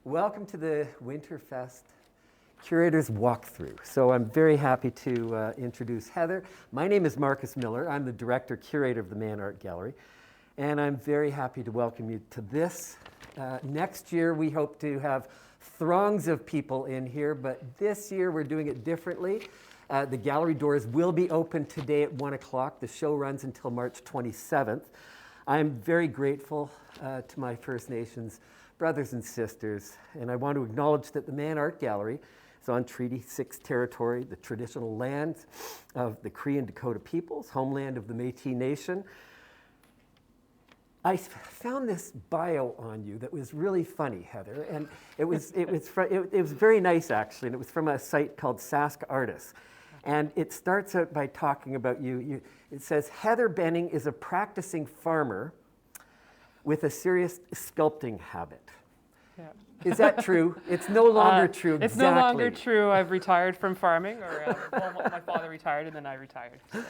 Welcome to the Winterfest Curator's Walkthrough. So I'm very happy to introduce Heather. My name is Marcus Miller. I'm the Director Curator of the Mann Art Gallery. And I'm very happy to welcome you to this. Next year we hope to have throngs of people in here, but this year we're doing it differently. The gallery doors will be open today at 1 o'clock. The show runs until March 27th. I'm very grateful to my First Nations brothers and sisters, and I want to acknowledge that the Mann Art Gallery is on Treaty 6 territory, the traditional land of the Cree and Dakota peoples, homeland of the Métis Nation. I found this bio on you that was really funny, Heather, and it was very nice actually, and it was from a site called Sask Artists. And it starts out by talking about you. It says, Heather Benning is a practicing farmer with a serious sculpting habit. Yeah. Is that true? It's no longer true. It's exactly. no longer true. I've retired from farming, or my father retired and then I retired. So.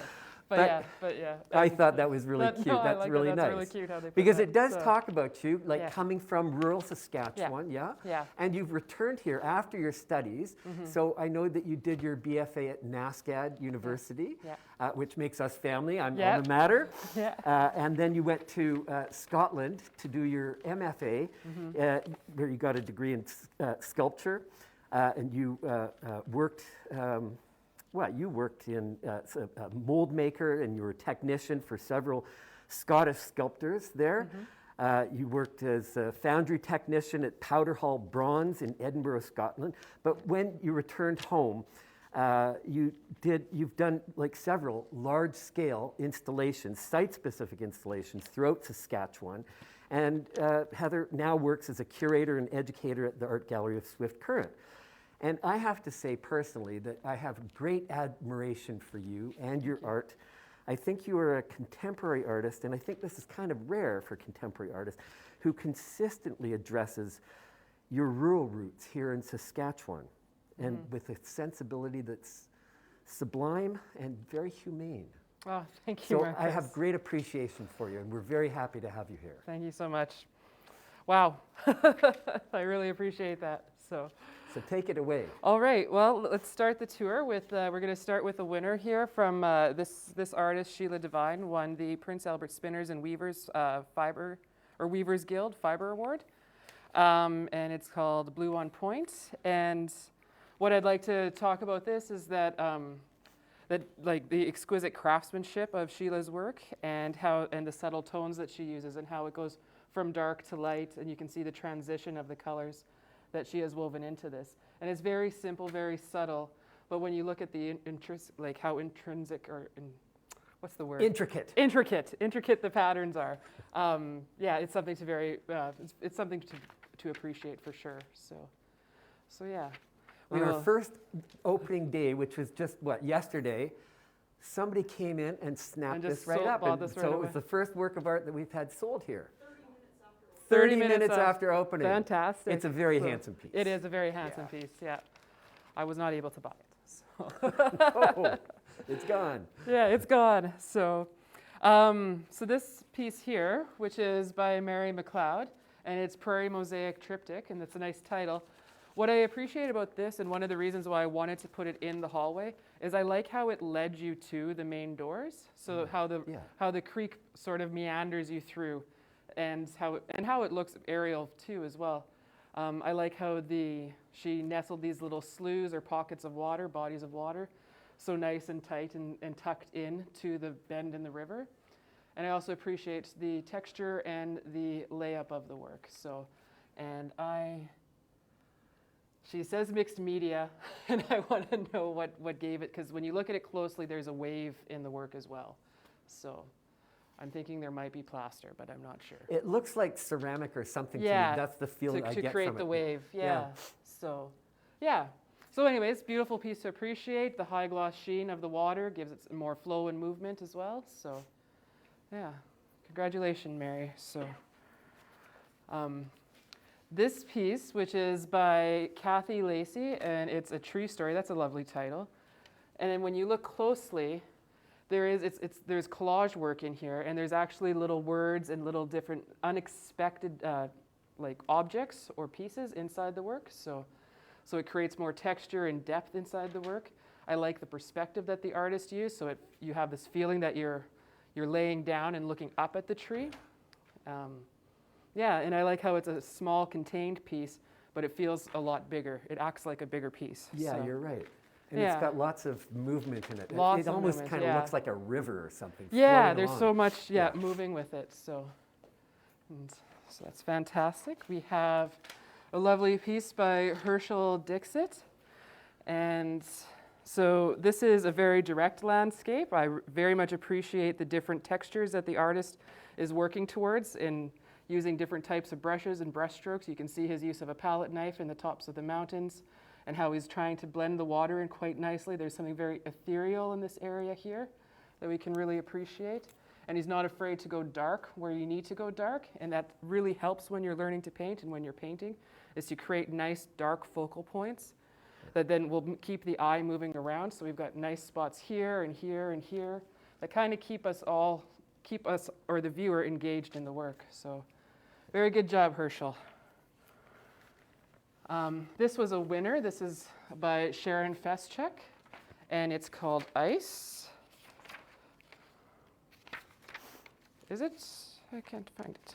But yeah. I thought that was really cute. No, That's like really that. nice. That's really cute how they put because that. it does talk about you, like coming from rural Saskatchewan, Yeah. And you've returned here after your studies. Mm-hmm. So I know that you did your BFA at NASCAD University, which makes us family. I'm alma mater. Yeah. And then you went to Scotland to do your MFA, where you got a degree in sculpture, and you worked. You worked in a mold maker and you were a technician for several Scottish sculptors there. Mm-hmm. You worked as a foundry technician at Powder Hall Bronze in Edinburgh, Scotland. But when you returned home, you've done like several large-scale installations, site-specific installations throughout Saskatchewan. And Heather now works as a curator and educator at the Art Gallery of Swift Current. And I have to say personally that I have great admiration for you and your art. I think you are a contemporary artist, and I think this is kind of rare for contemporary artists, who consistently addresses your rural roots here in Saskatchewan, and with a sensibility that's sublime and very humane. Oh, thank you, Marcus. So I have great appreciation for you, and we're very happy to have you here. Thank you so much. Wow, I really appreciate that. So take it away. All right, well, let's start the tour with, we're going to start with a winner here from this artist, Sheila Devine, won the Prince Albert Spinners and Weavers Weavers Guild Fiber Award. And it's called Blue on Point. And what I'd like to talk about this is that, like the exquisite craftsmanship of Sheila's work and the subtle tones that she uses and how it goes from dark to light, and you can see the transition of the colors that she has woven into this. And it's very simple, very subtle, but when you look at the how intrinsic, what's the word? Intricate the patterns are. It's something to it's something to appreciate for sure. So yeah. On our first opening day, which was just yesterday, somebody came in and snapped this right up. And so it was the first work of art that we've had sold here. 30 minutes after opening. Fantastic. It's a very handsome piece. It is a very handsome piece, yeah. I was not able to buy it. So. Oh, it's gone. Yeah, it's gone. So this piece here, which is by Mary McLeod, and it's Prairie Mosaic Triptych, and it's a nice title. What I appreciate about this, and one of the reasons why I wanted to put it in the hallway, is I like how it led you to the main doors. So how the creek sort of meanders you through. And how it looks aerial too as well. I like how she nestled these little sloughs or pockets of water, bodies of water, so nice and tight and tucked in to the bend in the river. And I also appreciate the texture and the layup of the work. She says mixed media, and I want to know what gave it, because when you look at it closely, there's a wave in the work as well. So I'm thinking there might be plaster, but I'm not sure. It looks like ceramic or something to me. That's the feeling I get from it. To create the wave, So anyways, beautiful piece to appreciate. The high gloss sheen of the water gives it more flow and movement as well. So yeah, congratulations, Mary. So this piece, which is by Kathy Lacey, and it's a tree story. That's a lovely title. And then when you look closely, there's collage work in here, and there's actually little words and little different unexpected like objects or pieces inside the work. So it creates more texture and depth inside the work. I like the perspective that the artist used, so you have this feeling that you're laying down and looking up at the tree. Yeah, and I like how it's a small contained piece, but it feels a lot bigger. It acts like a bigger piece. Yeah, so. you're right. And Yeah. It's got lots of movement in it. Lots It of almost movement, kind of yeah. looks like a river or something. Yeah, flowing there's along. so much Yeah. moving with it. So that's fantastic. We have a lovely piece by Herschel Dixit. And so this is a very direct landscape. I very much appreciate the different textures that the artist is working towards in using different types of brushes and brush strokes. You can see his use of a palette knife in the tops of the mountains and how he's trying to blend the water in quite nicely. There's something very ethereal in this area here that we can really appreciate. And he's not afraid to go dark where you need to go dark. And that really helps when you're learning to paint and when you're painting, is to create nice dark focal points that then will keep the eye moving around. So we've got nice spots here and here and here that kind of keep us or the viewer engaged in the work. So very good job, Herschel. This was a winner. This is by Sharon Feschuk, and it's called Ice. Is it? I can't find it.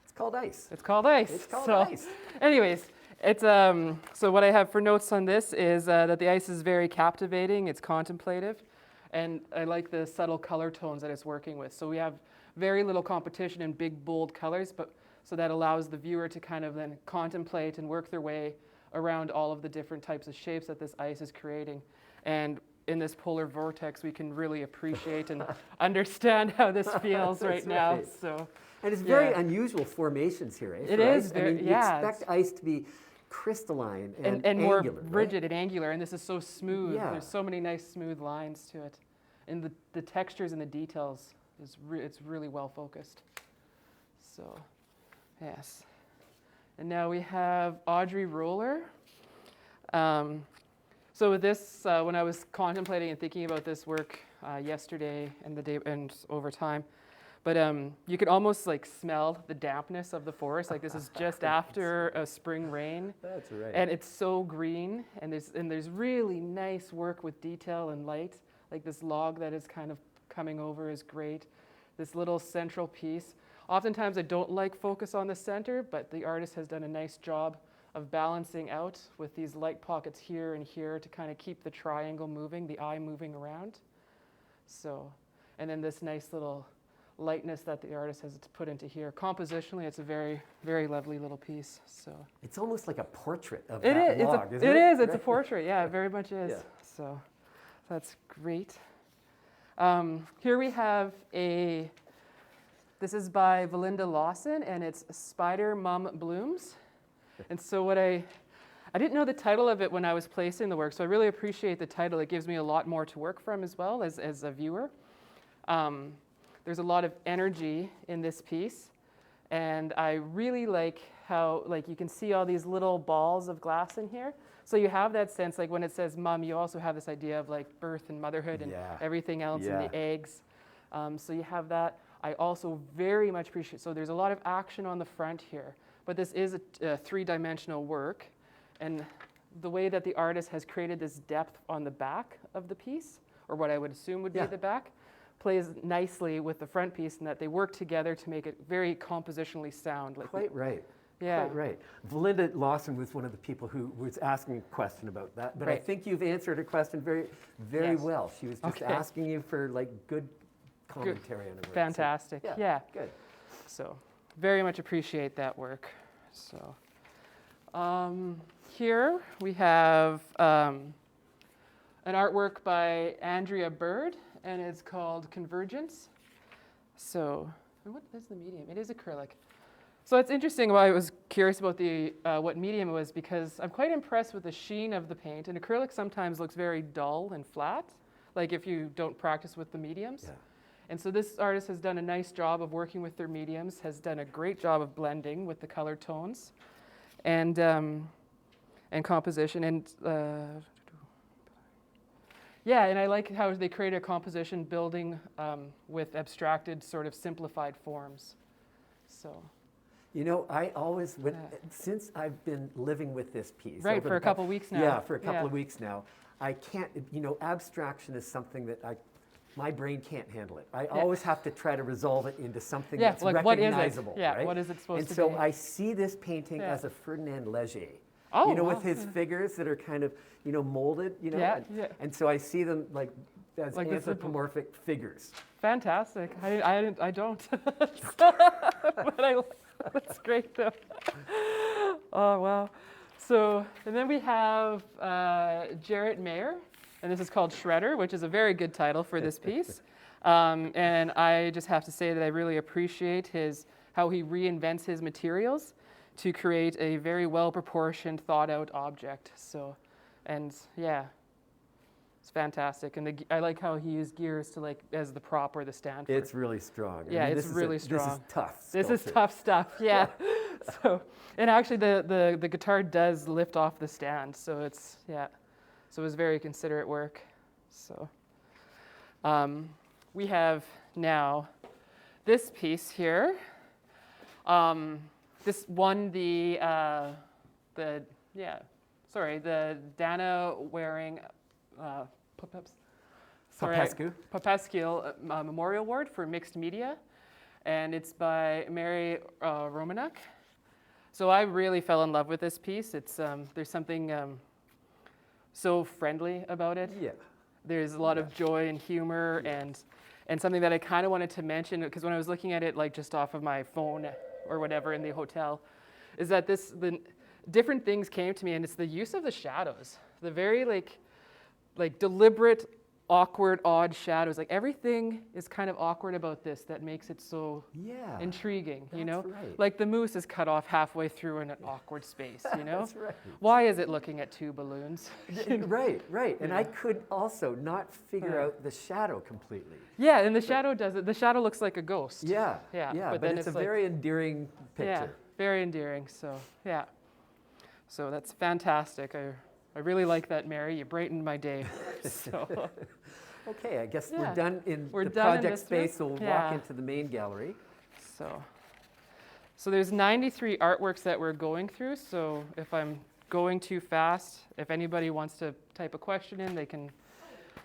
It's called Ice. It's called Ice. It's called so, Ice. Anyways, it's so what I have for notes on this is that the ice is very captivating. It's contemplative, and I like the subtle color tones that it's working with. So we have very little competition in big, bold colors, but so that allows the viewer to kind of then contemplate and work their way around all of the different types of shapes that this ice is creating. And in this polar vortex, we can really appreciate and understand how this feels right now. Right. So, And it's very unusual formations here, eh? It for is ice. very- I mean, yeah, you expect ice to be crystalline and more angular, right? rigid and angular, and this is so smooth. Yeah. There's so many nice smooth lines to it. And the textures and the details, it's really well focused. So, yes. And now we have Audrey Roller. So with this, when I was contemplating and thinking about this work yesterday and the day and over time, but you can almost like smell the dampness of the forest. Like this is just after a spring rain. That's right. And it's so green, and there's really nice work with detail and light. Like this log that is kind of coming over is great. This little central piece. Oftentimes I don't like focus on the center, but the artist has done a nice job of balancing out with these light pockets here and here to kind of keep the triangle moving, the eye moving around. So, and then this nice little lightness that the artist has put into here. Compositionally, it's a very, very lovely little piece. So It's almost like a portrait of it that is. log, isn't It it? is. It's a Right? portrait. Yeah, it very much is. Yeah. So that's great. Here we have this is by Valinda Lawson, and it's Spider Mum Blooms. And so I didn't know the title of it when I was placing the work, so I really appreciate the title. It gives me a lot more to work from as well as a viewer. There's a lot of energy in this piece, and I really like how, like, you can see all these little balls of glass in here. So you have that sense, like when it says mum, you also have this idea of like birth and motherhood and Yeah. everything else Yeah. and the eggs. So you have that. I also very much appreciate, so there's a lot of action on the front here, but this is a three-dimensional work, and the way that the artist has created this depth on the back of the piece, or what I would assume would be the back, plays nicely with the front piece, and that they work together to make it very compositionally sound. Like Quite right. Yeah. Quite right. Valinda Lawson was one of the people who was asking a question about that, but I Right. think you've answered her question very, very Yes. well. She was just Okay. asking you for like good commentary on her work. So, Fantastic. Yeah. Good. So very much appreciate that work. So here we have an artwork by Andrea Bird, and it's called Convergence. So what is the medium? It is acrylic. So it's interesting why I was curious about the what medium it was, because I'm quite impressed with the sheen of the paint. And acrylic sometimes looks very dull and flat, like if you don't practice with the mediums. Yeah. And so this artist has done a nice job of working with their mediums, has done a great job of blending with the color tones and composition. And yeah, and I like how they create a composition building with abstracted, sort of simplified forms. So. You know, I always, since I've been living with this piece. Right, over for the a couple weeks now. Yeah, for a couple of weeks now. I can't, you know, abstraction is something that my brain can't handle it. I always have to try to resolve it into something that's like recognizable. what is it? Yeah, right? what is it supposed and to so be? I see this painting as a Ferdinand Léger. Oh, you know, wow. with his figures that are kind of, you know, molded, you know. Yeah, and so I see them like as Like this anthropomorphic figures. Fantastic. I don't. But that's great though. Oh, wow. So, and then we have Jarrett Mayer, and this is called Shredder, which is a very good title for this piece. And I just have to say that I really appreciate how he reinvents his materials to create a very well-proportioned, thought-out object. So, and yeah, it's fantastic. And I like how he used gears to as the prop or the stand. It's really strong. Yeah, I mean, it's really strong. This is tough. This is sculpture. tough stuff, yeah. So, and actually the guitar does lift off the stand, so it's, so it was very considerate work. So, we have now this piece here. This won the Dana Waring Popescu Memorial Award for Mixed Media, and it's by Mary Romanek. So I really fell in love with this piece. It's there's something so friendly about it. Yeah. There's a lot of joy and humor, and something that I kind of wanted to mention, because when I was looking at it like just off of my phone or whatever in the hotel, is that the different things came to me, and it's the use of the shadows, the very like deliberate, awkward, odd shadows. Like everything is kind of awkward about this that makes it so intriguing, you know? Right. Like the moose is cut off halfway through in an awkward space, you know? That's right. Why is it looking at two balloons? Right. And I could also not figure out the shadow completely. Yeah, and the shadow does it. The shadow looks like a ghost. Yeah. But But then it's a like, very endearing picture. Yeah, very endearing. So, yeah. So that's fantastic. I really like that, Mary. You brightened my day. So. Okay, I guess we're done in the done in project this space, so room? we'll walk into the main gallery. So there's 93 artworks that we're going through, so if I'm going too fast, if anybody wants to type a question in, they can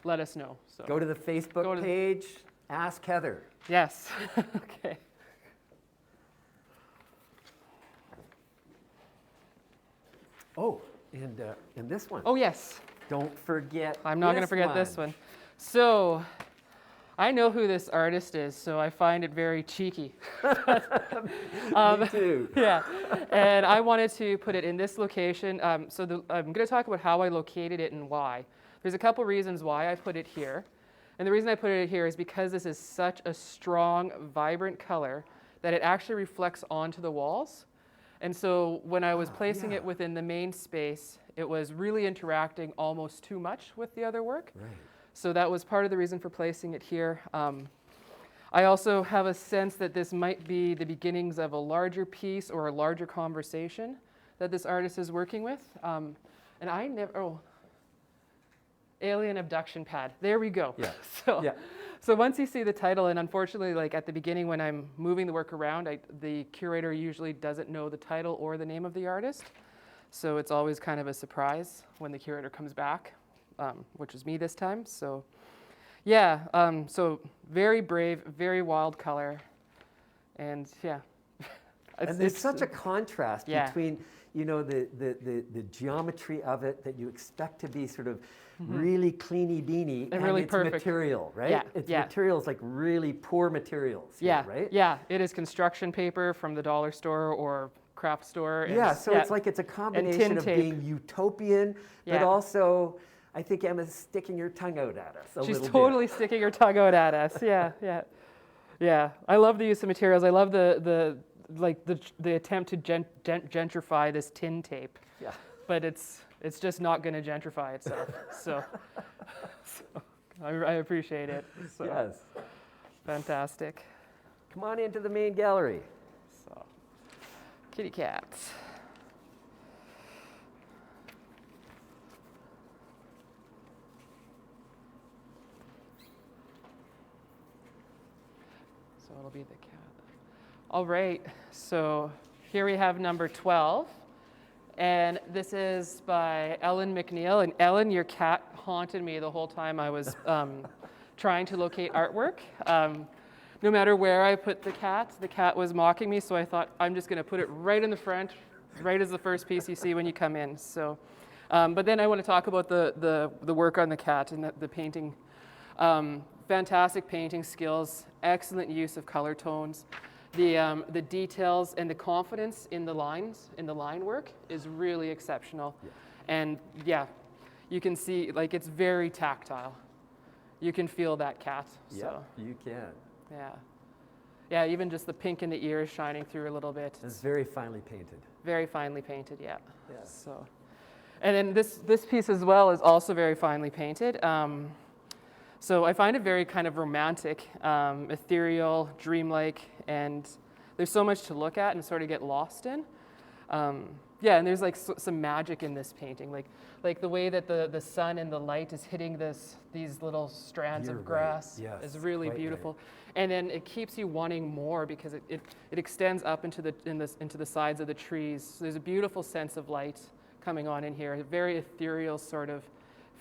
let us know. So Go to the Facebook page, ask Heather. Yes, okay. Oh, and this one. Oh, yes. Don't forget I'm not going to forget this one. So I know who this artist is, so I find it very cheeky. Me too. Yeah, and I wanted to put it in this location. I'm going to talk about how I located it and why. There's a couple reasons why I put it here. And the reason I put it here is because this is such a strong, vibrant color that it actually reflects onto the walls. And so when I was placing it within the main space, it was really interacting almost too much with the other work. Right. So that was part of the reason for placing it here. I also have a sense that this might be the beginnings of a larger piece or a larger conversation that this artist is working with. And I never, alien abduction pad. There we go. Yeah. So once you see the title, and unfortunately, like at the beginning when I'm moving the work around, the curator usually doesn't know the title or the name of the artist. So it's always kind of a surprise when the curator comes back, which was me this time. So yeah, so very brave, very wild color. And yeah. And there's such a contrast between, you know, the geometry of it that you expect to be sort of really cleany beany and really its perfect material, right? Yeah, Its materials, like really poor materials, right? Yeah, it is construction paper from the dollar store or craft store. Yeah, so it's like it's a combination of being utopian, but also I think Emma's sticking her tongue out at us a little bit. She's totally sticking her tongue out at us. Yeah. I love the use of materials. I love the attempt to gentrify this tin tape. Yeah. But it's just not going to gentrify itself. So I appreciate it. So, yes. Fantastic. Come on into the main gallery. So, kitty cats. So it'll be the cat. All right, so here we have number 12, and this is by Ellen McNeil. And Ellen, your cat haunted me the whole time I was trying to locate artwork. No matter where I put the cat was mocking me, so I thought I'm just gonna put it right in the front, right as the first piece you see when you come in. So, but then I want to talk about the work on the cat and the painting. Fantastic painting skills, excellent use of color tones. The details and the confidence in the lines, in the line work is really exceptional. Yeah. And yeah, you can see, like, it's very tactile. You can feel that cat. Yeah, so. you can. Yeah. Yeah, even just the pink in the ears shining through a little bit. It's very finely painted. Very finely painted, yeah. Yeah. So, and then this piece as well is also very finely painted. So I find it very kind of romantic, ethereal, dreamlike, and there's so much to look at and sort of get lost in. Yeah, and there's like some magic in this painting, like the way that the sun and the light is hitting these little strands of grass is really beautiful. Right. And then it keeps you wanting more because it extends up into the sides of the trees. So there's a beautiful sense of light coming on in here, a very ethereal sort of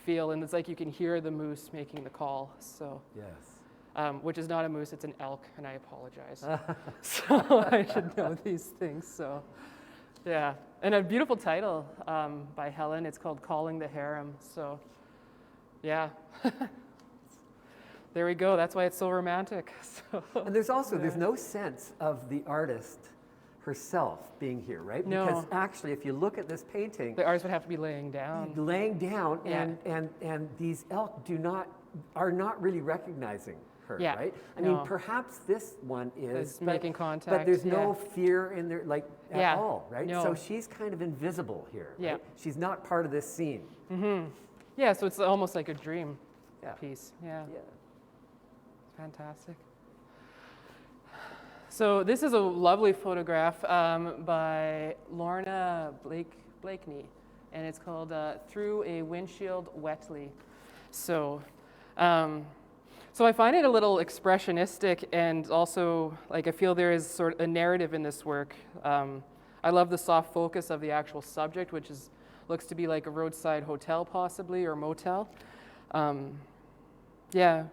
feel, and it's like you can hear the moose making the call. So yes, which is not a moose, it's an elk, and I apologize. So I should know these things. So yeah, and a beautiful title by Helen. It's called "Calling the Harem." So yeah. There we go. That's why it's so romantic. So, and there's also, there's no sense of the artist herself being here, right? No. Because actually, if you look at this painting, the artist would have to be laying down. Yeah. and these elk are not really recognizing her, yeah. right? I mean, perhaps this one is making contact, but there's no fear in there, like at all, right? No. So she's kind of invisible here. Yeah. Right? She's not part of this scene. Mm-hmm. Yeah. So it's almost like a dream piece. Yeah. Yeah. Fantastic. So this is a lovely photograph by Lorna Blakeney, and it's called "Through a Windshield Wetly." So, so I find it a little expressionistic, and also like I feel there is sort of a narrative in this work. I love the soft focus of the actual subject, which looks to be like a roadside hotel possibly, or motel. Yeah.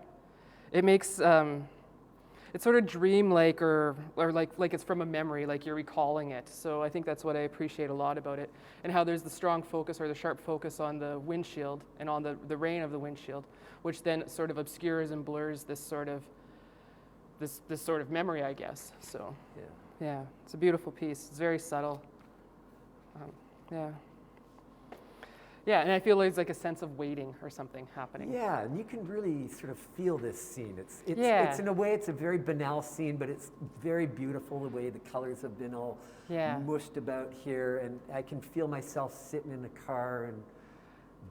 It makes it's sort of dreamlike or like it's from a memory, like you're recalling it. So I think that's what I appreciate a lot about it, and how there's the strong focus or the sharp focus on the windshield and on the rain of the windshield, which then sort of obscures and blurs this sort of memory, I guess. So yeah, it's a beautiful piece. It's very subtle. Yeah, and I feel there's like a sense of waiting or something happening. Yeah, and you can really sort of feel this scene. It's in a way, it's a very banal scene, but it's very beautiful the way the colors have been all mushed about here, and I can feel myself sitting in the car and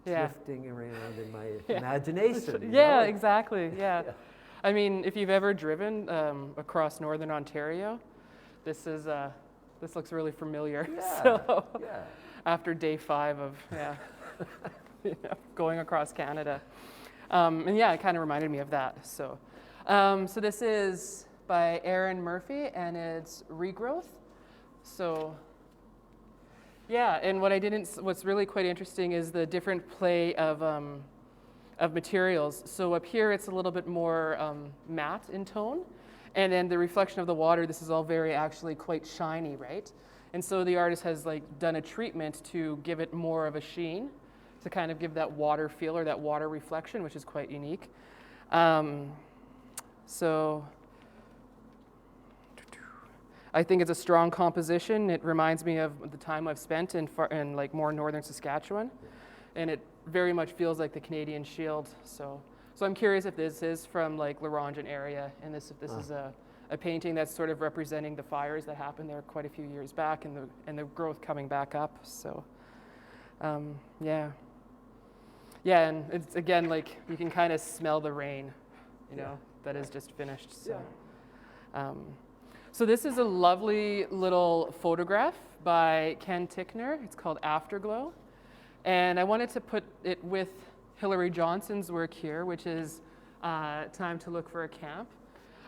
drifting around in my imagination. Yeah, exactly. Yeah. I mean, if you've ever driven across northern Ontario, this looks really familiar. Yeah. So, after day 5 of going across Canada, and it kind of reminded me of that. So, so this is by Erin Murphy, and it's Regrowth. So, and what's really quite interesting is the different play of materials. So up here, it's a little bit more matte in tone, and then the reflection of the water. This is all actually quite shiny, right? And so the artist has done a treatment to give it more of a sheen, to kind of give that water feel or that water reflection, which is quite unique. So I think it's a strong composition. It reminds me of the time I've spent in more northern Saskatchewan, and it very much feels like the Canadian Shield. So I'm curious if this is from La Rongeant area, and if this is a painting that's sort of representing the fires that happened there quite a few years back, and the growth coming back up. So, and it's again you can kind of smell the rain, that is just finished. So, so this is a lovely little photograph by Ken Tickner. It's called Afterglow, and I wanted to put it with Hilary Johnson's work here, which is Time to Look for a Camp.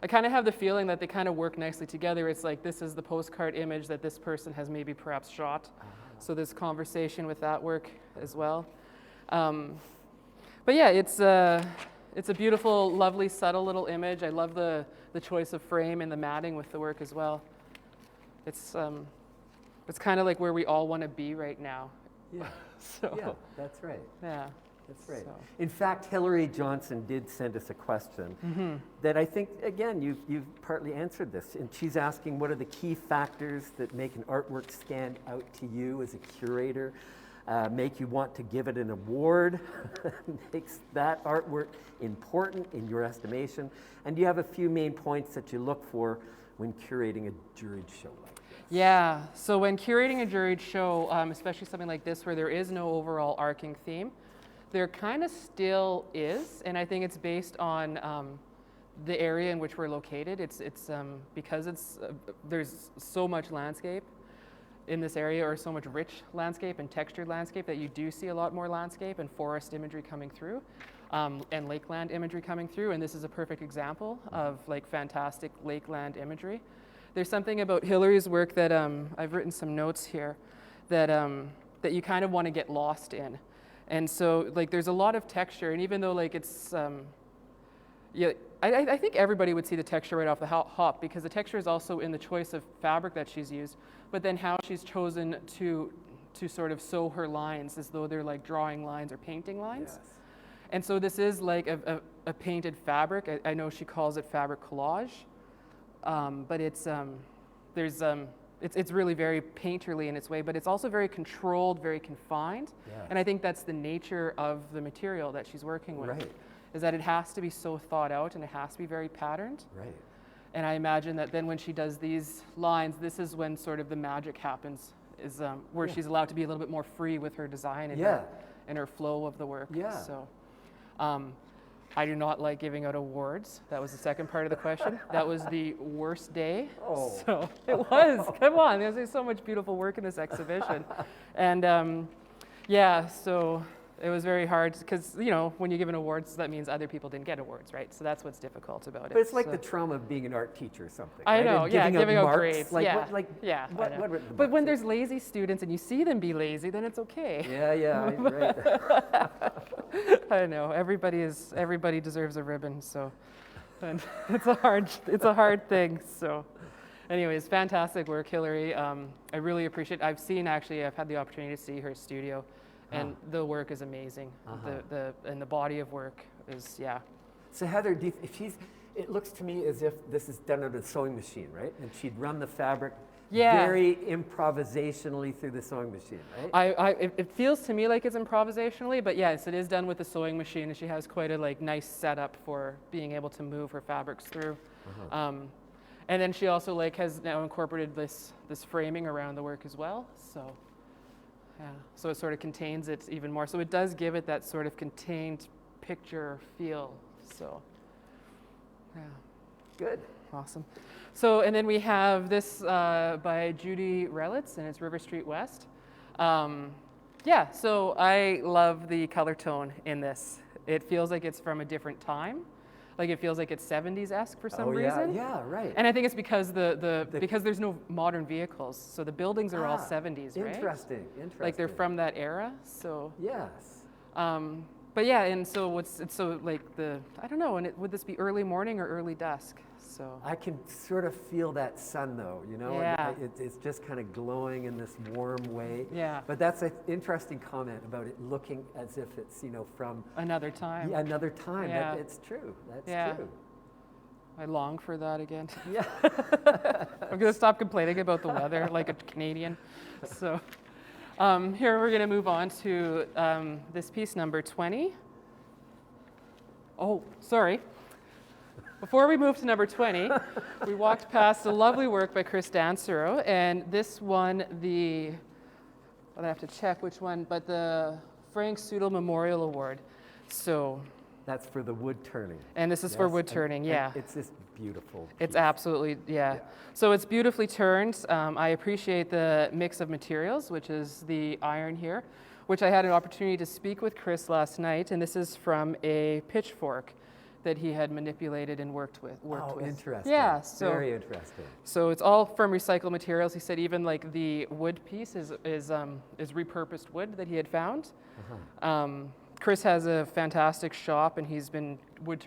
I kind of have the feeling that they kind of work nicely together. It's like this is the postcard image that this person has maybe perhaps shot. So there's conversation with that work as well. But yeah, it's a beautiful, lovely, subtle little image. I love the choice of frame and the matting with the work as well. It's kind of like where we all want to be right now. Yeah. So, Yeah, that's right. yeah. That's right. So. In fact, Hillary Johnson did send us a question that I think, again, you've partly answered this. And she's asking, what are the key factors that make an artwork stand out to you as a curator, make you want to give it an award, makes that artwork important in your estimation? And do you have a few main points that you look for when curating a juried show like this? Yeah, so when curating a juried show, especially something like this where there is no overall arcing theme, there kind of still is, and I think it's based on the area in which we're located. It's because there's so much landscape in this area, or so much rich landscape and textured landscape, that you do see a lot more landscape and forest imagery coming through, and lakeland imagery coming through, and this is a perfect example of like fantastic lakeland imagery. There's something about Hillary's work that I've written some notes here that you kind of want to get lost in. And so, like, there's a lot of texture, and even though, like, it's, yeah, I think everybody would see the texture right off the hop, because the texture is also in the choice of fabric that she's used, but then how she's chosen to sort of sew her lines as though they're like drawing lines or painting lines. Yes. And so this is like a painted fabric. I know she calls it fabric collage, but it's really very painterly in its way, but it's also very controlled, very confined. Yeah. And I think that's the nature of the material that she's working with, Right. is that it has to be so thought out and it has to be very patterned. Right. And I imagine that then when she does these lines, this is when sort of the magic happens, is where she's allowed to be a little bit more free with her design and, her flow of the work. Yeah. So I do not like giving out awards. That was the second part of the question. That was the worst day. Oh. So it was. Come on, there's so much beautiful work in this exhibition. And yeah, so it was very hard because, you know, when you give an awards, that means other people didn't get awards, right? So that's what's difficult about it. But it's like so. the trauma of being an art teacher or something. I right? know, And yeah, giving out marks, grades. Like, yeah, what, like, yeah. what, I know. what were the But when marks? there's lazy students and you see them be lazy, then it's okay. Yeah, right. I know, everybody deserves a ribbon, so and it's a hard thing. So, anyways, fantastic work, Hillary. I really appreciate. I've had the opportunity to see her studio, and the work is amazing. The body of work is So Heather, it looks to me as if this is done on a sewing machine, right? And she'd run the fabric very improvisationally through the sewing machine, right? It feels to me like it's improvisationally, but yes, it is done with the sewing machine, and she has quite a nice setup for being able to move her fabrics through. And then she also has now incorporated this framing around the work as well. So so it sort of contains it even more. So it does give it that sort of contained picture feel. So Good. awesome. So, and then we have this by Judy Relitz, and it's River Street West. So I love the color tone in this. It feels like it's from a different time. Like it feels like it's 70s-esque for some reason. Yeah, right. And I think it's because because there's no modern vehicles, so the buildings are all 70s, right? Interesting. Like they're from that era. So Yes. but yeah, and so I don't know, and would this be early morning or early dusk? So I can sort of feel that sun, though, you know? Yeah. And it's just kind of glowing in this warm way. Yeah. But that's an interesting comment about it looking as if it's, from another time. Yeah, another time. Yeah. It's true. That's true. I long for that again. Yeah. I'm gonna stop complaining about the weather like a Canadian. So here we're gonna move on to this piece number 20. Oh, sorry. Before we move to number 20, we walked past a lovely work by Chris Dansero, and this won I have to check which one, but the Frank Sudel Memorial Award. So That's for the wood turning. And this is for wood turning, yeah. It's just beautiful. It's absolutely, yeah. So it's beautifully turned. I appreciate the mix of materials, which is the iron here, which I had an opportunity to speak with Chris last night, and this is from a pitchfork. that he had manipulated and worked with. Interesting. Yeah, so very interesting. So it's all from recycled materials. He said even like the wood piece is repurposed wood that he had found. Chris has a fantastic shop, and he's been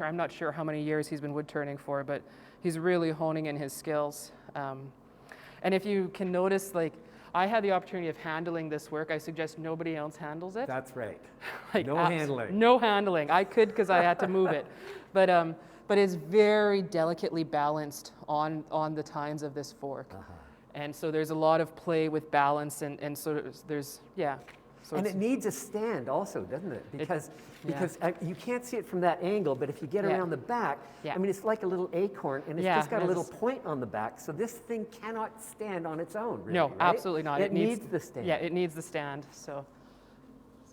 I'm not sure how many years he's been wood turning for, but he's really honing in his skills. And if you can notice, like, I had the opportunity of handling this work. I suggest nobody else handles it. That's right. Like, No handling. No handling. I could because I had to move it, but it's very delicately balanced on the tines of this fork, and so there's a lot of play with balance, and so there's So and it needs a stand also, doesn't it? Because you can't see it from that angle, but if you get around the back, I mean, it's like a little acorn, and it's just got a little point on the back, so this thing cannot stand on its own, really, no, right? absolutely not. It needs the stand. Yeah, it needs the stand. So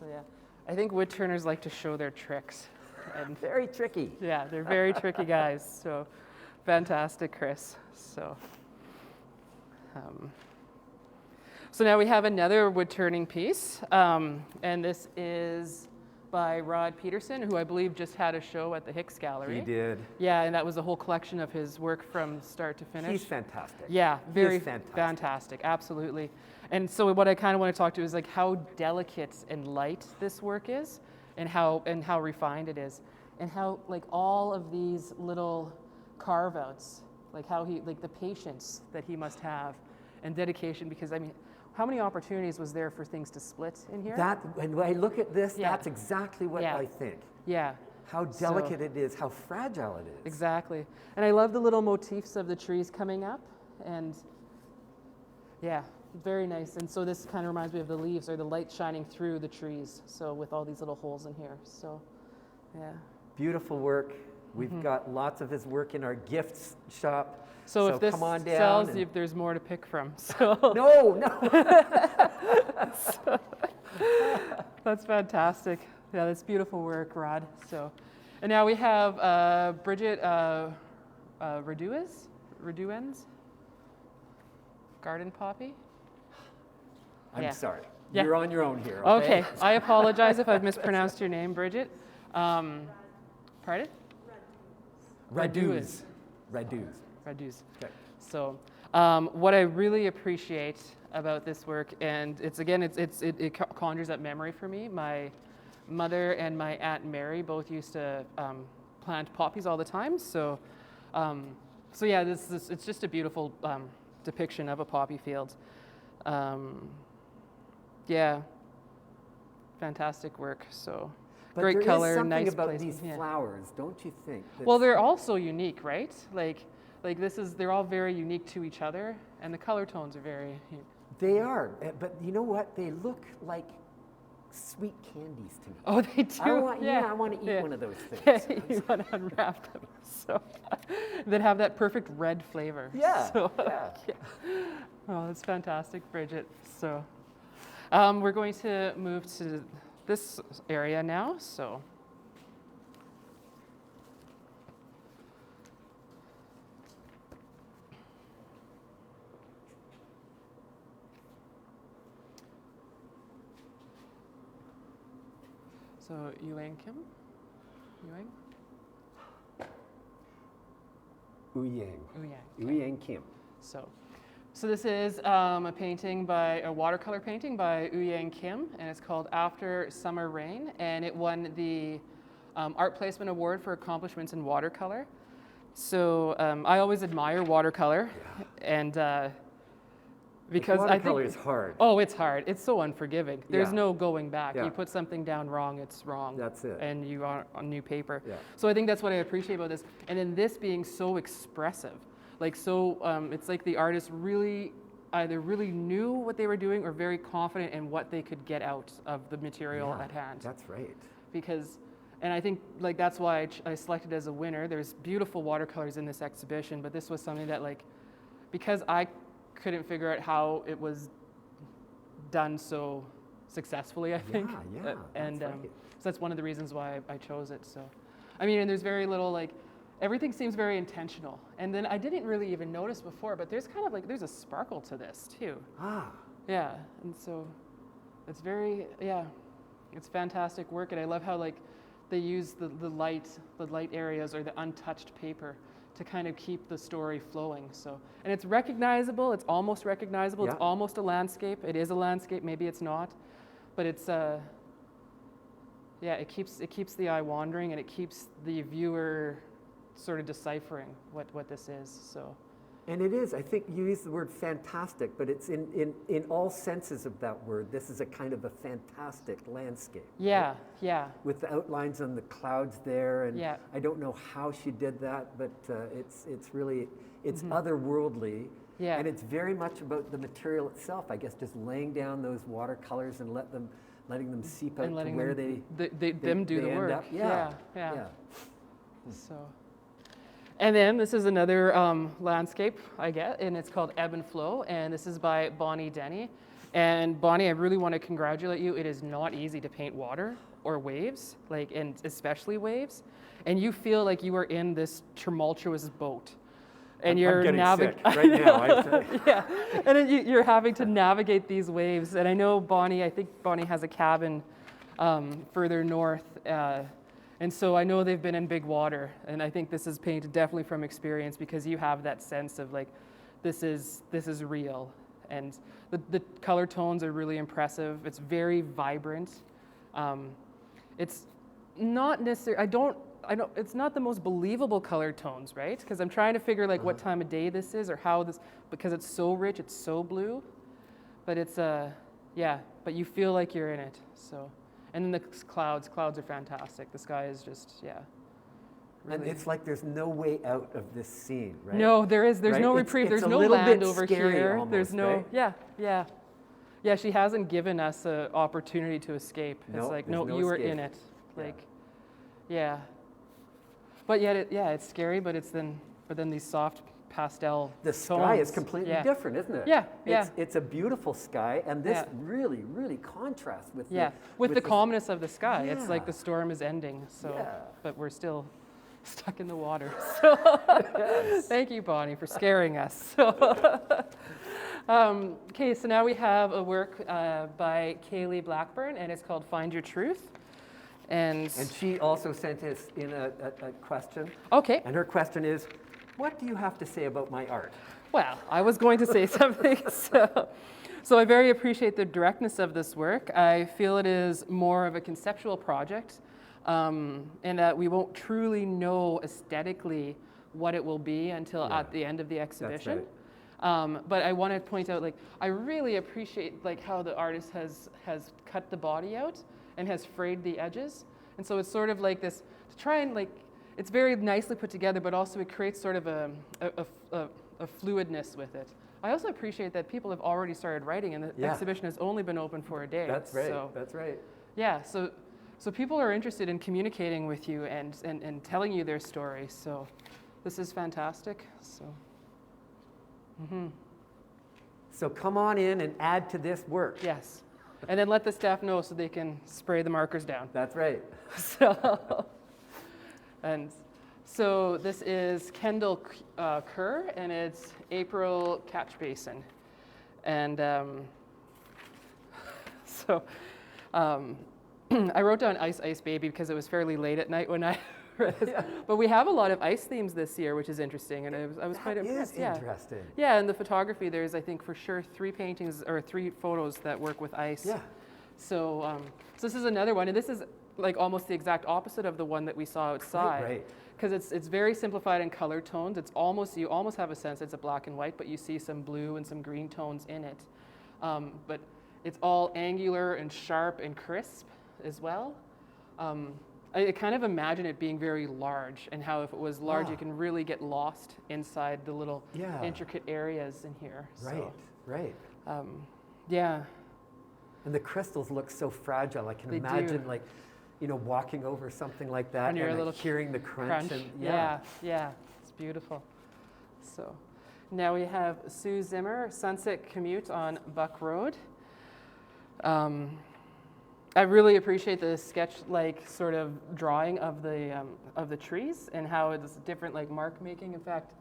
yeah, I think wood turners like to show their tricks. And very tricky. Yeah, they're very tricky guys. So fantastic, Chris. So now we have another wood turning piece, and this is by Rod Peterson, who I believe just had a show at the Hicks Gallery. He did. Yeah, and that was a whole collection of his work from start to finish. He's fantastic. Yeah, very fantastic, absolutely. And so what I kind of want to talk to is like how delicate and light this work is, and how refined it is, and how like all of these little carve outs, like how he, like the patience that he must have and dedication, because I mean, how many opportunities was there for things to split in here? When I look at this, that's exactly what I think. Yeah. How delicate it is, how fragile it is. Exactly. And I love the little motifs of the trees coming up, and yeah, very nice. And so this kind of reminds me of the leaves or the light shining through the trees. So with all these little holes in here. So yeah. Beautiful work. We've got lots of his work in our gifts shop. So if this come on down sells, if there's more to pick from. So No. So, that's fantastic. Yeah, that's beautiful work, Rod. So, and now we have Bridget Reduens, Garden Poppy. I'm sorry. Yeah. You're on your own here. Okay. I apologize if I've mispronounced your name, Bridget. Pardon? Raduz. Okay. So, what I really appreciate about this work, and it conjures up memory for me. My mother and my Aunt Mary both used to plant poppies all the time. So yeah, it's just a beautiful depiction of a poppy field. Yeah, fantastic work. So. But great color, there is nice something about placement. these flowers, don't you think? Well, they're all so unique, right? Like they're all very unique to each other, and the color tones are very. They are, but you know what? They look like sweet candies to me. Oh, they do. I want to eat one of those things. Yeah, you want to unwrap them, so that have that perfect red flavor. Yeah. So, yeah. Oh, that's fantastic, Bridget. So, we're going to move to this area now. So. So Uyang Kim? Uyang Kim. So this is a watercolor painting by Uyang Kim, and it's called After Summer Rain, and it won the Art Placement Award for accomplishments in watercolor. So I always admire watercolor, and because watercolor is hard. Oh, it's hard. It's so unforgiving. There's Yeah. no going back. Yeah. You put something down wrong, it's wrong. That's it. And you are on new paper. Yeah. So I think that's what I appreciate about this. And then this being so expressive. It's like the artist really either really knew what they were doing or very confident in what they could get out of the material at hand. That's right. And I think like that's why I selected as a winner. There's beautiful watercolors in this exhibition, but this was something that because I couldn't figure out how it was done so successfully, I think. Yeah, and that's right. so that's one of the reasons why I chose it. So, I mean, and there's very little everything seems very intentional. And then I didn't really even notice before, but there's kind of there's a sparkle to this too. Yeah, and so it's it's fantastic work, and I love how they use the light areas or the untouched paper to kind of keep the story flowing. So, and it's recognizable. It's almost recognizable. Yeah. It's almost a landscape. It is a landscape. Maybe it's not, but it's yeah. It keeps the eye wandering, and it keeps the viewer sort of deciphering what this is. So. And it is, I think you use the word fantastic, but it's in all senses of that word. This is a kind of a fantastic landscape. Yeah, right? yeah. With the outlines on the clouds there, and Yeah. I don't know how she did that, but it's really, it's Mhm. otherworldly. Yeah. And it's very much about the material itself, I guess, just laying down those watercolors and letting them seep out And letting to where them they do the end work. up. Yeah. Yeah. So, and then this is another landscape I get, and it's called Ebb and Flow, and this is by Bonnie Denny. And Bonnie, I really want to congratulate you. It is not easy to paint water or waves, and especially waves, and you feel like you are in this tumultuous boat. And you're getting navigating sick right now. yeah, and then you're having to navigate these waves. And I know I think Bonnie has a cabin further north, and so I know they've been in big water. And I think this is painted definitely from experience, because you have that sense of like, this is real. And the color tones are really impressive. It's very vibrant. It's not necessarily, it's not the most believable color tones, right? Because I'm trying to figure like what time of day this is, or how this, because it's so rich, it's so blue. But it's yeah, but you feel like you're in it. So, and then the clouds are fantastic. The sky is just, yeah. And really. it's like there's no way out of this scene, right? No, there's Right? no It's- reprieve. it's There's a no little land bit over scary here. almost, There's no, right? yeah. She hasn't given us an opportunity to escape. It's No, like, there's no, no you were escape. in it. Yeah. Like, yeah. But yet, it's scary. But then these soft pastel The sky is tones. completely Yeah. different, isn't it? Yeah, It's a beautiful sky, and this Yeah. really, really contrasts with Yeah, the, with the calmness of the sky. It's like Yeah. the storm is ending. So, Yeah. but we're still stuck in the water. So, Yes. thank you, Bonnie, for scaring us. So, okay, so now we have a work by Kaylee Blackburn, and it's called Find Your Truth. And she also sent us in a question, okay, and her question is, what do you have to say about my art? well, I was going to say something. So I very appreciate the directness of this work. I feel it is more of a conceptual project, and that we won't truly know aesthetically what it will be until Yeah. at the end of the exhibition. right. But I want to point out, I really appreciate how the artist has cut the body out and has frayed the edges, and so it's sort of like this to try and it's very nicely put together, but also it creates sort of a fluidness with it. I also appreciate that people have already started writing, and the Yeah. exhibition has only been open for a day. That's right. So, That's right. yeah, so people are interested in communicating with you and telling you their story. So this is fantastic. So. So come on in and add to this work. Yes, and then let the staff know so they can spray the markers down. That's right. So this is Kendall Kerr, and it's April Catch Basin. And I wrote down Ice Ice Baby because it was fairly late at night when I read it. Yeah. But we have a lot of ice themes this year, which is interesting, and I was quite That impressed. is Yeah. interesting. Yeah, and the photography, there's, I think, for sure 3 photos that work with ice. Yeah. So this is another one, and this is almost the exact opposite of the one that we saw outside. Right. Because it's very simplified in color tones. You almost have a sense it's a black and white, but you see some blue and some green tones in it. But it's all angular and sharp and crisp as well. I kind of imagine it being very large, and how if it was large, you can really get lost inside the little Yeah. intricate areas in here. Right. So, Right. yeah. And the crystals look so fragile. I can They do. imagine walking over something like that And you're a and little hearing the crunch. And, yeah, it's beautiful. So now we have Sue Zimmer, Sunset Commute on Buck Road. I really appreciate the sketch sort of drawing of the trees and how it's different mark making. In fact,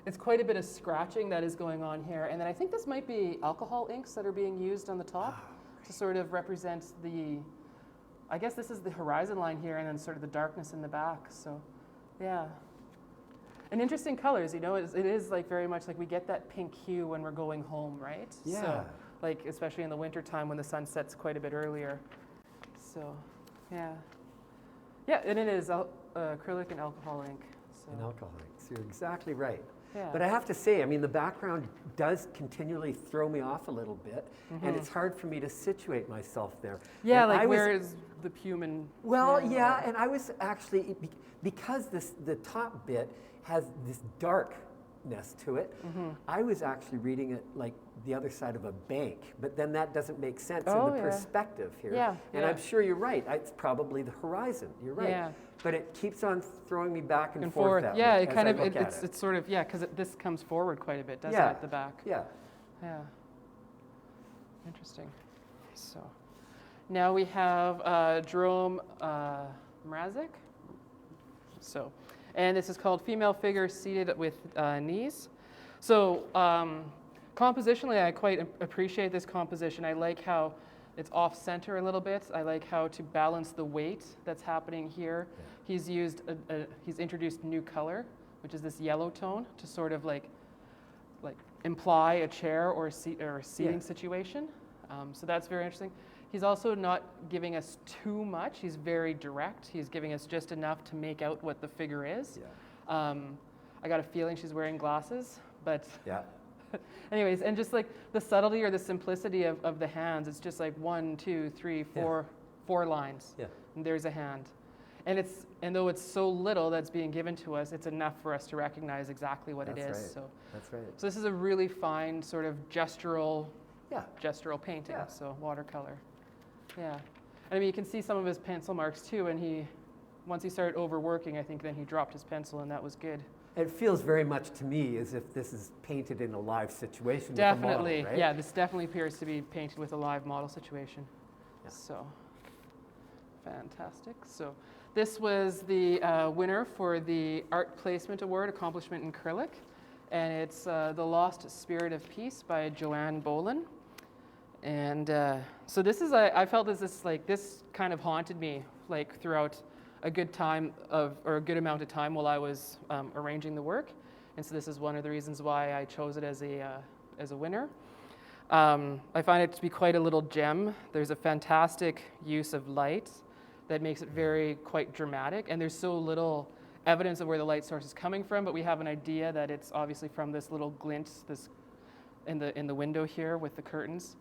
it's quite a bit of scratching that is going on here. And then I think this might be alcohol inks that are being used on the top to sort of represent the I guess this is the horizon line here and then sort of the darkness in the back. So yeah. And interesting colors, you know, it is like very much like we get that pink hue when we're going home, right? Yeah. So, like especially in the winter time when the sun sets quite a bit earlier. So yeah. Yeah, and it is acrylic and alcohol ink. So. And alcohol inks, you're exactly right. Yeah. But I have to say, I mean, the background does continually throw me off a little bit, and it's hard for me to situate myself there. Yeah, And like I was- where is the human? Well, yeah, and I was actually, because the top bit has this darkness to it, I was actually reading it like the other side of a bank, but then that doesn't make sense in Oh, the yeah. perspective here. Yeah, And yeah. I'm sure you're right, it's probably the horizon, you're right. Yeah. But it keeps on throwing me back and And forth forward. that Yeah, way it as kind I of look at it's it. sort of because this comes forward quite a bit, doesn't Yeah. it? At the back. Yeah. Yeah. Interesting. So now we have Jerome Mrazek. So, and this is called Female Figure Seated with Knees. So compositionally, I quite appreciate this composition. I like how it's off center a little bit. I like how to balance the weight that's happening here. Yeah. He's introduced new color, which is this yellow tone, to sort of like imply a chair or a seating Yeah. situation. So that's very interesting. He's also not giving us too much. He's very direct. He's giving us just enough to make out what the figure is. Yeah. I got a feeling she's wearing glasses, but Yeah. anyways, and just like the subtlety or the simplicity of the hands, it's just like 1, 2, 3, 4, 4 lines. Yeah. And there's a hand. And though it's so little that's being given to us, it's enough for us to recognize exactly what That's it is. right. So That's right. this is a really fine sort of gestural Yeah. painting, Yeah. so watercolor. Yeah. And I mean, you can see some of his pencil marks too, and once he started overworking, I think then he dropped his pencil, and that was good. It feels very much to me as if this is painted in a live situation Definitely, with a model, right? yeah, this definitely appears to be painted with a live model situation. Yeah. So, fantastic. So, this was the winner for the Art Placement Award, Accomplishment in Acrylic, and it's The Lost Spirit of Peace by Joanne Bolin. And so this is, I felt this kind of haunted me like throughout a good amount of time while I was arranging the work. And so this is one of the reasons why I chose it as a winner. I find it to be quite a little gem. There's a fantastic use of light that makes it quite dramatic. And there's so little evidence of where the light source is coming from, but we have an idea that it's obviously from this little glint in the window here with the curtains.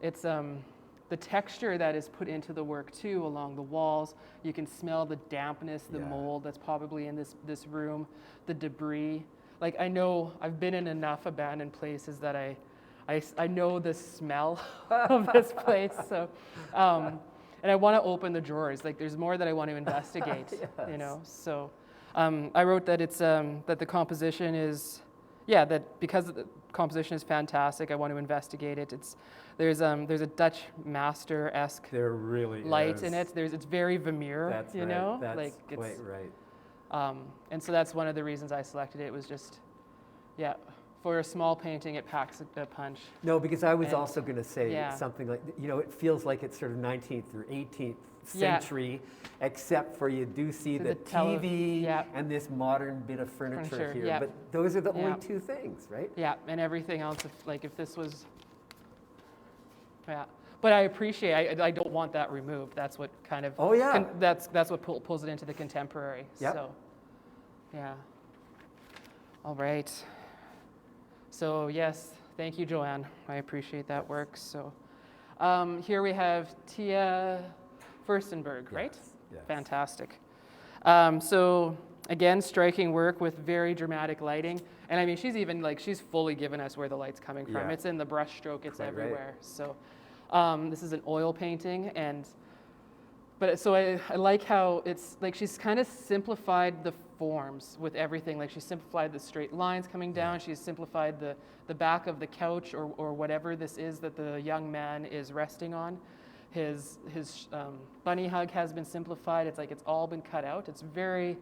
It's the texture that is put into the work too along the walls. You can smell the dampness, the mold that's probably in this room, the debris. Like I know I've been in enough abandoned places that I know the smell of this place. So, and I want to open the drawers. Like there's more that I want to investigate. Yes. You know. So, I wrote that it's that the composition is, that because the composition is fantastic, I want to investigate it. There's a Dutch master-esque There really light is. in it. It's very Vermeer, That's you right. know? That's like quite right. And so that's one of the reasons I selected it. It was just, for a small painting, it packs a punch. No, because I was And- also going to say something like, it feels like it's sort of 19th or 18th century, except for you do see So the TV yeah. and this modern bit of furniture here. yeah. But those are the Yeah. only two things, right? Yeah, and everything else, if this was, But I appreciate, I don't want that removed. That's what kind of, Oh, yeah. that's what pulls it into the contemporary. Yep. So, yeah. All right. So yes, thank you, Joanne. I appreciate that work. So here we have Tia Furstenberg, right? Yes. Fantastic. So again, striking work with very dramatic lighting. And I mean, she's fully given us where the light's coming from. Yeah. It's in the brush stroke, it's Quite right. everywhere. So this is an oil painting, so I like how it's like she's kind of simplified the forms with everything. Like she simplified the straight lines coming down. She's simplified the back of the couch or whatever this is that the young man is resting on. His bunny hug has been simplified. It's like it's all been cut out. It's very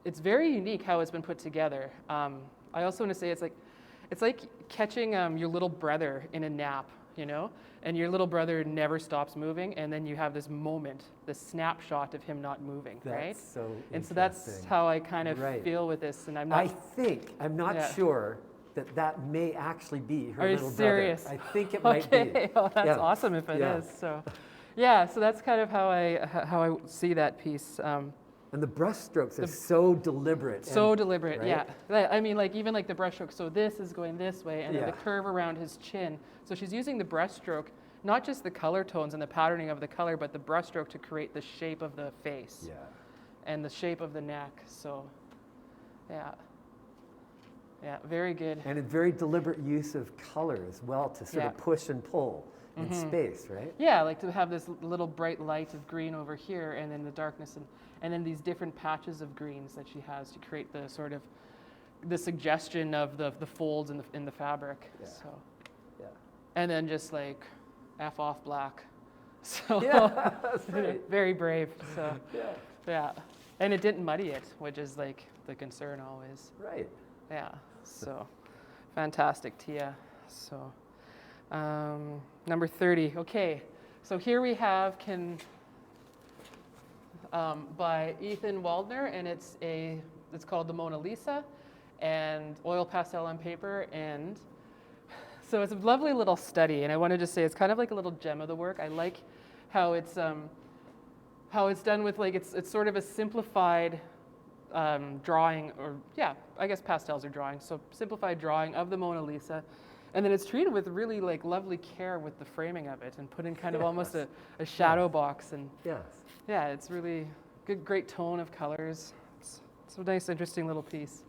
unique how it's been put together. I also want to say it's like catching your little brother in a nap. you know, and your little brother never stops moving, and then you have this moment, this snapshot of him not moving, right? That's so And so that's how I kind of feel with this, and I'm not. I'm not sure that may actually be her Are you little serious? brother. I think it might be. Okay, well, that's awesome if it is. So, so that's kind of how I see that piece. And the brush strokes are so deliberate. So deliberate, right? yeah. I mean, like even like the brush stroke. So this is going this way, and then the curve around his chin. So she's using the brush stroke, not just the color tones and the patterning of the color, but the brush stroke to create the shape of the face. Yeah. And the shape of the neck. So, yeah. Yeah, very good. And a very deliberate use of color as well to sort of push and pull in space, right? Yeah, like to have this little bright light of green over here, and then the darkness, and then these different patches of greens that she has to create the sort of the suggestion of the folds in the fabric. Yeah. So, Yeah. and then just like F off black. So That's right. very brave. So Yeah. And it didn't muddy it, which is like the concern always. Right. Yeah, so fantastic, Tia. So number 30. Okay, so here we have by Ethan Waldner, and it's called the Mona Lisa, and oil pastel on paper, and so it's a lovely little study. And I wanted to say it's kind of like a little gem of the work. I like how it's done with like it's sort of a simplified drawing, or I guess pastels are drawing, so simplified drawing of the Mona Lisa, and then it's treated with really like lovely care with the framing of it, and put in kind of almost a shadow box, and it's really good, great tone of colors. It's a nice, interesting little piece.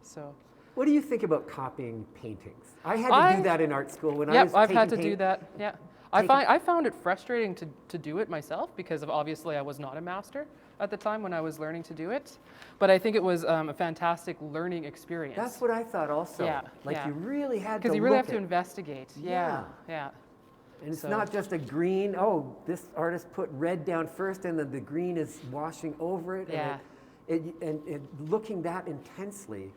So, what do you think about copying paintings? I had to do that in art school when I was I've had to do that. Yeah, I found it frustrating to do it myself, because of obviously I was not a master at the time when I was learning to do it, but I think it was a fantastic learning experience. That's what I thought also. You really had to because you really have to investigate. Yeah. And it's not just a green, this artist put red down first and then the green is washing over it. And looking that intensely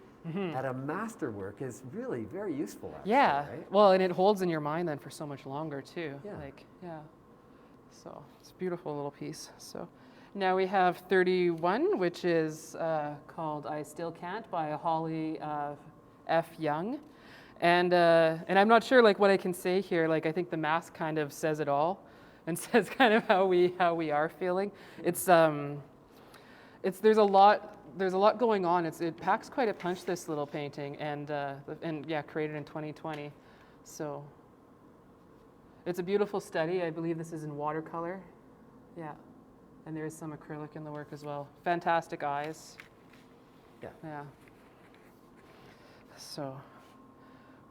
at a masterwork is really very useful, actually, right? Well, and it holds in your mind then for so much longer too. So it's a beautiful little piece. So now we have 31, which is called I Still Can't by Holly F. Young. And I'm not sure like what I can say here. Like I think the mask kind of says it all, and says kind of how we are feeling. There's a lot going on. It packs quite a punch, this little painting, and created in 2020. So it's a beautiful study. I believe this is in watercolor. Yeah, and there is some acrylic in the work as well. Fantastic eyes. Yeah. So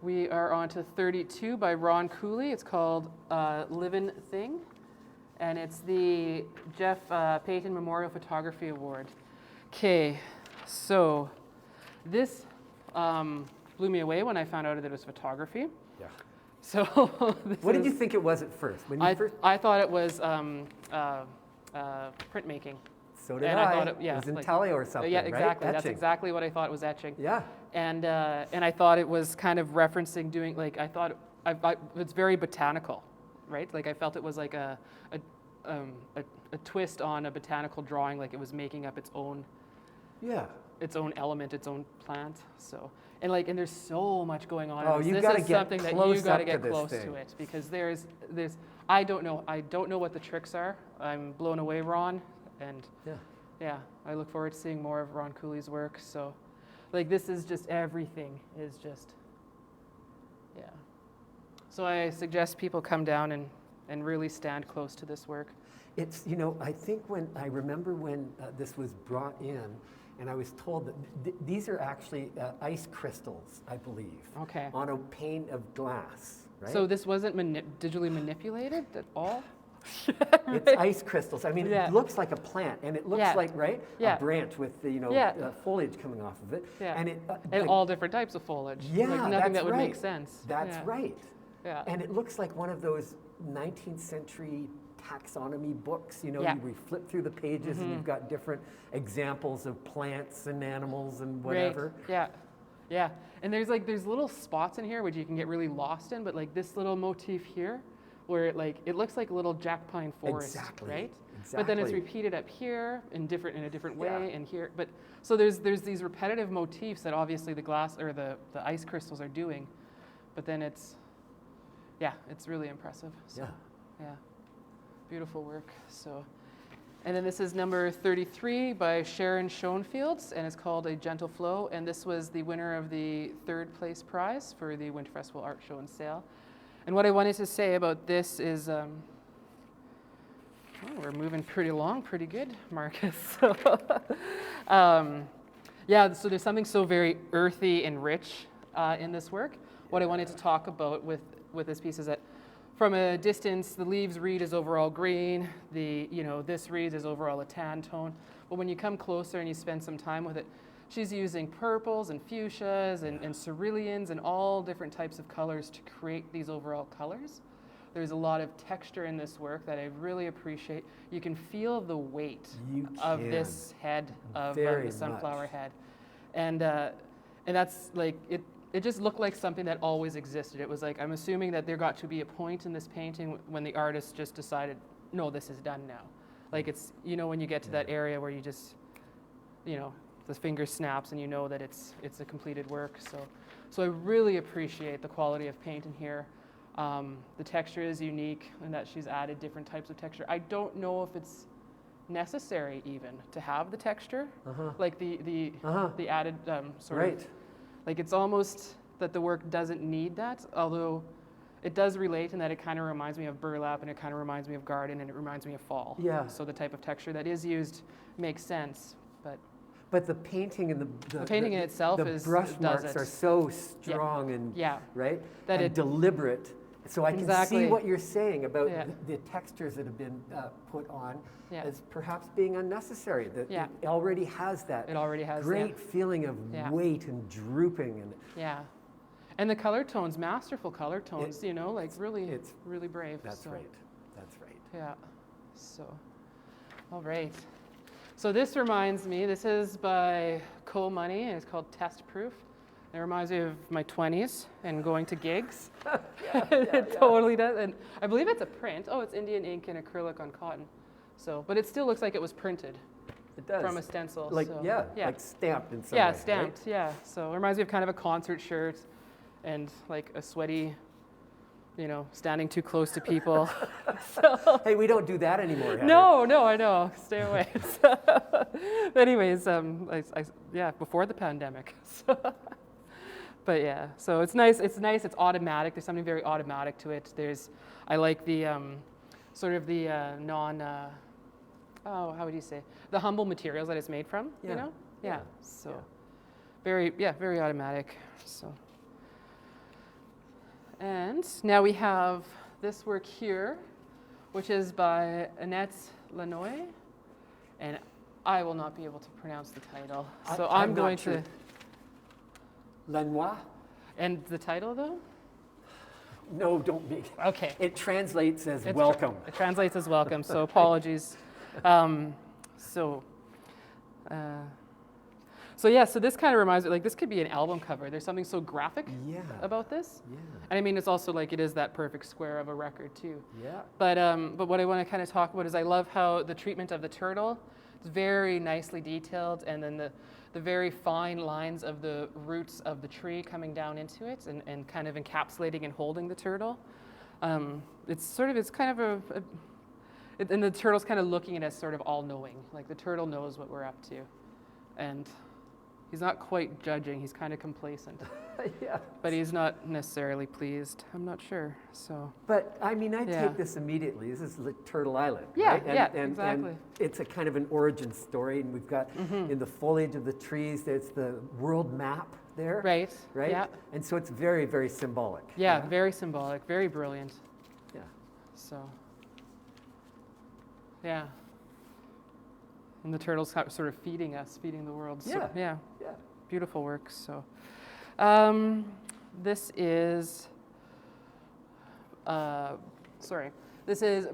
we are on to 32 by Ron Cooley. It's called Livin' Thing, and it's the Jeff Payton Memorial Photography Award. Okay, so this blew me away when I found out that it was photography. Yeah. So what did you think it was at first? I thought it was printmaking. So did I. Thought it was intaglio or something, Yeah, exactly. Right? That's exactly what I thought it was etching. Yeah. And I thought it was kind of referencing doing, like, I thought it's very botanical, right? Like I felt it was like a twist on a botanical drawing, like it was making up its own element, its own plant. So and there's so much going on. Oh, this is something that you got to get close to it, because there's I don't know what the tricks are. I'm blown away, Ron, and I look forward to seeing more of Ron Cooley's work. So this is just everything is just So I suggest people come down and really stand close to this work. It's, I think I remember when this was brought in, and I was told that these are actually ice crystals, I believe, on a pane of glass, right? So this wasn't digitally manipulated at all? It's ice crystals. I mean, it looks like a plant, and it looks like, a branch with the foliage coming off of it. Yeah. And all different types of foliage. Yeah, nothing that would make sense. That's right. Yeah. And it looks like one of those 19th century taxonomy books, we flip through the pages and you've got different examples of plants and animals and whatever. Right. Yeah, and there's little spots in here which you can get really lost in, but like this little motif here, where it looks like a little jack pine forest, Exactly. right? Exactly. But then it's repeated up here in a different way, Yeah. and here. But so there's these repetitive motifs that obviously the glass or the ice crystals are doing, but then it's really impressive. So, yeah, beautiful work. So. And then this is number 33 by Sharon Schoenfields, and it's called A Gentle Flow. And this was the winner of the 3rd place prize for the Winter Festival Art Show and Sale. And what I wanted to say about this is, we're moving pretty along, pretty good, Marcus. So, so there's something so very earthy and rich in this work. What I wanted to talk about with this piece is that from a distance, the leaves read as overall green. This reads as overall a tan tone. But when you come closer and you spend some time with it, she's using purples and fuchsias and ceruleans and all different types of colors to create these overall colors. There's a lot of texture in this work that I really appreciate. You can feel the weight of this head of the sunflower head, and that's like it. It just looked like something that always existed. It was like, I'm assuming that there got to be a point in this painting when the artist just decided, no, this is done now. Like it's, when you get to that area where you just, the finger snaps and you know that it's a completed work. So I really appreciate the quality of paint in here. The texture is unique in that she's added different types of texture. I don't know if it's necessary even to have the texture, like the added sort of. Like it's almost that the work doesn't need that, although it does relate in that it kind of reminds me of burlap and it kind of reminds me of garden and it reminds me of fall. Yeah. So the type of texture that is used makes sense, but the painting and the painting in itself the brush marks are so strong and right that and deliberate. So I can see what you're saying about the textures that have been put on as perhaps being unnecessary. It already has that great feeling of weight and drooping. And the color tones, masterful color tones, it's really brave. That's right. Yeah. So, all right. So this reminds me, this is by Cole Money, and it's called Test Proof. It reminds me of my 20s and going to gigs. It totally does. And I believe it's a print. Oh, it's Indian ink and acrylic on cotton. So, but it still looks like it was printed. It does. From a stencil. Like, so, like stamped in some way. Yeah, stamped, right? Yeah. So it reminds me of kind of a concert shirt and like a sweaty, standing too close to people. So, hey, we don't do that anymore, Heather. No, I know. Stay away. Anyways, before the pandemic. So. But yeah, so it's nice. It's automatic. There's something very automatic to it. I like the sort of the how would you say? The humble materials that it's made from, Yeah. So very automatic. So. And now we have this work here, which is by Annette Lanoy, and I will not be able to pronounce the title. So I'm going to. Lanois? And the title, though? No, don't be. Okay. It translates as welcome. It translates as welcome, so apologies. So this kind of reminds me, like this could be an album cover. There's something so graphic about this. Yeah. And I mean, it's also like it is that perfect square of a record, too. Yeah. But what I want to kind of talk about is I love how the treatment of the turtle is very nicely detailed, and then the very fine lines of the roots of the tree coming down into it and kind of encapsulating and holding the turtle. And the turtle's kind of looking at us sort of all-knowing, like the turtle knows what we're up to. And he's not quite judging, he's kind of complacent. But he's not necessarily pleased, I'm not sure, so. But I mean, I take this immediately, this is Turtle Island, yeah, right? Exactly. And it's a kind of an origin story, and we've got in the foliage of the trees, there's the world map there. Right? Yeah. And so it's very, very symbolic. Yeah, very symbolic, very brilliant. Yeah. So, yeah. And the turtle's sort of feeding the world. So, yeah. Beautiful work. So, this is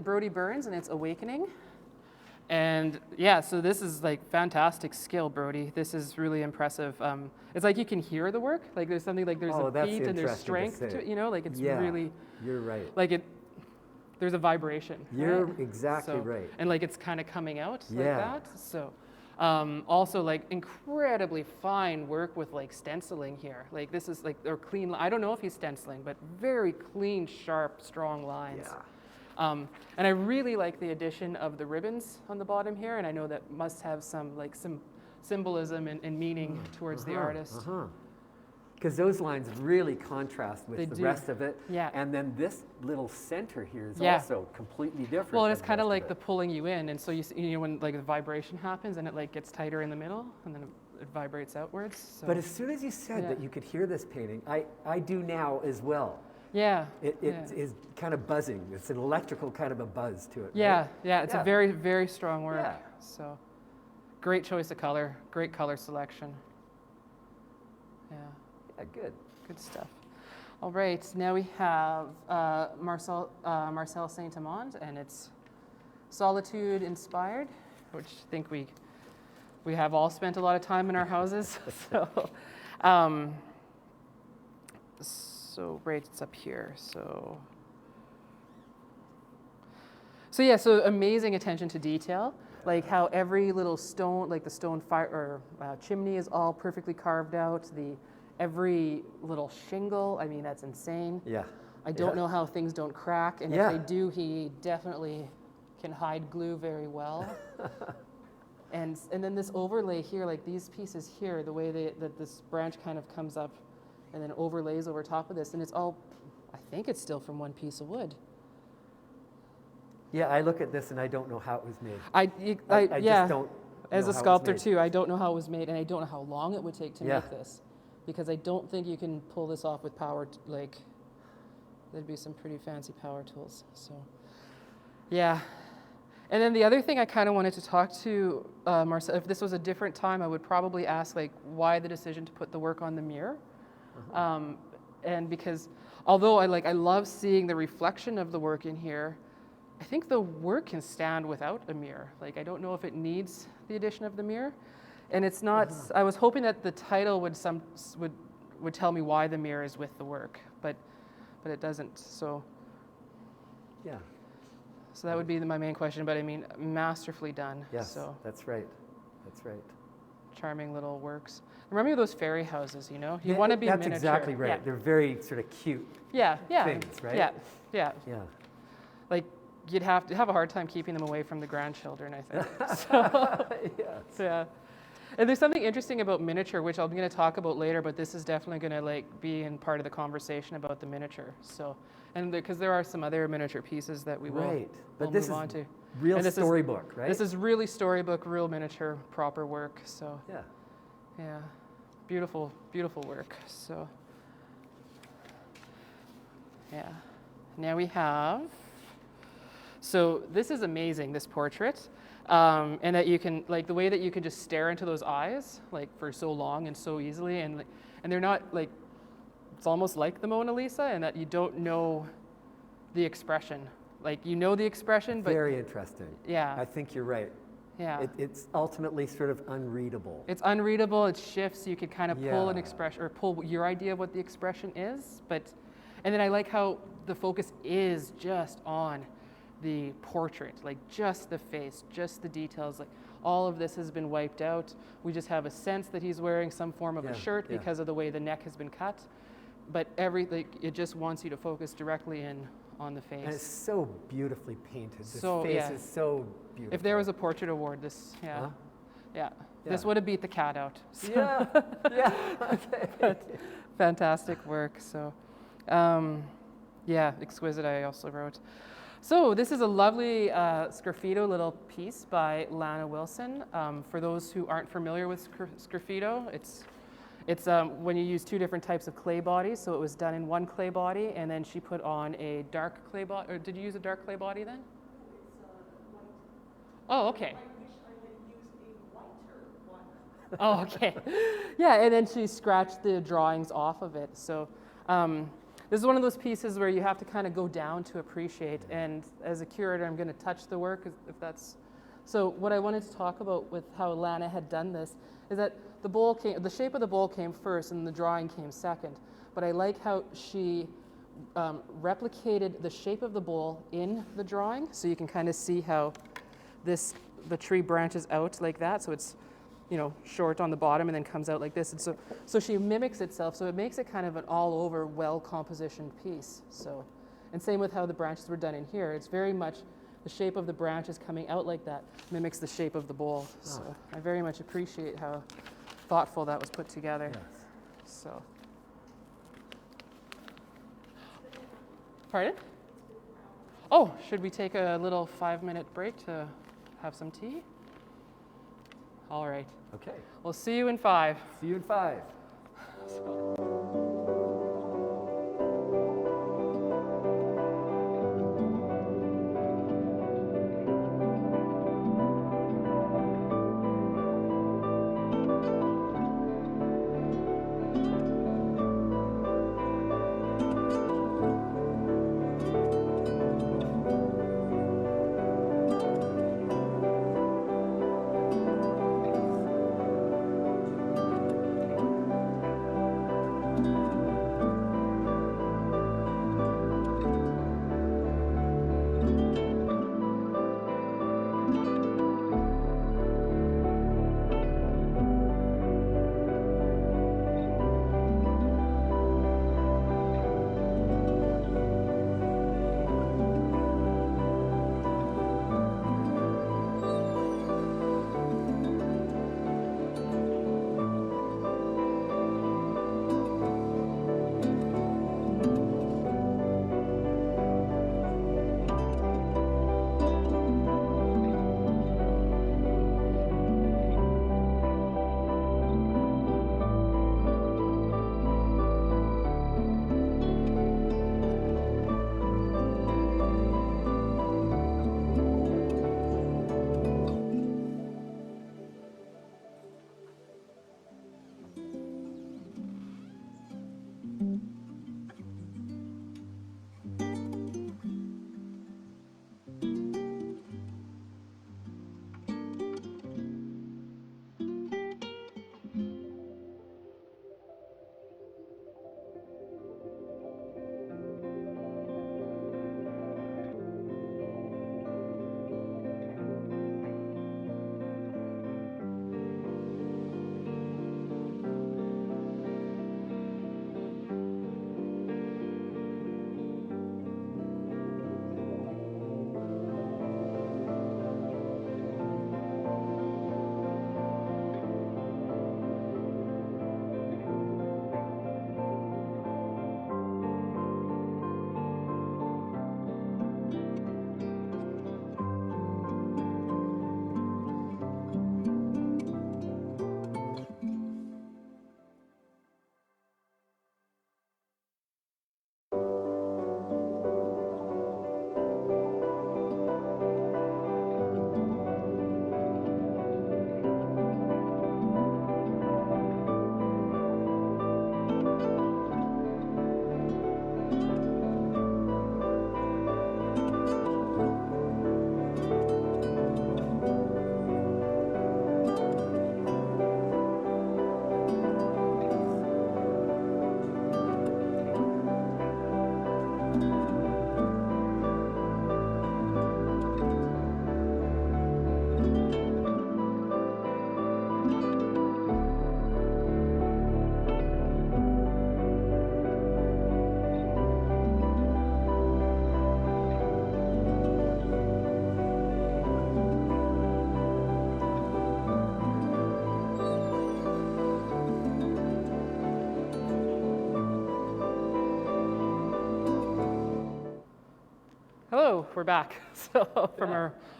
Brody Burns, and it's Awakening. And yeah, so this is like fantastic skill, Brody. This is really impressive. It's like you can hear the work. Like there's something like there's Oh, a that's beat and there's interesting to strength say. to it, you know, like it's Yeah, really, you're right. like there's a vibration. You're right? exactly So- right. And like it's kind of coming out like Yeah. that. So also like incredibly fine work with like stenciling here. Like this is like, or clean, I don't know if he's stenciling, but very clean, sharp, strong lines. Yeah. And I really like the addition of the ribbons on the bottom here, and I know that must have some symbolism and meaning towards the artist. Because those lines really contrast with They the do. rest of it. Yeah. And then this little center here is Yeah. also completely different. Well, and it's than kind of rest like it. the pulling you in, and so you know when like the vibration happens and it like gets tighter in the middle, and then it vibrates outwards. So. But as soon as you said Yeah. that you could hear this painting, I do now as well. yeah, It yeah. is kind of buzzing. It's an electrical kind of a buzz to it. Yeah, right? yeah, it's Yeah. a very, very strong work. Yeah. So, great choice of color, great color selection. Yeah, Yeah, good. good stuff. All right, now we have Marcel Saint-Amand, and it's Solitude inspired, which I think we have all spent a lot of time in our houses. So right, it's up here. So yeah, so amazing attention to detail, like how every little stone, like the stone fire or chimney is all perfectly carved out. Every little shingle, I mean, that's insane. Yeah. I don't know how things don't crack, and Yeah. if they do, he definitely can hide glue very well. and then this overlay here, like these pieces here, the way that this branch kind of comes up and then overlays over top of this, and it's all, I think it's still from one piece of wood. Yeah, I look at this and I don't know how it was made. I yeah. just don't. As know a how it was sculptor made. too, I don't know how it was made, and I don't know how long it would take to Yeah. make this, because I don't think you can pull this off with power. Like, there'd be some pretty fancy power tools. So, yeah. And then the other thing I kind of wanted to talk to Marcel. If this was a different time, I would probably ask like why the decision to put the work on the mirror, and because although I love seeing the reflection of the work in here. I think the work can stand without a mirror. Like, I don't know if it needs the addition of the mirror. And it's not, I was hoping that the title would tell me why the mirror is with the work, but it doesn't. So Yeah. that would be my main question, but I mean, masterfully done. Yes. So That's right. That's right. charming little works. Remind me of those fairy houses, you know? You Yeah, want to be That's miniature. exactly right. Yeah. They're very sort of cute Yeah, yeah. things, right? Yeah, yeah. Yeah. Like, you'd have to have a hard time keeping them away from the grandchildren, I think. So, Yes. yeah. And there's something interesting about miniature, which I'm going to talk about later, but this is definitely going to like be in part of the conversation about the miniature. So, and because there are some other miniature pieces that we will, Right. But we'll this move is on to. real And this is- storybook, right? This is really storybook, real miniature, proper work. So, Yeah. yeah, beautiful, beautiful work. So, yeah. Now we have. So this is amazing, this portrait, and that you can, like the way that you can just stare into those eyes, like for so long and so easily, and they're not like, it's almost like the Mona Lisa, and that you don't know the expression. Like you know the expression, but Very interesting. yeah, I think you're right. yeah. It's ultimately sort of unreadable. It's unreadable, it shifts, you could kind of pull an Yeah. expression, or pull your idea of what the expression is, and then I like how the focus is just on the portrait, like just the face, just the details, like all of this has been wiped out. We just have a sense that he's wearing some form of a Yeah, shirt yeah. because of the way the neck has been cut, but it just wants you to focus directly in on the face. And it's so beautifully painted. This So, face yeah. is so beautiful. If there was a portrait award, this, yeah, Huh? yeah, Yeah. this would have beat the cat out. So. Yeah. Yeah. Okay. Fantastic work. So, yeah, exquisite. I also wrote. So this is a lovely sgraffito little piece by Lana Wilson. For those who aren't familiar with sgraffito, it's when you use two different types of clay bodies. So it was done in one clay body, and then she put on a dark clay body. Or did you use a dark clay body then? Oh, okay. Oh, okay. Yeah, and then she scratched the drawings off of it. So this is one of those pieces where you have to kind of go down to appreciate. And as a curator, I'm going to touch the work if that's So what I wanted to talk about with how Lana had done this is that the shape of the bowl came first and the drawing came second. But I like how she replicated the shape of the bowl in the drawing. So you can kind of see how the tree branches out like that. So it's, short on the bottom and then comes out like this. And so she mimics itself. So it makes it kind of an all over well compositioned piece. So, and same with how the branches were done in here. It's very much the shape of the branches coming out like that mimics the shape of the bowl. So I very much appreciate how thoughtful that was put together. Yes. So, pardon? Oh, should we take a little 5-minute break to have some tea? All right. Okay. We'll see you in 5. See you in 5. Hello, we're back from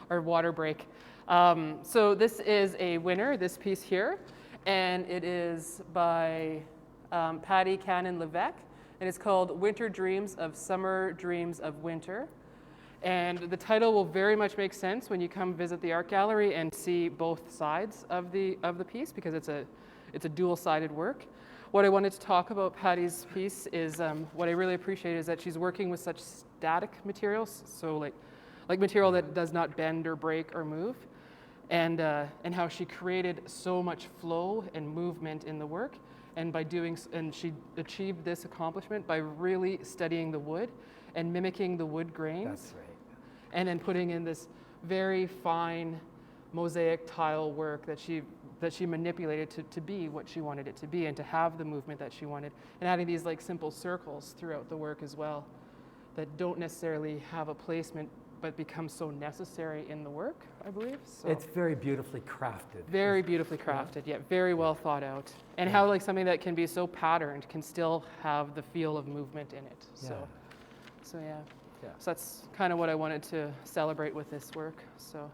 our water break. So this is a winner, this piece here, and it is by Patty Cannon Levesque, and it's called Winter Dreams of Summer Dreams of Winter. And the title will very much make sense when you come visit the art gallery and see both sides of the piece, because it's a dual-sided work. What I wanted to talk about Patty's piece is what I really appreciate is that she's working with such static materials, so like material that does not bend or break or move. and how she created so much flow and movement in the work. And and she achieved this accomplishment by really studying the wood and mimicking the wood grains. That's right. And then putting in this very fine mosaic tile work that she manipulated to be what she wanted it to be and to have the movement that she wanted, and adding these like simple circles throughout the work as well that don't necessarily have a placement but become so necessary in the work, I believe. So It's very beautifully crafted. very beautifully crafted, yet very well thought out. And how like something that can be so patterned can still have the feel of movement in it. So yeah. Yeah. So that's kind of what I wanted to celebrate with this work. So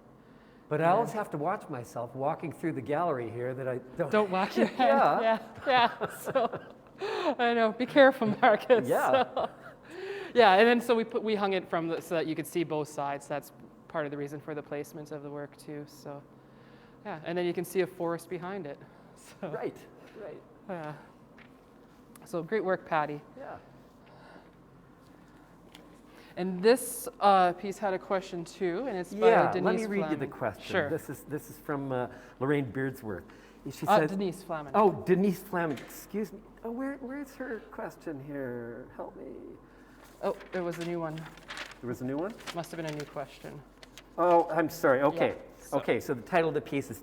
But I always have to watch myself walking through the gallery here that I don't whack your head. Yeah. Yeah. So I know. Be careful, Marcus. Yeah. So, yeah, and then so we hung it so that you could see both sides. That's part of the reason for the placement of the work too. So yeah, and then you can see a forest behind it. So, Right. yeah. So great work, Patty. Yeah. And this piece had a question too, and it's by Denise let me read you Flaman. the question. Sure. This is from Lorraine Beardsworth. She says, Denise Flaman. Oh, Denise Flaman, excuse me. Oh, where's her question here? Help me. Oh, there was a new one. There was a new one? Must have been a new question. Oh, I'm sorry. Okay. Yeah, Okay, so the title of the piece is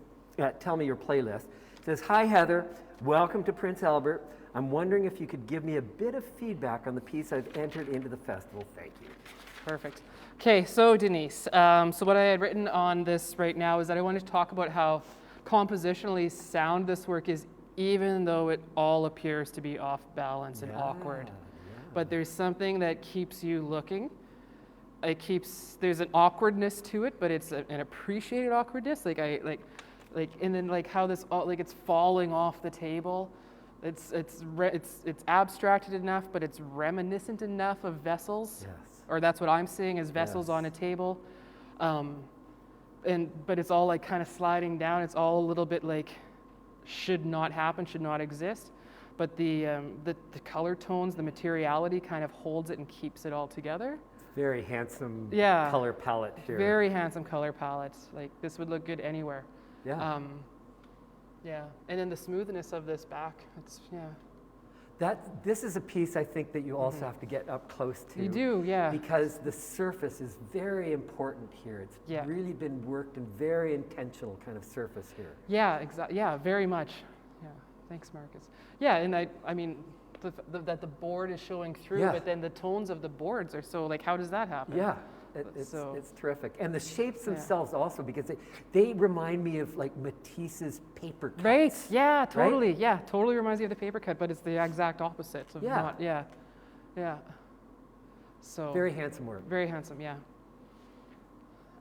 Tell Me Your Playlist. It says, Hi, Heather. Welcome to Prince Albert. I'm wondering if you could give me a bit of feedback on the piece I've entered into the festival. Thank you. Perfect. Okay, so Denise, so what I had written on this right now is that I wanted to talk about how compositionally sound this work is, even though it all appears to be off balance and awkward. Yeah. But there's something that keeps you looking. There's an awkwardness to it, but it's an appreciated awkwardness. And then like how this like it's falling off the table. It's abstracted enough, but it's reminiscent enough of vessels. Yes. Or that's what I'm seeing as vessels Yes. on a table. But it's all like kind of sliding down. It's all a little bit like should not happen, should not exist. But the color tones, the materiality kind of holds it and keeps it all together. Very handsome Yeah. color palette here. Very handsome color palette. Like this would look good anywhere. Yeah. Yeah. And then the smoothness of this back. It's This is a piece I think that you also have to get up close to. You do, yeah. Because the surface is very important here. It's Yeah. really been worked in very intentional kind of surface here. Yeah, exactly. Yeah, very much. Yeah, thanks, Marcus. Yeah, and I mean, that the board is showing through, Yeah. but then the tones of the boards are so like, how does that happen? Yeah, So- it's terrific. And the shapes Yeah. themselves also, because they remind me of like Matisse's paper cuts. Right. Yeah. Totally. Right? Yeah. Totally reminds me of the paper cut, but it's the exact opposite. Of Yeah. Not, yeah. Yeah. So. Very handsome work. Very handsome. Yeah.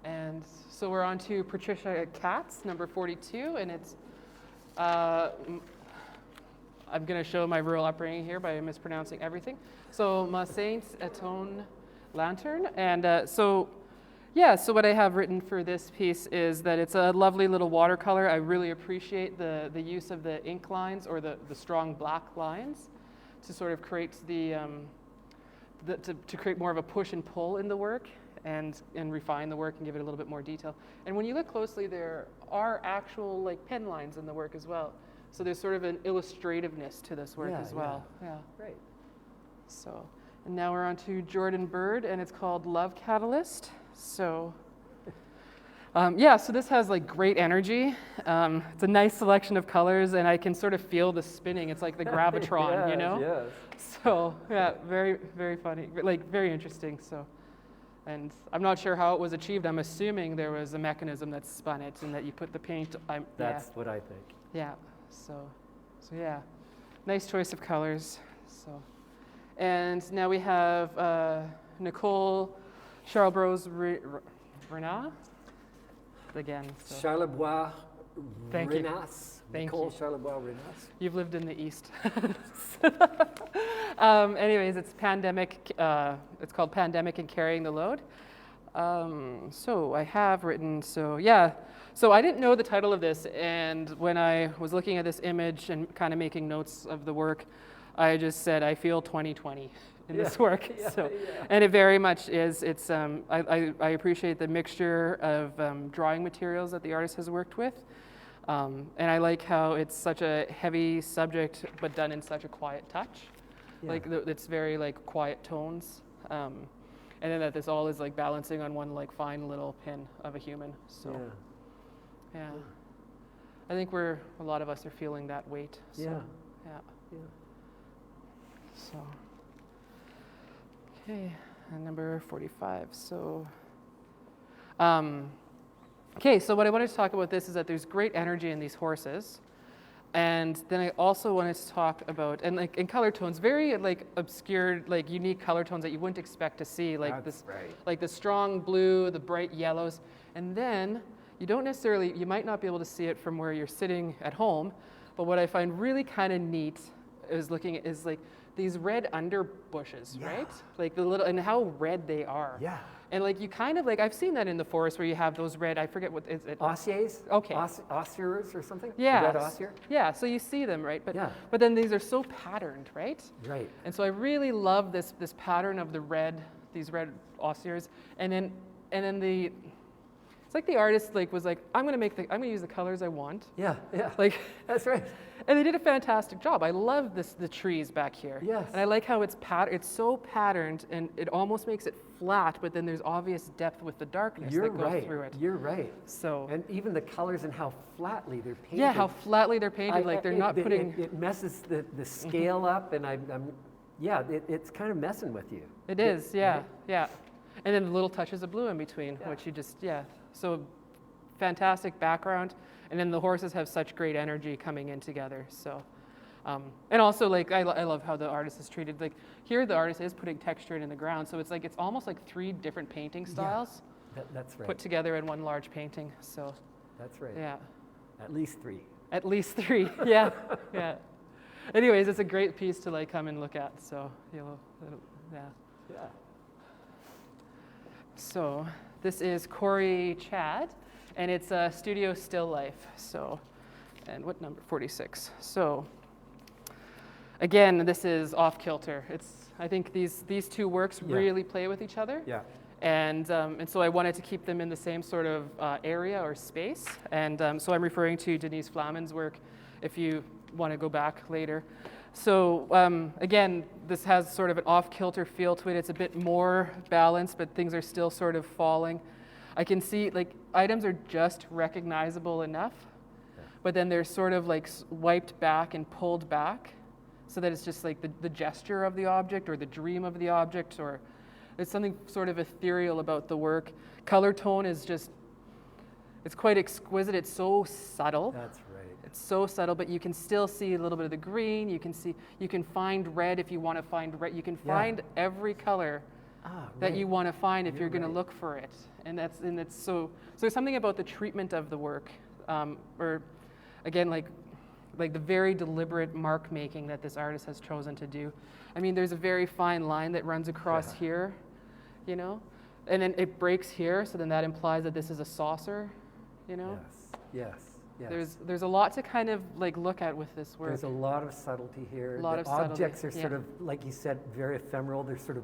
And so we're on to Patricia Katz, number 42, and it's. I'm going to show my rural upbringing here by mispronouncing everything. So, Ma Saint Eton Lantern. And so what I have written for this piece is that it's a lovely little watercolor. I really appreciate the use of the ink lines or the strong black lines to sort of create to create more of a push and pull in the work and refine the work and give it a little bit more detail. And when you look closely, there are actual like pen lines in the work as well. So there's sort of an illustrativeness to this work as well. Yeah. Great. So, and now we're on to Jordan Bird, and it's called Love Catalyst. So, so this has like great energy. It's a nice selection of colors, and I can sort of feel the spinning. It's like the gravitron, Yes, you know? Yes. So, yeah, very, very funny, like very interesting. So, and I'm not sure how it was achieved. I'm assuming there was a mechanism that spun it and that you put the paint. That's what I think. Yeah. So yeah, nice choice of colors. So, and now we have Nicole Charlebros Renat again. So. Charlebois Thank you. Renas. Thank Nicole you. Charlebois Renas. You've lived in the East. Anyways, it's pandemic. It's called Pandemic and Carrying the Load. So I have written. So I didn't know the title of this, and when I was looking at this image and kind of making notes of the work, I just said, I feel 2020. in this work. Yeah, So, yeah. and it very much is. It's I appreciate the mixture of drawing materials that the artist has worked with, and I like how it's such a heavy subject but done in such a quiet touch. Yeah. Like it's very like quiet tones, and then that this all is like balancing on one like fine little pin of a human. So, yeah. I think a lot of us are feeling that weight. So, Yeah. Yeah. Yeah. So, okay, and number 45. So, okay, so what I wanted to talk about this is that there's great energy in these horses. And then I also wanted to talk about, and like in color tones, very like obscure, like unique color tones that you wouldn't expect to see, like That's right. like the strong blue, the bright yellows, and then you might not be able to see it from where you're sitting at home, but what I find really kind of neat is like these red underbushes, Yeah. right? Like the little, and how red they are. Yeah. And like you kind of like, I've seen that in the forest where you have those red, I forget what is it? Osiers? Okay. Osiers or something? Yeah. Red osier? Yeah, so you see them, right? But Yeah. but then these are so patterned, right? Right. And so I really love this pattern of these red osiers, and then it's like the artist like was like, I'm gonna use the colors I want. Yeah, yeah. Like, That's right. and they did a fantastic job. I love the trees back here. Yes. And I like how it's so patterned, and it almost makes it flat, but then there's obvious depth with the darkness You're that goes right. through it. You're right. So And even the colors and how flatly they're painted. yeah, how flatly they're painted, like they're not putting. It messes the scale up, and it's kind of messing with you. It is, yeah, right? yeah. And then the little touches of blue in between, Yeah. which you just, yeah. So fantastic background. And then the horses have such great energy coming in together. So, and also like, I love how the artist is treated. Like here, the artist is putting texture in the ground. So it's almost like 3 different painting styles That's right. put together in one large painting. So, That's right. yeah. At least 3. At least 3, yeah, yeah. Anyways, it's a great piece to like come and look at. So, yeah. Yeah. So this is Corey Chad, and it's a studio still life. So, and what number? 46. So again, this is off kilter. I think these two works Yeah. really play with each other. Yeah. And so I wanted to keep them in the same sort of area or space. And so I'm referring to Denise Flaman's work if you want to go back later. So again, this has sort of an off-kilter feel to it. It's a bit more balanced, but things are still sort of falling. I can see like items are just recognizable enough, but then they're sort of like wiped back and pulled back so that it's just like the gesture of the object or the dream of the object, or there's something sort of ethereal about the work. Color tone is just, it's quite exquisite. It's so subtle. That's right. It's so subtle, but you can still see a little bit of the green. You can find red if you want to find red. You can find every color that you want to find if you're going to look for it. And that's so there's something about the treatment of the work, or again, like the very deliberate mark making that this artist has chosen to do. I mean, there's a very fine line that runs across here, you know, and then it breaks here. So then that implies that this is a saucer, you know. Yes. Yes. There's a lot to kind of like look at with this work. There's a lot of subtlety here. A lot the of subtlety, objects are sort of, like you said, very ephemeral. They're sort of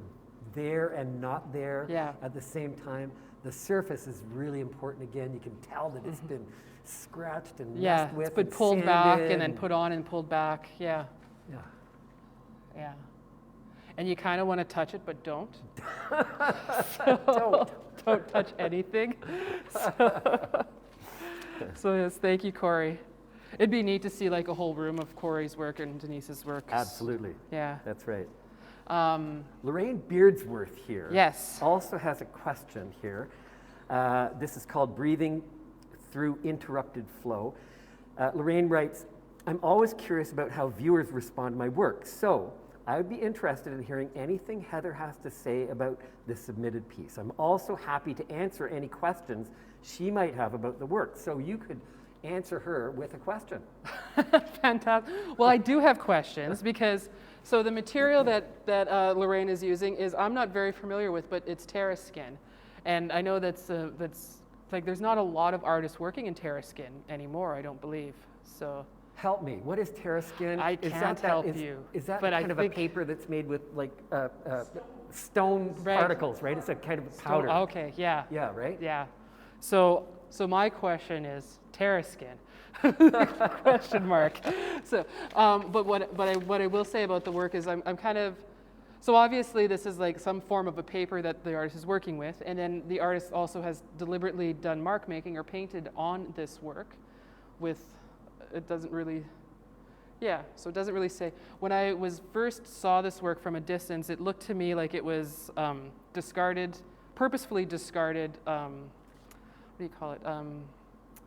there and not there at the same time. The surface is really important. Again, you can tell that it's been scratched and messed with. It's been pulled back and then put on and pulled back. Yeah. And you kind of want to touch it, but don't. Don't touch anything. So yes, thank you, Corey. It'd be neat to see like a whole room of Corey's work and Denise's work. Absolutely. Yeah. That's right. Lorraine Beardsworth here also has a question here. This is called Breathing Through Interrupted Flow. Lorraine writes, I'm always curious about how viewers respond to my work. So I would be interested in hearing anything Heather has to say about the submitted piece. I'm also happy to answer any questions she might have about the work. So you could answer her with a question. Fantastic. Well, I do have questions because, so the material that Lorraine is using is, I'm not very familiar with, but it's terrace skin. And I know that's like, there's not a lot of artists working in terrace skin anymore, I don't believe. So Help me. What is Terraskin? I can't help you. Is that but kind of a think paper that's made with like stone Right. particles, right? It's a kind of powder. Okay, yeah. Yeah, right? Yeah. So my question is Terraskin. Question mark. So, but what I will say about the work is I'm kind of, so obviously this is like some form of a paper that the artist is working with, and then the artist also has deliberately done mark making or painted on this work with, it doesn't really, yeah, so it doesn't really say. When I first saw this work from a distance, it looked to me like it was discarded, purposefully discarded, what do you call it,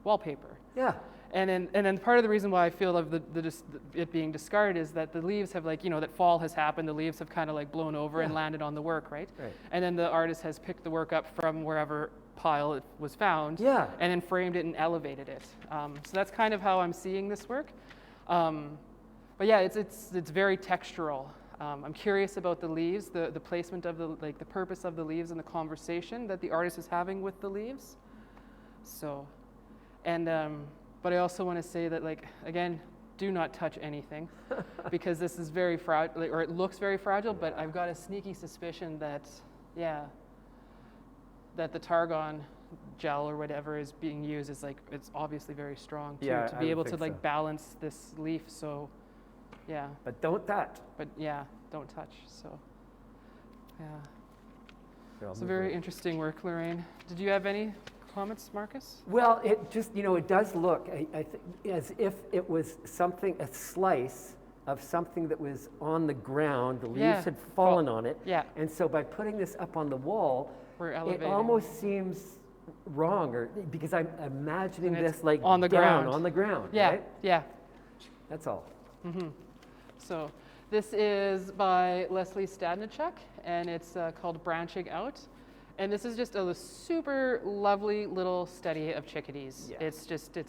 wallpaper. Yeah. And then part of the reason why I feel of it being discarded is that the leaves have like, that fall has happened, the leaves have kind of like blown over and landed on the work, right? Right. And then the artist has picked the work up from wherever pile it was found, Yeah. and then framed it and elevated it. So that's kind of how I'm seeing this work. But yeah, it's very textural. I'm curious about the leaves, the placement of the purpose of the leaves and the conversation that the artist is having with the leaves. So, and but I also want to say that, like, again, do not touch anything because this is very fragile, or it looks very fragile. But I've got a sneaky suspicion that, that the targon gel or whatever is being used is like, it's obviously very strong too, Yeah, to I be would able to think like so. balance this leaf. So, yeah, But don't touch. but yeah, don't touch. So, yeah, Here, I'll it's a move very around. interesting work, Lorraine. Did you have any comments, Marcus? Well, it just, it does look I think, as if it was something, a slice of something that was on the ground. The leaves Yeah. had fallen on it. Yeah, And so by putting this up on the wall, we're it elevating. almost seems wrong, or because I'm imagining And it's this like on the down ground. on the ground, Yeah, right? yeah. That's all. So this is by Leslie Stadnichuk, and it's called Branching Out. And this is just a super lovely little study of chickadees. Yeah. It's just, Yeah.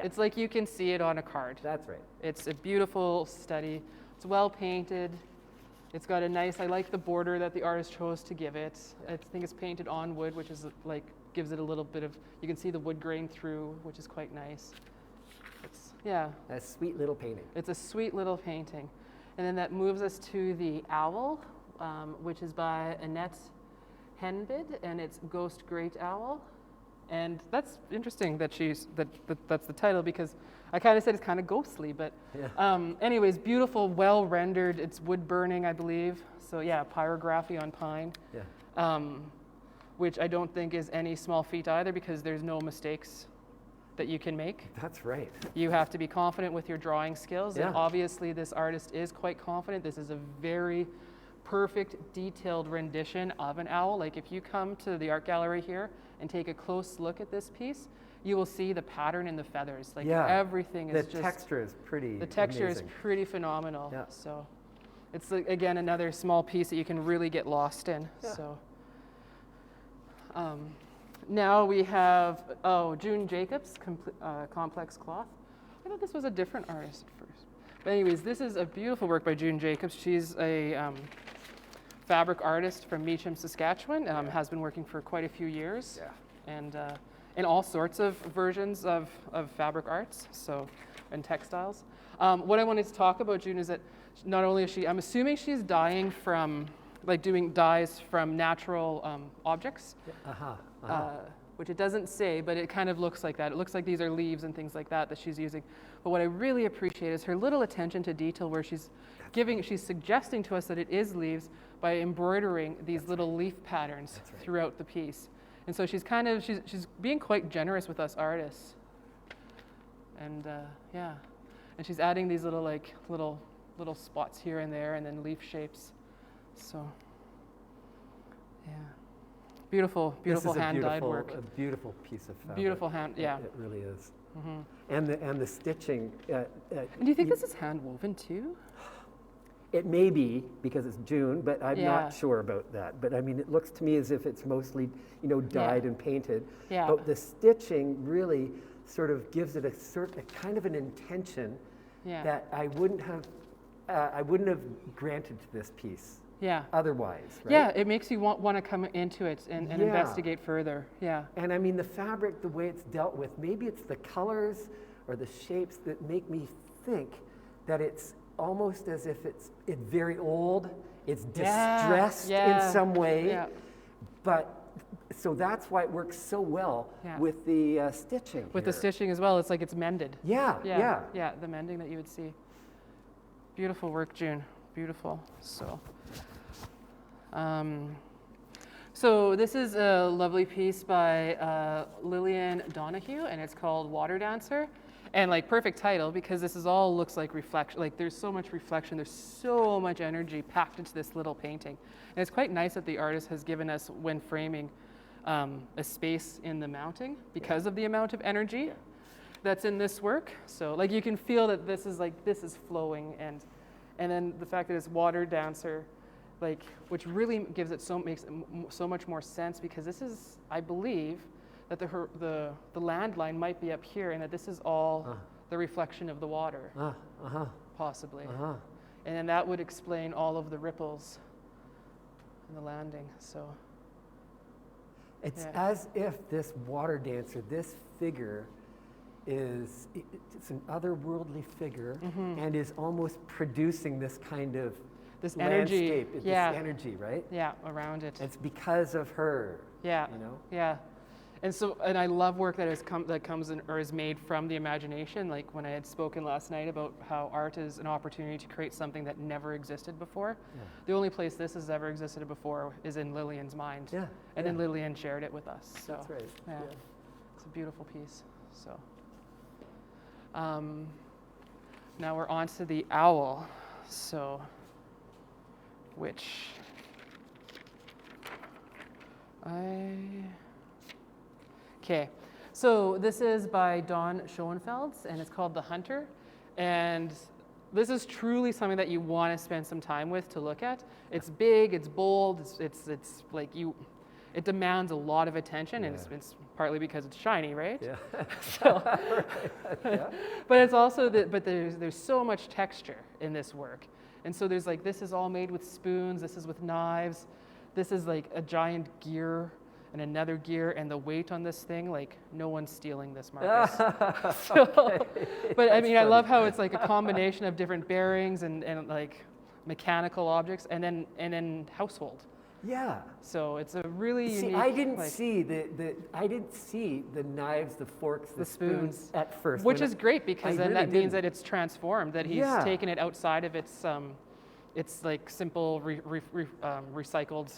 it's like you can see it on a card. That's right. It's a beautiful study. It's well painted. It's got a nice, I like the border that the artist chose to give it. I think it's painted on wood, which is like, gives it a little bit of, you can see the wood grain through, which is quite nice. It's, yeah. A sweet little painting. It's a sweet little painting. And then that moves us to the owl, which is by Annette Henbid, and it's Ghost Great Owl. And that's interesting that that's the title, because I kind of said it's kind of ghostly, but Yeah. anyways, beautiful, well rendered. It's wood burning, I believe. So yeah, pyrography on pine, Yeah. which I don't think is any small feat either, because there's no mistakes that you can make. That's right. You have to be confident with your drawing skills, and Yeah. obviously this artist is quite confident. This is a very perfect, detailed rendition of an owl. Like if you come to the art gallery here and take a close look at this piece, you will see the pattern in the feathers. Like Yeah. everything is The just, texture is pretty the texture amazing. is pretty phenomenal. Yeah. So it's like, again, another small piece that you can really get lost in. Yeah. So now we have, June Jacobs, Complex Cloth. I thought this was a different artist at first. But anyways, this is a beautiful work by June Jacobs. She's a fabric artist from Meacham, Saskatchewan, has been working for quite a few years. Yeah. And in all sorts of versions of fabric arts, so, and textiles. What I wanted to talk about, June, is that not only is she, I'm assuming she's dyeing from, like doing dyes from natural objects, which it doesn't say, but it kind of looks like that. It looks like these are leaves and things like that that she's using. But what I really appreciate is her little attention to detail, where she's suggesting to us that it is leaves by embroidering these little leaf patterns throughout the piece. And so she's she's being quite generous with us artists. And yeah, and she's adding these little spots here and there, and then leaf shapes. So yeah, beautiful hand-dyed work. A beautiful piece of fabric. Beautiful hand, yeah. It really is. And the stitching. And do you think this is hand woven too? It may be, because it's June, but I'm Yeah. not sure about that. But I mean, it looks to me as if it's mostly, dyed and painted. Yeah. But the stitching really sort of gives it a kind of an intention Yeah. that I wouldn't have granted to this piece Yeah. otherwise, right? Yeah, it makes you want to come into it and Yeah. investigate further. Yeah. And I mean, the fabric, the way it's dealt with, maybe it's the colors or the shapes that make me think that it's almost as if it's very old, it's Yeah, distressed yeah, in some way, yeah. but so that's why it works so well Yeah. with the stitching. With the here. stitching as well, it's like it's mended. Yeah, yeah. Yeah, the mending that you would see. Beautiful work, June. Beautiful. So this is a lovely piece by Lillian Donahue, and it's called Water Dancer. And like perfect title because this is all looks like reflection. Like there's so much reflection, there's so much energy packed into this little painting. And it's quite nice that the artist has given us, when framing, a space in the mounting because of the amount of energy that's in this work. So like you can feel that this is flowing, and then the fact that it's Water Dancer, like, which really gives it makes it so much more sense, because this is, I believe, that the land line might be up here, and that this is all the reflection of the water, possibly. And then that would explain all of the ripples in the landing. So It's as if this water dancer, this figure, it's an otherworldly figure, and is almost producing this kind of this energy, landscape, this energy, right? Yeah, around it. It's because of her. Yeah, you know. Yeah, and I love work that comes in or is made from the imagination. Like when I had spoken last night about how art is an opportunity to create something that never existed before. Yeah. The only place this has ever existed before is in Lillian's mind. Yeah. And then Lillian shared it with us. So that's right. Yeah. It's a beautiful piece. So now we're on to the owl. So which Okay, so this is by Dawn Schoenfeld, and it's called The Hunter. And this is truly something that you want to spend some time with to look at. It's big, it's bold, it's like it demands a lot of attention, and it's partly because it's shiny, right? Yeah. But it's also but there's so much texture in this work. And so there's like, this is all made with spoons, this is with knives, this is like a giant gear and another gear, and the weight on this thing, like no one's stealing this, Marcus. But I mean, I love how it's like a combination of different bearings and like mechanical objects, and then household. Yeah. So it's a really unique. I didn't see the knives, the forks, the spoons at first. Which is great, because then that means that it's transformed, that he's taken it outside of its like simple recycled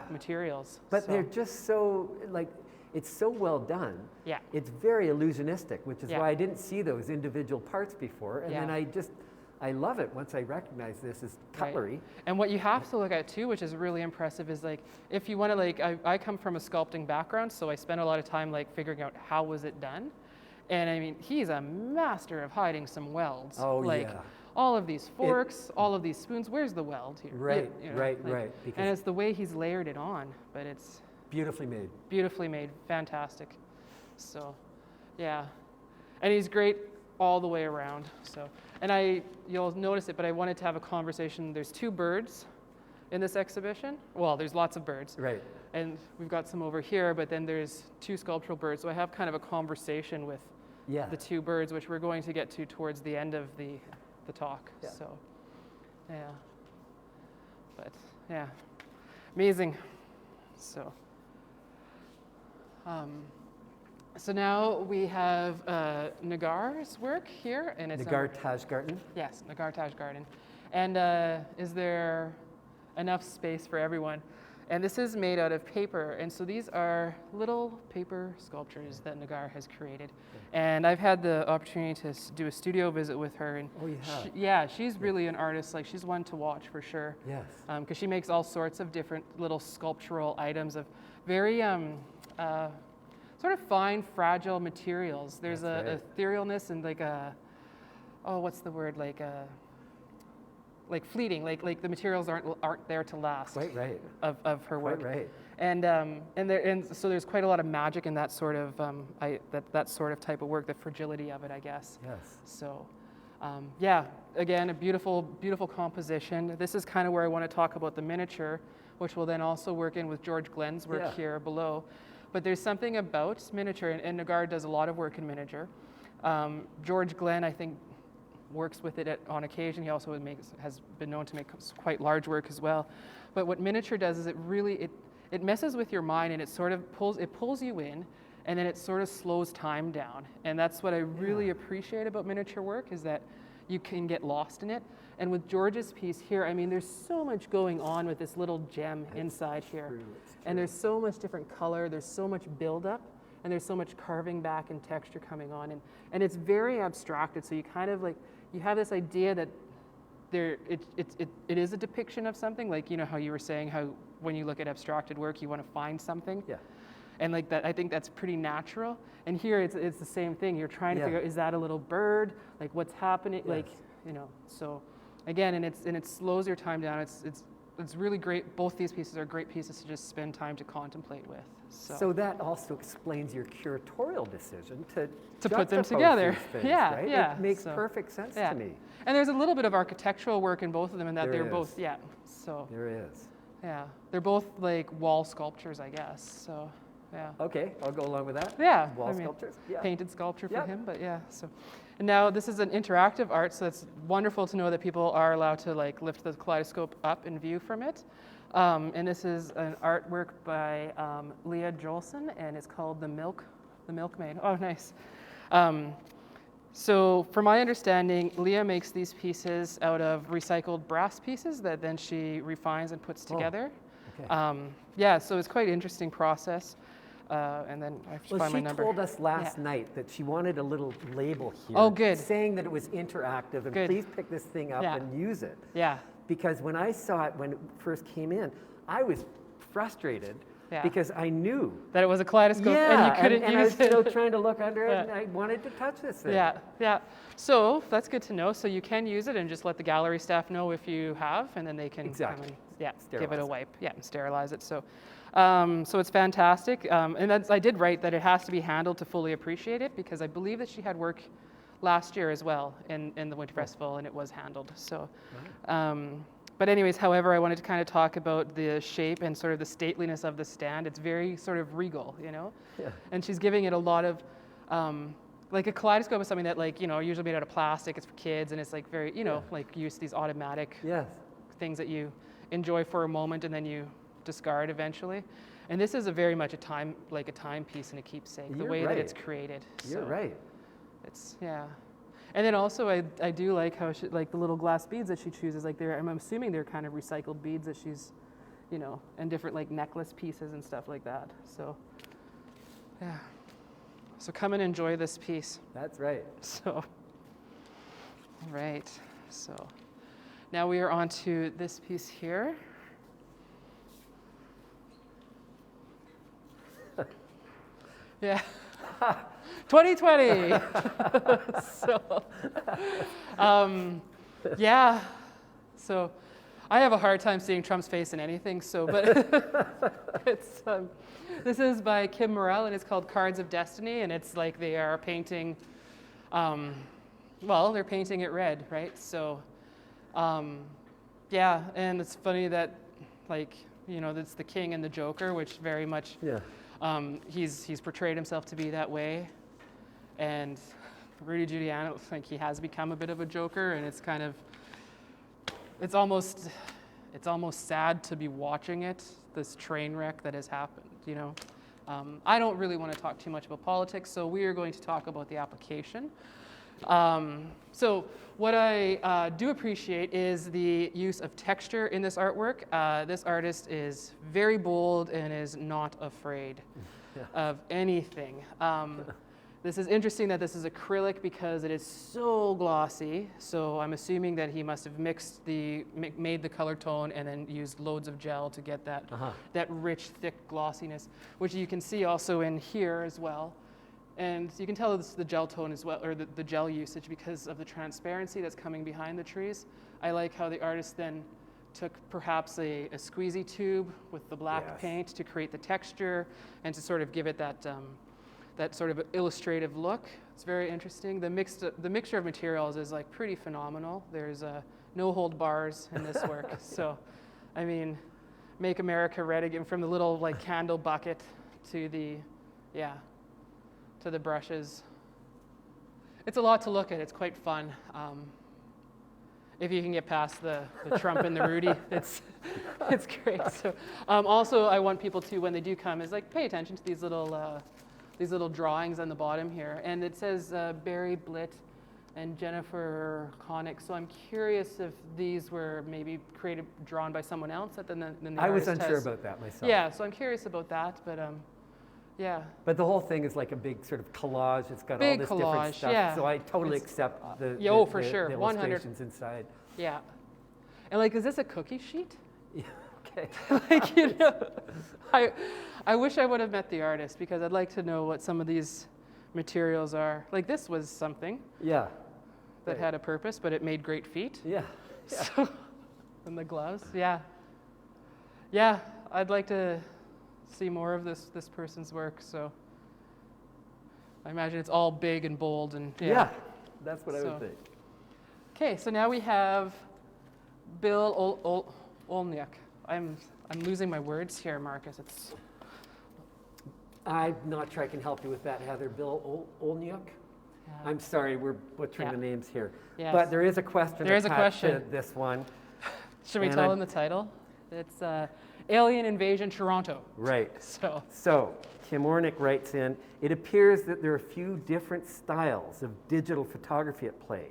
materials. But they're just so like, it's so well done. Yeah. It's very illusionistic, which is why I didn't see those individual parts before, and then I love it once I recognize this as cutlery. Right. And what you have to look at too, which is really impressive, is like, if you want to like, I come from a sculpting background, so I spend a lot of time like figuring out how was it done. And I mean, he's a master of hiding some welds. Oh, like, all of these forks, all of these spoons, where's the weld here? Right, right. And it's the way he's layered it on, but it's beautifully made. Beautifully made, fantastic. So, yeah. And he's great all the way around. So, and you'll notice it, but I wanted to have a conversation. There's 2 birds in this exhibition. Well, there's lots of birds. Right. And we've got some over here, but then there's 2 sculptural birds. So I have kind of a conversation with the 2 birds, which we're going to get to towards the end of the talk. Yeah. So, yeah. But, yeah. Amazing. So, so now we have Nagar's work here, and it's Nagar Tajgarten. Yes, Nagar Tajgarten. And is there enough space for everyone? And this is made out of paper, and so these are little paper sculptures that Nagar has created. And I've had the opportunity to do a studio visit with her, and she's really an artist. Like, she's one to watch for sure. Yes. Because she makes all sorts of different little sculptural items of very sort of fine, fragile materials. There's a etherealness and like what's the word? Like fleeting, like the materials aren't there to last. Right. Of her work. Right. And so there's quite a lot of magic in that sort of that sort of type of work, the fragility of it, I guess. Yes. So, again, a beautiful composition. This is kind of where I want to talk about the miniature, which will then also work in with George Glenn's work here below. But there's something about miniature, and Nagar does a lot of work in miniature. George Glenn, I think, works with it on occasion. He also has been known to make quite large work as well. But what miniature does is it messes with your mind, and it sort of pulls you in, and then it sort of slows time down. And that's what I really appreciate about miniature work, is that you can get lost in it. And with George's piece here, I mean, there's so much going on with this little gem inside here. True. And there's so much different color, there's so much buildup, and there's so much carving back and texture coming on. And it's very abstracted, so you kind of like, you have this idea that it is a depiction of something, like, you know, how you were saying how when you look at abstracted work, you want to find something. Yeah. And like that, I think that's pretty natural. And here it's the same thing. You're trying to figure out, is that a little bird? Like, what's happening? Yes. Like, you know, so again, and it slows your time down. It's really great. Both these pieces are great pieces to just spend time to contemplate with. So that also explains your curatorial decision to put them juxtapose together. these things, Yeah, right? yeah. It makes perfect sense to me. And there's a little bit of architectural work in both of them, in that There they're is. both, so. There is. Yeah, they're both like wall sculptures, I guess, so, yeah. Okay, I'll go along with that. Yeah. Wall sculptures. Yeah. Painted sculpture for Yep. him, but yeah, so. And now this is an interactive art, so it's wonderful to know that people are allowed to like lift the kaleidoscope up and view from it. And this is an artwork by Leah Jolson, and it's called The Milkmaid. Oh, nice. So from my understanding, Leah makes these pieces out of recycled brass pieces that then she refines and puts together. Okay. Yeah, so it's quite an interesting process. And then I have to find my number. She told us last night that she wanted a little label here. Oh, good. Saying that it was interactive, and Good. please pick this thing up and use it. Yeah. Because when I saw it when it first came in, I was frustrated Yeah. because I knew. That it was a kaleidoscope and you couldn't and I was use it. still trying to look under it, Yeah. and I wanted to touch this thing. Yeah, yeah. So that's good to know. So you can use it and just let the gallery staff know if you have, and then they can Exactly. come and, give it Sterilize a it. wipe. Yeah, and sterilize it. So, so it's fantastic. And I did write that it has to be handled to fully appreciate it, because I believe that she had work last year as well in the Winter Festival, and it was handled. So. But anyways, however, I wanted to kind of talk about the shape and sort of the stateliness of the stand. It's very sort of regal, you know? Yeah. And she's giving it a lot of, like a kaleidoscope is something that, like, you know, usually made out of plastic, it's for kids, and it's like very, you know, like use these automatic Yes. things that you enjoy for a moment and then you discard eventually. And this is a very much a timepiece and a keepsake, the You're way that it's right. created. You're So right. it's, yeah. And then also I do like how she, like the little glass beads that she chooses, like I'm assuming they're kind of recycled beads that she's, you know, and different like necklace pieces and stuff like that. So, yeah. So come and enjoy this piece. That's right. So, all right. So now we are on to this piece here. Yeah. 2020. So, yeah. So, I have a hard time seeing Trump's face in anything. So, but it's this is by Kim Morrell, and it's called Cards of Destiny, and it's like they are painting. Well, they're painting it red, right? So, yeah, and it's funny that, like, you know, it's the King and the Joker, which very much. Yeah. He's portrayed himself to be that way, and Rudy Giuliani, like, he has become a bit of a joker, and it's kind of, it's almost sad to be watching it, this train wreck that has happened, you know. I don't really want to talk too much about politics, so we are going to talk about the application. So what I do appreciate is the use of texture in this artwork. This artist is very bold and is not afraid of anything. This is interesting that this is acrylic because it is so glossy. So I'm assuming that he must have made the color tone and then used loads of gel to get that, that rich, thick glossiness, which you can see also in here as well. And you can tell this is the gel tone as well, or the gel usage, because of the transparency that's coming behind the trees. I like how the artist then took perhaps a squeezy tube with the black paint to create the texture and to sort of give it that, that sort of illustrative look. It's very interesting. The mixture of materials is like pretty phenomenal. There's no hold bars in this work. So, I mean, make America red again, from the little like candle bucket to the, to the brushes. It's a lot to look at. It's quite fun. if you can get past the Trump and the Rudy, it's great. So also I want people to, when they do come, is like pay attention to these little drawings on the bottom here. And it says Barry Blitt and Jennifer Connick. So I'm curious if these were maybe drawn by someone else at the I was artist unsure has. about that myself. Yeah, so I'm curious about that, but yeah. But the whole thing is like a big sort of collage. It's got all Big this collage, different stuff. yeah. So I totally It's- accept the, yeah, oh, the, for the, sure, the 100. illustrations inside. Yeah. And like, is this a cookie sheet? Yeah, okay. Like, I wish I would have met the artist because I'd like to know what some of these materials are. Like this was something Yeah. that Right. had a purpose, but it made great feet. Yeah. Yeah. So, and the gloves, yeah. Yeah, I'd like to see more of this person's work, so I imagine it's all big and bold and Yeah, that's what I So- would think. Okay, so now we have Bill Olniak. I'm losing my words here, Marcus. It's I'm not sure I can help you with that, Heather. Bill Olniak? I'm sorry, we're butchering Yeah. the names here. Yes. But there is a question There is a attached to question. this one. Should we And tell I'm- them the title? It's Alien Invasion Toronto. Right. So Kim Ornick writes in, it appears that there are a few different styles of digital photography at play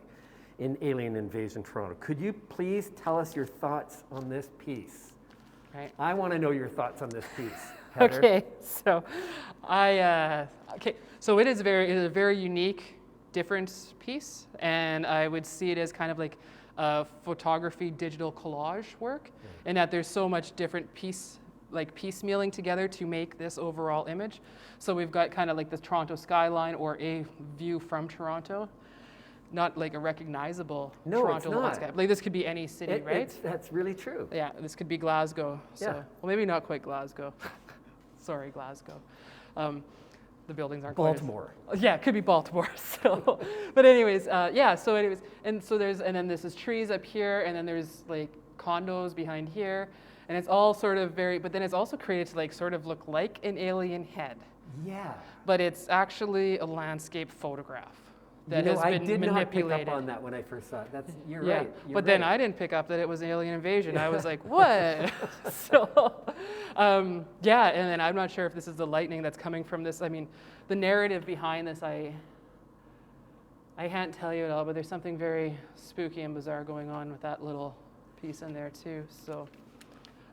in Alien Invasion Toronto. Could you please tell us your thoughts on this piece? right. I want to know your thoughts on this piece, Heather. Okay, so so it is a very unique, different piece, and I would see it as kind of like a photography digital collage work, in that there's so much different piecemealing together to make this overall image. So we've got kind of like the Toronto skyline or a view from Toronto, not like a recognizable No, Toronto it's not. landscape. Like this could be any city, right? That's really true. Yeah, this could be Glasgow. So, Yeah. well, maybe not quite Glasgow. Sorry, Glasgow. The buildings aren't quite as- Baltimore. yeah, it could be Baltimore. So, but anyways, yeah. So anyways, and then this is trees up here, and then there's like condos behind here, and it's all sort of but then it's also created to like sort of look like an alien head, Yeah. but it's actually a landscape photograph that has I been did manipulated. not pick up on that when I first saw it. You're Yeah, right. You're but then right. I didn't pick up that it was alien invasion. I was like, what? So, yeah, and then I'm not sure if this is the lightning that's coming from this. I mean, the narrative behind this, I can't tell you it all, but there's something very spooky and bizarre going on with that little piece in there too. So,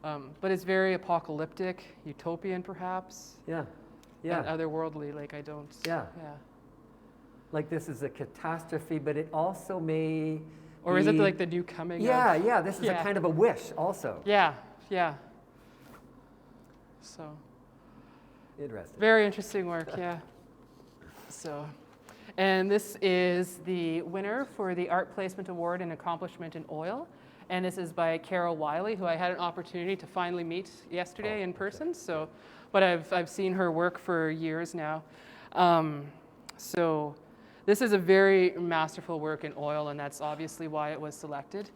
but it's very apocalyptic, utopian perhaps, Yeah. and Yeah. otherworldly. Like I don't. Yeah. Yeah. Like this is a catastrophe, but it also may. Or is it be- like the new coming? Yeah, Of, yeah. This is a Yeah. kind of a wish, also. Yeah. Yeah. So. Interesting. Very interesting work, yeah. So, and this is the winner for the Art Placement Award in Accomplishment in Oil. And this is by Carol Wiley, who I had an opportunity to finally meet yesterday in person. So, but I've seen her work for years now. So this is a very masterful work in oil, and that's obviously why it was selected.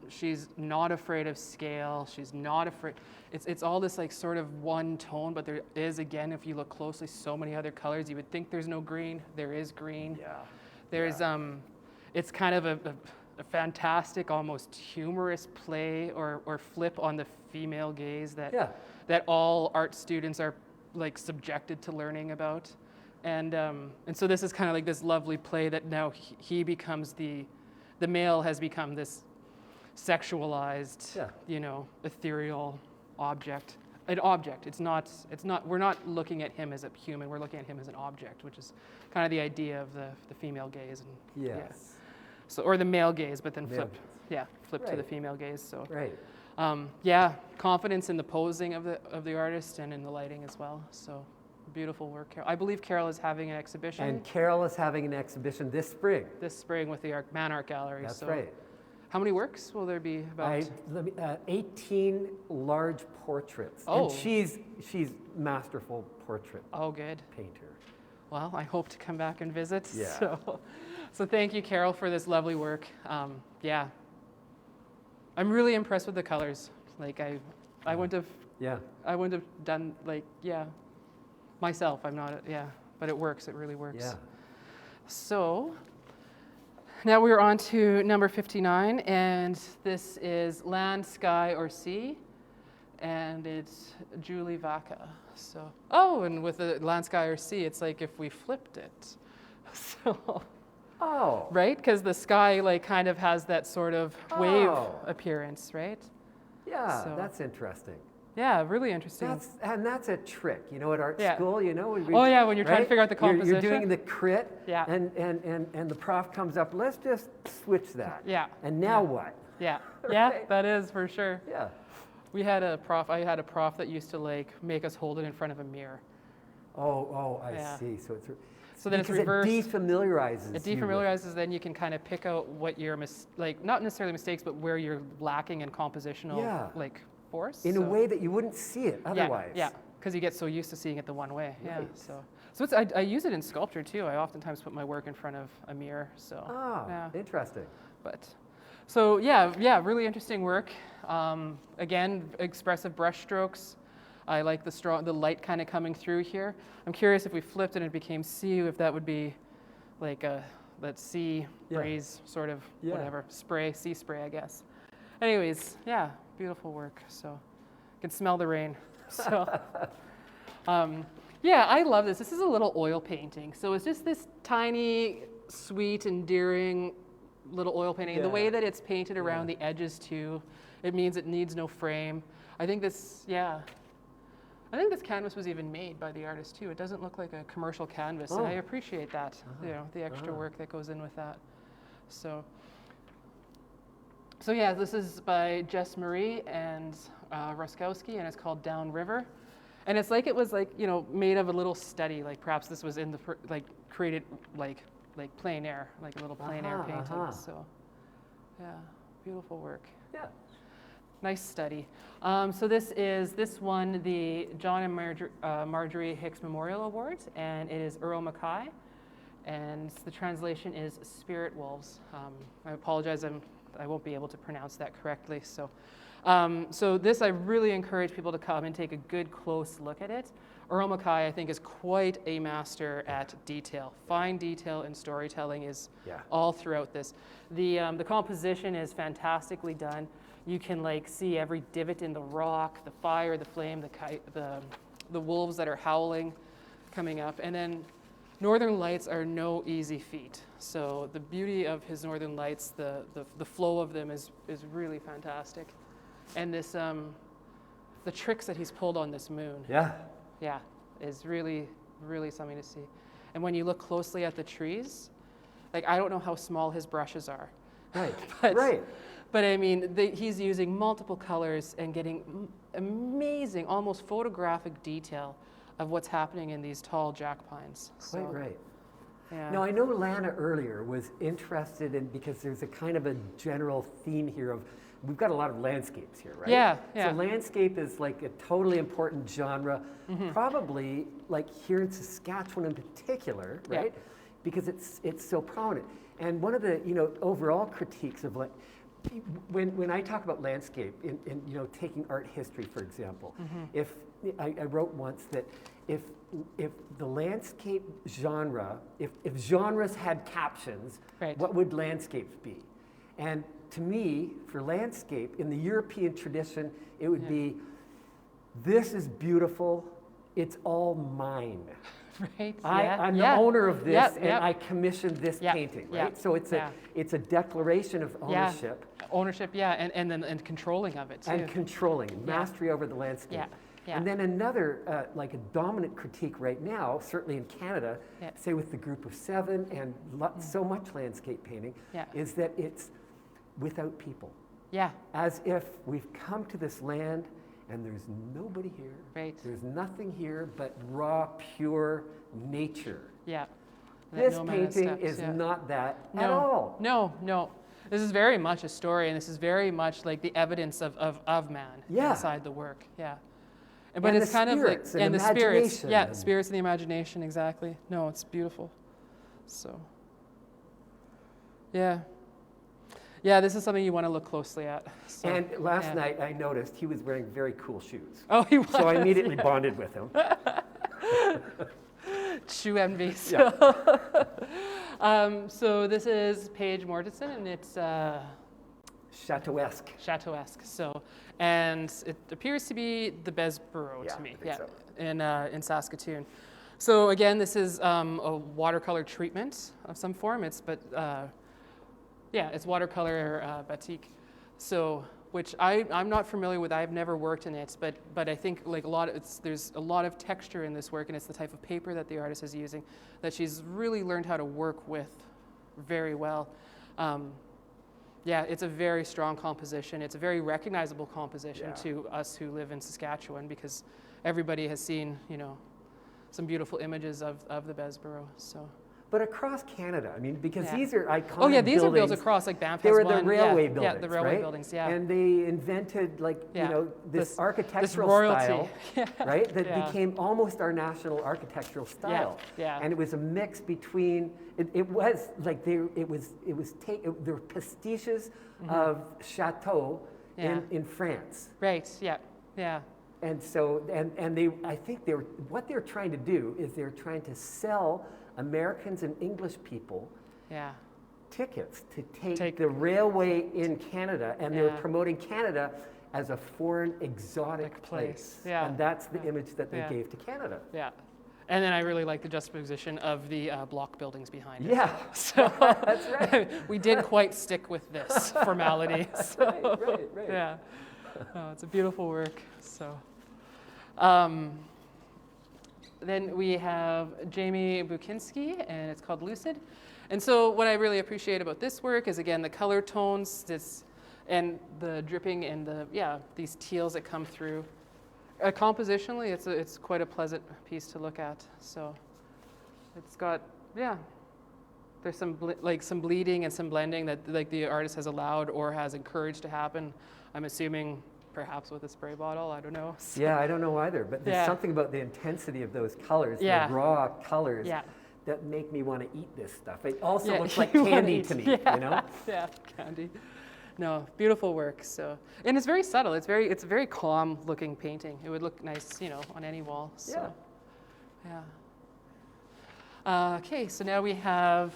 She's not afraid of scale. She's not afraid. It's all this like sort of one tone, but there is, again, if you look closely, so many other colors. You would think there's no green. There is green. Yeah. There's it's kind of a fantastic, almost humorous play or flip on the female gaze that all art students are like subjected to learning about. And so this is kind of like this lovely play that now he becomes the male has become this sexualized, ethereal object. An object. It's not, we're not looking at him as a human, we're looking at him as an object, which is kind of the idea of the female gaze. And, Yes. yeah. So, or the male gaze, but then Male flip to the Right. female gaze. So, Right. yeah, confidence in the posing of the artist and in the lighting as well. So, beautiful work, Carol. I believe Carol is having an exhibition And Carol is having an exhibition this spring. this spring with the Mann Art Gallery. That's so right. How many works will there be about? 18 large portraits. Oh. And she's masterful portrait Oh, good. painter. Well, I hope to come back and visit. Yeah. So thank you, Carol, for this lovely work. Yeah, I'm really impressed with the colors. Like I wouldn't have done myself. I'm not. But it works. It really works. Yeah. So Now we're on to number 59, and this is Land, Sky, or Sea, and it's Julie Vaca. So, oh, and with the Land, Sky, or Sea, it's like if we flipped it. So, Oh. right? Because the sky like kind of has that sort of wave Oh. appearance, right? Yeah, So- that's interesting. Yeah, really interesting. That's a trick, you know, at art Yeah. school, you know. Oh, yeah, when you're trying to figure out the You're composition. doing the crit, Yeah. and the prof comes up, let's just switch that. Yeah. And now what? Yeah, yeah, Right. that is for sure. Yeah. I had a prof that used to like make us hold it in front of a mirror. I Yeah. see. So then it's because reversed. It defamiliarizes. It you with- defamiliarizes, then you can kind of pick out what your like not necessarily mistakes, but where you're lacking in compositional Yeah. like force. in a So- way that you wouldn't see it otherwise. Yeah, because you get so used to seeing it the one way. Yeah. Right. So I use it in sculpture too. I oftentimes put my work in front of a mirror. So Ah, yeah. interesting. But so yeah, really interesting work. Again, expressive brush strokes. I like the light kind of coming through here. I'm curious if we flipped it and it became sea, if that would be like that sea Yeah. breeze sort of Yeah. whatever sea spray, I guess. Anyways, yeah, beautiful work. So you can smell the rain. So yeah, I love this. This is a little oil painting. So it's just this tiny, sweet, endearing little oil painting. And the way Yeah. that it's painted around the edges too, it means it needs no frame. I think this canvas was even made by the artist too. It doesn't look like a commercial canvas, and I Oh. appreciate that. You know, the extra work that goes in with that. So yeah, this is by Jess Marie and Ruskowski, and it's called Down River. And it's like it was like, you know, made of a little study, like perhaps this was in the created like plein air, like a little plein air painting. So yeah, beautiful work. Yeah. Nice study. So this won the John and Marjorie Hicks Memorial Award, and it is Earl Mackay, and the translation is Spirit Wolves. I apologize, I won't be able to pronounce that correctly. So this I really encourage people to come and take a good close look at it. Earl Mackay, I think, is quite a master at detail. Fine detail and storytelling is all throughout this. The composition is fantastically done. You can like see every divot in the rock, the fire, the flame, the wolves that are howling coming up. And then Northern Lights are no easy feat. So the beauty of his Northern Lights, the flow of them is really fantastic. And this the tricks that he's pulled on this moon. Yeah, is really, really something to see. And when you look closely at the trees, like I don't know how small his brushes are. Right. But I mean, he's using multiple colors and getting amazing, almost photographic detail of what's happening in these tall jack pines. Quite right. Yeah. Now, I know Lana earlier was interested in, because there's a kind of a general theme here of, we've got a lot of landscapes here, right? Yeah. So landscape is like a totally important genre, probably like here in Saskatchewan in particular, right? Because it's so prominent. And one of the, you know, overall critiques of like, when I talk about landscape, in you know, taking art history, for example, if I wrote once that if the landscape genre, if genres had captions, what would landscapes be? And to me, for landscape, in the European tradition, it would be, this is beautiful, it's all mine. Right. I'm the owner of this, and I commissioned this painting, right? So it's a declaration of ownership. Ownership, and controlling of it too. And controlling, mastery over the landscape. And then another, like a dominant critique right now, certainly in Canada, say with the Group of Seven and so much landscape painting, is that it's without people. As if we've come to this land and there's nobody here. There's nothing here but raw, pure nature. This painting is not that at all. No. This is very much a story, and this is very much like the evidence of man inside the work. But and it's kind of like and the spirits. imagination. Spirits and the imagination, exactly. No, it's beautiful. So this is something you want to look closely at. So, And last night I noticed he was wearing very cool shoes. Oh, he was. So I immediately bonded with him. Shoe envy. So this is Paige Mortensen, and it's Chateauesque. Chateauesque. So, and it appears to be the Bessborough Yeah, to me. I think so. In Saskatoon. So again, this is a watercolor treatment of some form. It's watercolor batik. So, which I'm not familiar with. I've never worked in it, but I think like there's a lot of texture in this work, and it's the type of paper that the artist is using that she's really learned how to work with very well. Yeah, it's a very strong composition. It's a very recognizable composition to us who live in Saskatchewan, because everybody has seen, some beautiful images of the Bessborough. So. But across Canada, I mean, because these are iconic Oh yeah, these buildings. are built across, like Banff They has were one. the railway buildings, Yeah, the railway right? buildings, yeah. And they invented this architectural royalty. style, right? That Yeah. became almost our national architectural style. Yeah. And it was a mix between, it was like there were pastiches of chateaux in France. Right, yeah. And so, I think what they're trying to do is they're trying to sell Americans and English people tickets to take the railway in Canada, and they were promoting Canada as a foreign exotic place. Yeah. And that's the image that they gave to Canada. Yeah. And then I really like the juxtaposition of the block buildings behind it. Yeah, So that's right. we did quite stick with this formality. So, Right. Yeah. Oh, it's a beautiful work. So. Then we have Jamie Bukinski, and it's called Lucid. And so what I really appreciate about this work is, again, the color tones, and the dripping, and these teals that come through. Compositionally, it's quite a pleasant piece to look at. So it's got, there's some bleeding and some blending that the artist has allowed or has encouraged to happen. I'm assuming perhaps with a spray bottle, I don't know. So. Yeah, I don't know either, but there's something about the intensity of those colors, the raw colors, that make me want to eat this stuff. It also looks like candy to me, Yeah, candy. No, beautiful work. So, and it's very subtle. It's a very calm looking painting. It would look nice, on any wall. So, okay, so now we have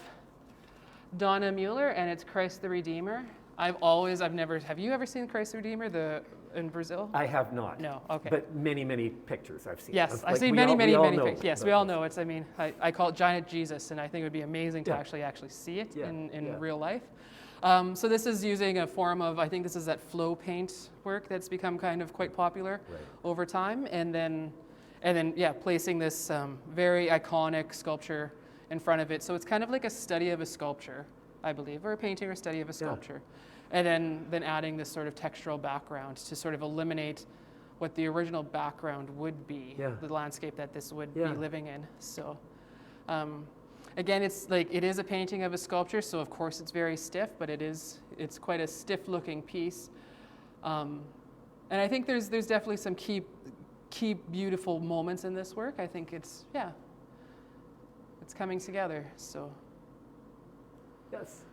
Donna Mueller, and it's Christ the Redeemer. Have you ever seen Christ the Redeemer in Brazil? I have not. No, okay. But many pictures I've seen. Yes, I've seen many pictures. Yes, we all know it. I mean, I call it Giant Jesus, and I think it would be amazing to actually see it in real life. So this is using a form of, I think this is that flow paint work that's become kind of quite popular over time, and then placing this very iconic sculpture in front of it. So it's kind of like a study of a sculpture, I believe, or a painting or study of a sculpture. And then adding this sort of textural background to sort of eliminate what the original background would be, the landscape that this would be living in. So again, it is a painting of a sculpture, so of course it's very stiff, but it's quite a stiff looking piece. And I think there's definitely some key beautiful moments in this work. I think it's coming together, so. Yes.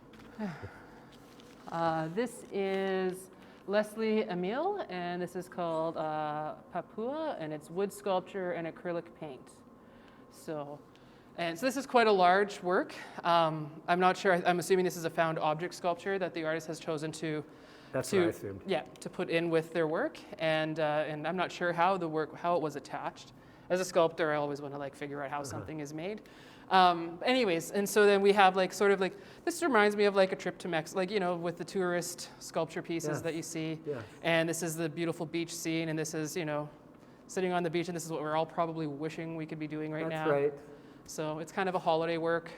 This is Leslie Emile, and this is called Papua, and it's wood sculpture and acrylic paint. So this is quite a large work. I'm not sure, I'm assuming this is a found object sculpture that the artist has chosen to That's what I assumed. to put in with their work, and I'm not sure how it was attached. As a sculptor, I always want to figure out how something is made. Anyways, and so then we have this reminds me of a trip to Mexico, with the tourist sculpture pieces that you see. Yes. And this is the beautiful beach scene, and this is, sitting on the beach, and this is what we're all probably wishing we could be doing right now. That's right. So it's kind of a holiday work.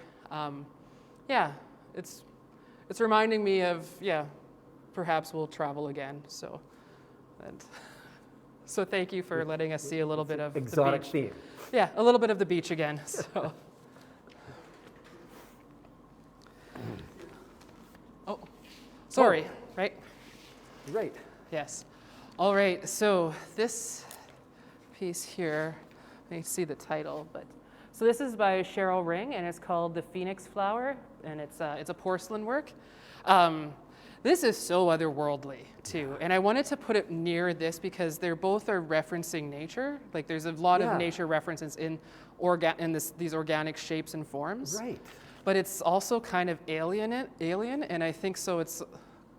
It's reminding me of, perhaps we'll travel again. So thank you for letting us see a little bit of exotic the beach. theme. Yeah, a little bit of the beach again. So. Oh, sorry, right? Right. Yes. All right, so this piece here, you see the title, so this is by Cheryl Ring, and it's called The Phoenix Flower, and it's a porcelain work. This is so otherworldly too, and I wanted to put it near this because they're both are referencing nature. There's a lot of nature references in these organic shapes and forms. Right. but it's also kind of alien, and I think so it's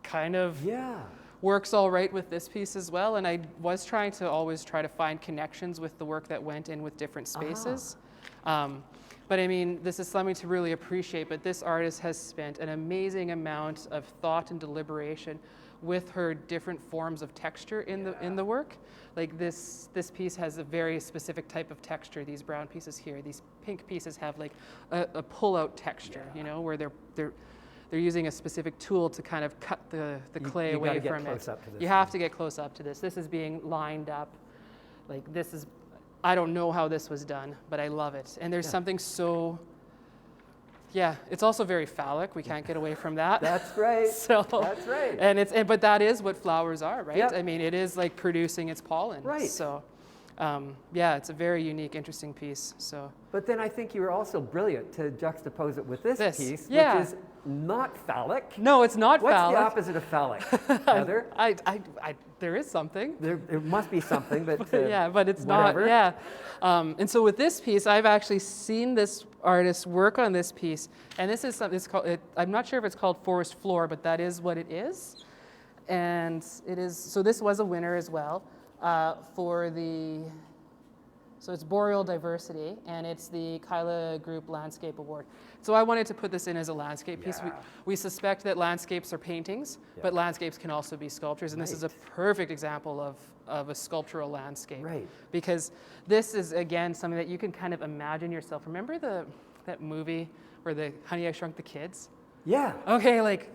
kind of works all right with this piece as well. And I was trying to always try to find connections with the work that went in with different spaces. But I mean, this is something to really appreciate, but this artist has spent an amazing amount of thought and deliberation with her different forms of texture in the work. Like this piece has a very specific type of texture. These brown pieces here, these pink pieces have like a pull-out texture, you know, where they're using a specific tool to kind of cut the clay away from it. You have to get close up to this. This is being lined up. Like this is, I don't know how this was done, but I love it. And there's something so, it's also very phallic. We can't get away from that. That's right. That's right. And but that is what flowers are, right? Yep. I mean, it is like producing its pollen. Right. So, it's a very unique, interesting piece. So. But then I think you were also brilliant to juxtapose it with this piece, which is not phallic. No, it's not phallic. What's the opposite of phallic, Heather? There is something. There must be something, but but it's whatever. not. And so with this piece, I've actually seen this artist work on this piece, and this is something. It's called. I'm not sure if it's called Forest Floor, but that is what it is, and it is. So this was a winner as well for the. So it's Boreal Diversity, and it's the Kyla Group Landscape Award. So I wanted to put this in as a landscape piece. We suspect that landscapes are paintings, but landscapes can also be sculptures, and this is a perfect example of a sculptural landscape. Right. Because this is, again, something that you can kind of imagine yourself. Remember that movie where the Honey, I Shrunk the Kids? Yeah. Okay, like,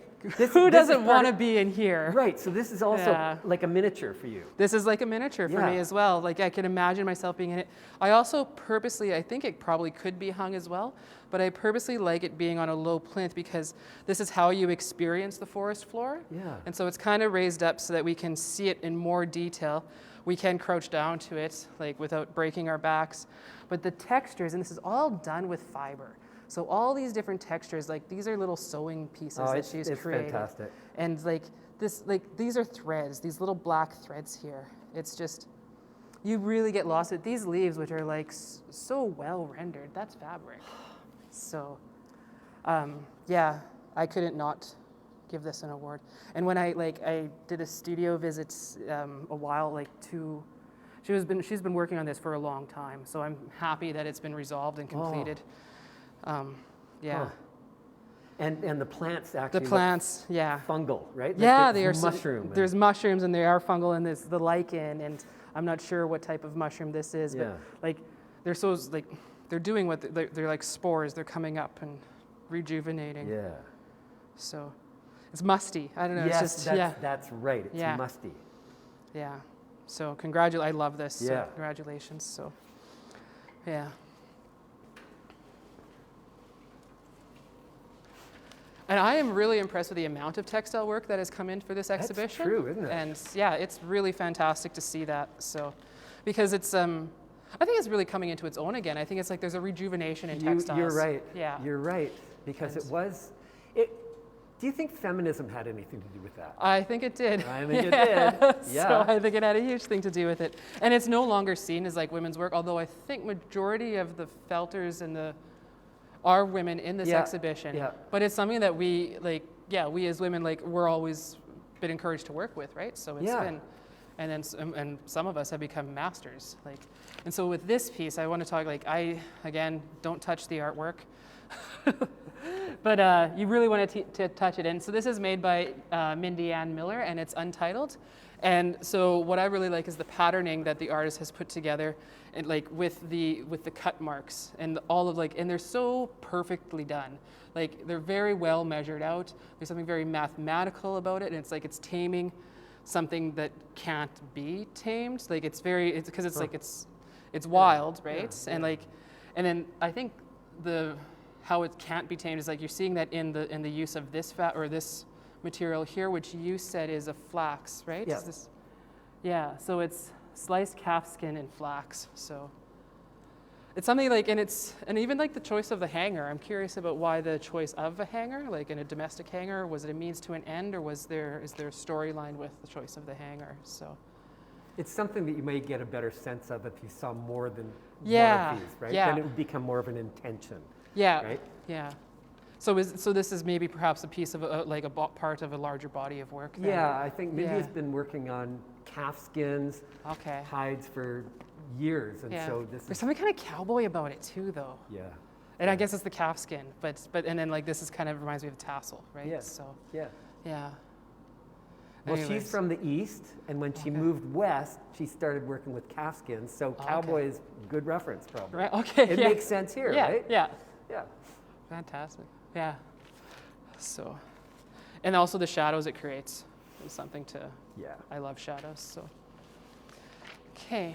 who doesn't want to be in here? Right, so this is also like a miniature for you. This is like a miniature for me as well. Like I can imagine myself being in it. I also purposely, I think it probably could be hung as well, but I purposely like it being on a low plinth because this is how you experience the forest floor. Yeah. And so it's kind of raised up so that we can see it in more detail. We can crouch down to it, like without breaking our backs. But the textures, and this is all done with fiber. So all these different textures, like these are little sewing pieces that she's created. It's fantastic. And like this, like these are threads, these little black threads here. It's just, you really get lost with these leaves, which are like so well rendered. That's fabric. So, I couldn't not give this an award. And when I did a studio visit a while, she's been working on this for a long time. So I'm happy that it's been resolved and completed. And the plants actually fungal, right? Yeah, they are mushroom. There's mushrooms and they are fungal, and there's the lichen, and I'm not sure what type of mushroom this is, but like they're doing what they're like spores. They're coming up and rejuvenating. Yeah. So it's musty. I don't know. Yes, it's just, that's right. It's musty. Yeah. So I love this. Yeah. So congratulations. So yeah. And I am really impressed with the amount of textile work that has come in for this exhibition. That's true, isn't it? And it's really fantastic to see that. So, because it's, I think it's really coming into its own again. I think it's like there's a rejuvenation in textiles. You're right. Yeah. You're right. Because do you think feminism had anything to do with that? I think it did. I think it did. Yeah. So I think it had a huge thing to do with it. And it's no longer seen as like women's work, although I think majority of the felters and are women in this exhibition. Yeah. But it's something that we as women, we're always been encouraged to work with, right? So it's been, and then and some of us have become masters. And so with this piece, I want to talk, I, again, don't touch the artwork. But you really want to touch it in. So this is made by Mindy Ann Miller, and it's untitled. And so what I really like is the patterning that the artist has put together, and with the cut marks and all of and they're so perfectly done. They're very well measured out. There's something very mathematical about it, and it's taming something that can't be tamed. It's wild, right? Yeah. And then I think how it can't be tamed is you're seeing that in the use of this fat or this material here, which you said is a flax, right? Yeah. So it's sliced calf skin and flax. So it's something and even the choice of the hanger. I'm curious about why the choice of a hanger, in a domestic hanger. Was it a means to an end, or is there a storyline with the choice of the hanger? So it's something that you may get a better sense of if you saw more than one of these, right? Yeah. Then it would become more of an intention. Yeah. Right? Yeah. So this is maybe perhaps a piece of part of a larger body of work then? Yeah, I think maybe Yeah. he's been working on calf skins, Okay. hides for years, and Yeah. so this There's is, something kind of cowboy about it too, though. yeah. And I guess it's the calf skin, but and then like this is kind of reminds me of a tassel, right? Yeah. So Yeah. yeah. Well, Anyways. she's from the east, and when she Okay. moved west, she started working with calf skins, so Okay. cowboy is a good reference, probably. Right. Okay. It yeah. makes sense here, Yeah. right? Yeah. Yeah. Fantastic. Yeah. So, and also the shadows it creates is something to. Yeah. I love shadows. So. Okay.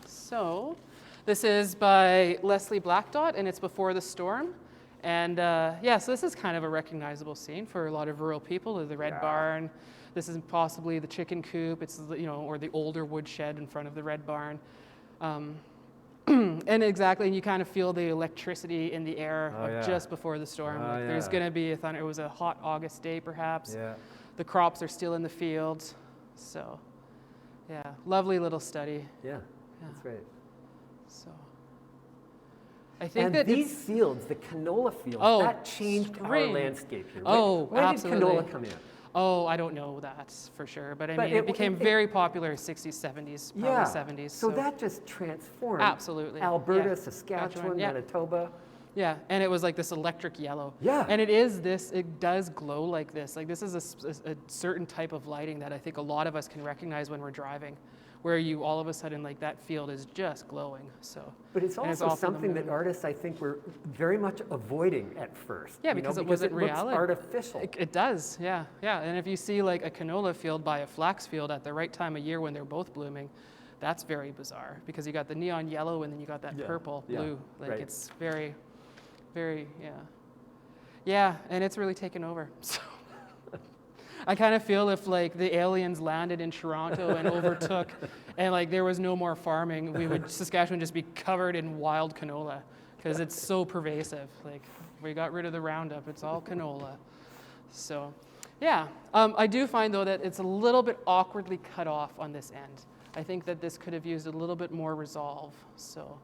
So, this is by Leslie Blackdot, and it's Before the Storm. And yeah, so this is kind of a recognizable scene for a lot of rural people. The red Yeah. barn. This is possibly the chicken coop. It's or the older woodshed in front of the red barn. And exactly, and you kind of feel the electricity in the air Oh, yeah. just before the storm. Oh, Like, there's yeah. going to be a thunder. It was a hot August day, perhaps. Yeah. The crops are still in the fields. So, yeah, lovely little study. Yeah. That's right. So, I think And that these it's, fields, the canola fields, Oh, that changed our spring. landscape here. Oh, when absolutely. did canola come in? oh, I don't know that for sure, but I But mean, it became it- very popular 60s, 70s, probably Yeah. 70s. So that just transformed absolutely. Alberta, Yeah. Saskatchewan, yeah. Manitoba. Yeah, and it was like this electric yellow. Yeah. And it does glow like this. Like this is a certain type of lighting that I think a lot of us can recognize when we're driving, where you all of a sudden like that field is just glowing. So. But it's and also off in the something that moon. artists, I think, were very much avoiding at first. Yeah, you know, because it wasn't looks reality. artificial. It does, yeah, yeah. And if you see like a canola field by a flax field at the right time of year when they're both blooming, that's very bizarre because you got the neon yellow and then you got that Yeah, purple, yeah, blue. Like right. it's very, very, yeah. Yeah, and it's really taken over. So I kind of feel if like the aliens landed in Toronto and overtook and like there was no more farming, Saskatchewan just be covered in wild canola because it's so pervasive. Like we got rid of the Roundup, it's all canola. So yeah, I do find though that it's a little bit awkwardly cut off on this end. I think that this could have used a little bit more resolve. So,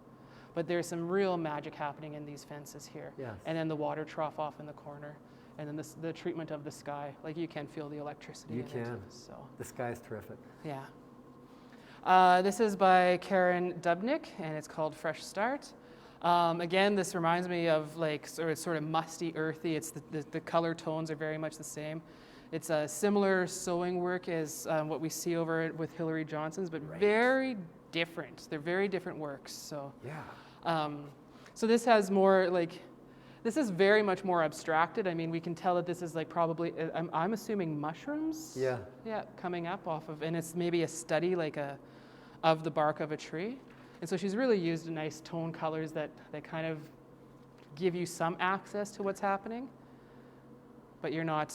but there's some real magic happening in these fences here. Yes. And then the water trough off in the corner. And then the treatment of the sky, like you can feel the electricity You in it. can. So, The sky's terrific. yeah. This is by Karen Dubnik, and it's called Fresh Start. Again, this reminds me of like sort of musty, earthy. It's the color tones are very much the same. It's a similar sewing work as what we see over with Hilary Johnson's, but Right. very different. They're very different works. So. Yeah. So this has more like, this is very much more abstracted. I mean, we can tell that this is like probably, I'm assuming mushrooms. Yeah. Yeah, coming up off of, and it's maybe a study like of the bark of a tree. And so she's really used nice tone colors that kind of give you some access to what's happening. But you're not,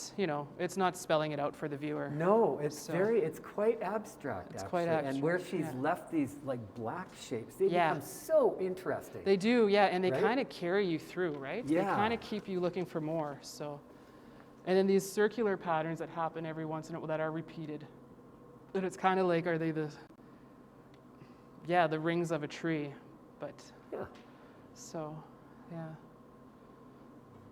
it's not spelling it out for the viewer. No, it's So- it's quite abstract, It's actually. quite And where abstract, she's yeah. left these like black shapes, they Yeah. become so interesting. They do, yeah, and they Right? kind of carry you through, right? They Yeah. kind of keep you looking for more. So, and then these circular patterns that happen every once in a while that are repeated. And it's kind of like, are they the rings of a tree? But Yeah. so, yeah,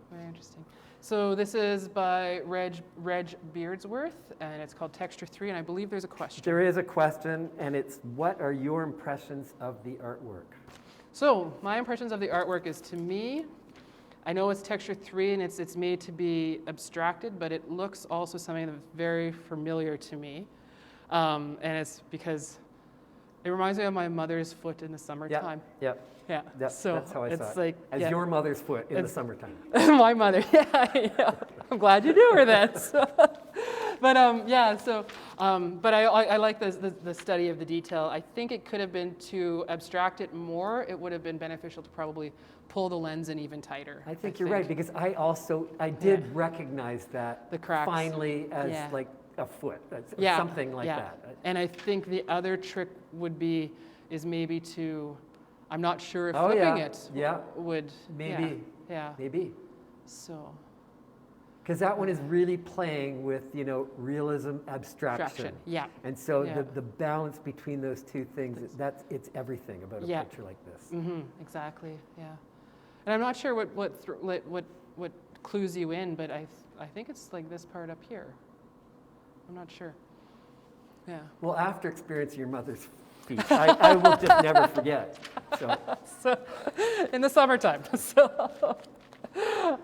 very interesting. So this is by Reg Beardsworth, and it's called Texture 3, and I believe there's a question. There is a question, and it's what are your impressions of the artwork? So my impressions of the artwork is, to me, I know it's Texture 3 and it's made to be abstracted, but it looks also something that's very familiar to me. And it's because it reminds me of my mother's foot in the summertime. Yep. Yeah. Yep. So That's how I it's saw it. like As yeah. your mother's foot in the It's- summertime. My mother, yeah. I'm glad you knew her then. So. But yeah, so, but I like the study of the detail. I think it could have been to abstract it more. It would have been beneficial to probably pull the lens in even tighter. I think you're right, because I did recognize that The cracks. finally as Yeah. like a foot, that's Yeah, something like yeah. that. And I think the other trick is maybe to, I'm not sure if Oh, flipping yeah, it yeah. would. Maybe. Yeah. Maybe. So. Because that one is really playing with, realism, abstraction. Abstraction, yeah. And so Yeah. the balance between those two things, it's everything about a picture like this. Mm-hmm, exactly. Yeah. And I'm not sure what clues you in, but I think it's like this part up here. I'm not sure. Yeah. Well, after experiencing your mother's feet, I will just never forget. So, in the summertime. So,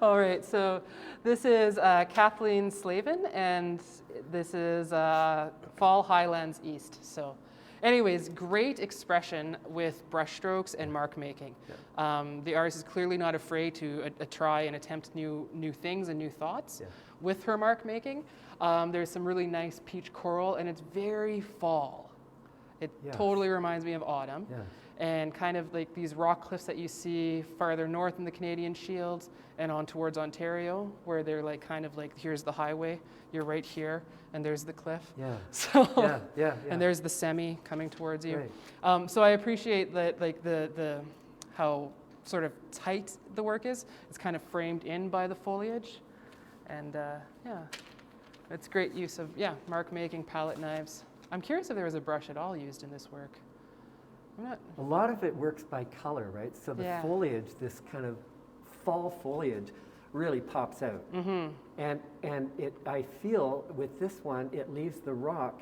all right. So, this is Kathleen Slavin, and this is Fall Highlands East. So, anyways, great expression with brushstrokes and mark making. Yeah. The artist is clearly not afraid to try and attempt new things and new thoughts with her mark making. There's some really nice peach coral, and it's very fall. It totally reminds me of autumn. Yeah. And kind of like these rock cliffs that you see farther north in the Canadian Shields and on towards Ontario, where they're like kind of like, here's the highway, you're right here, and there's the cliff. Yeah. So and there's the semi coming towards you. Right. So I appreciate that, like the how sort of tight the work is. It's kind of framed in by the foliage, and it's great use of mark making, palette knives. I'm curious if there was a brush at all used in this work. A lot of it works by color, right? So the foliage, this kind of fall foliage, really pops out. Mm-hmm. And I feel with this one, it leaves the rock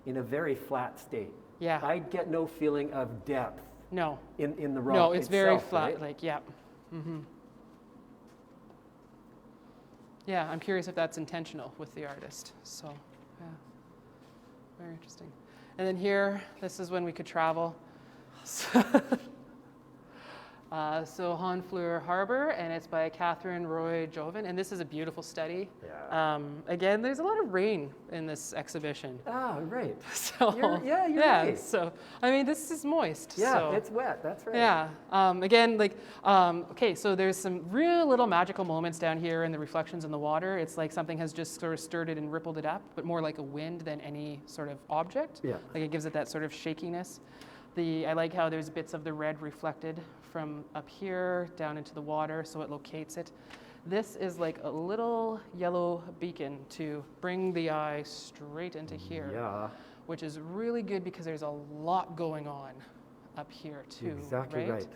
in a very flat state. Yeah. I get no feeling of depth. No. In the rock. No, it's itself, very flat. Right? Like Mm-hmm. Yeah, I'm curious if that's intentional with the artist. So, very interesting. And then here, this is when we could travel. So Honfleur Harbor, and it's by Catherine Roy Joven, and this is a beautiful study. Yeah. Again, there's a lot of rain in this exhibition. Oh, right. So you're right. So I mean, this is moist. Yeah, so. It's wet. That's right. Yeah. Again, like okay, so there's some real little magical moments down here in the reflections in the water. It's like something has just sort of stirred it and rippled it up, but more like a wind than any sort of object. Yeah. Like it gives it that sort of shakiness. I like how there's bits of the red reflected from up here down into the water, so it locates it. This is like a little yellow beacon to bring the eye straight into here, which is really good because there's a lot going on up here too. Exactly right.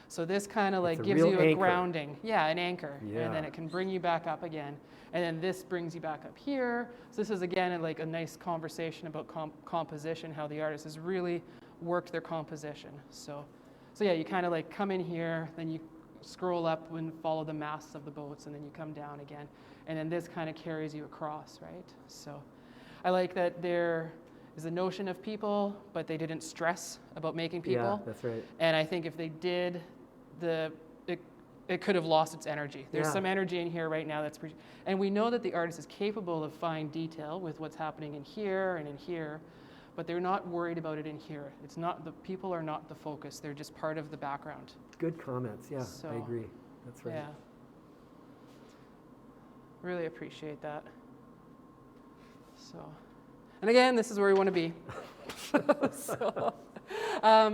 So this kind of like gives you a grounding, an anchor, and then it can bring you back up again. And then this brings you back up here. So this is again like a nice conversation about composition, how the artist has really worked their composition. So yeah, you kind of like come in here, then you scroll up and follow the masts of the boats, and then you come down again. And then this kind of carries you across, right? So I like that there is a notion of people, but they didn't stress about making people. Yeah, that's right. And I think if they did, it could have lost its energy. There's some energy in here right now and we know that the artist is capable of fine detail with what's happening in here and in here, but they're not worried about it in here. It's not, the people are not the focus. They're just part of the background. Good comments. Yeah, I agree. That's right. Yeah. Really appreciate that. So, and again, this is where we want to be.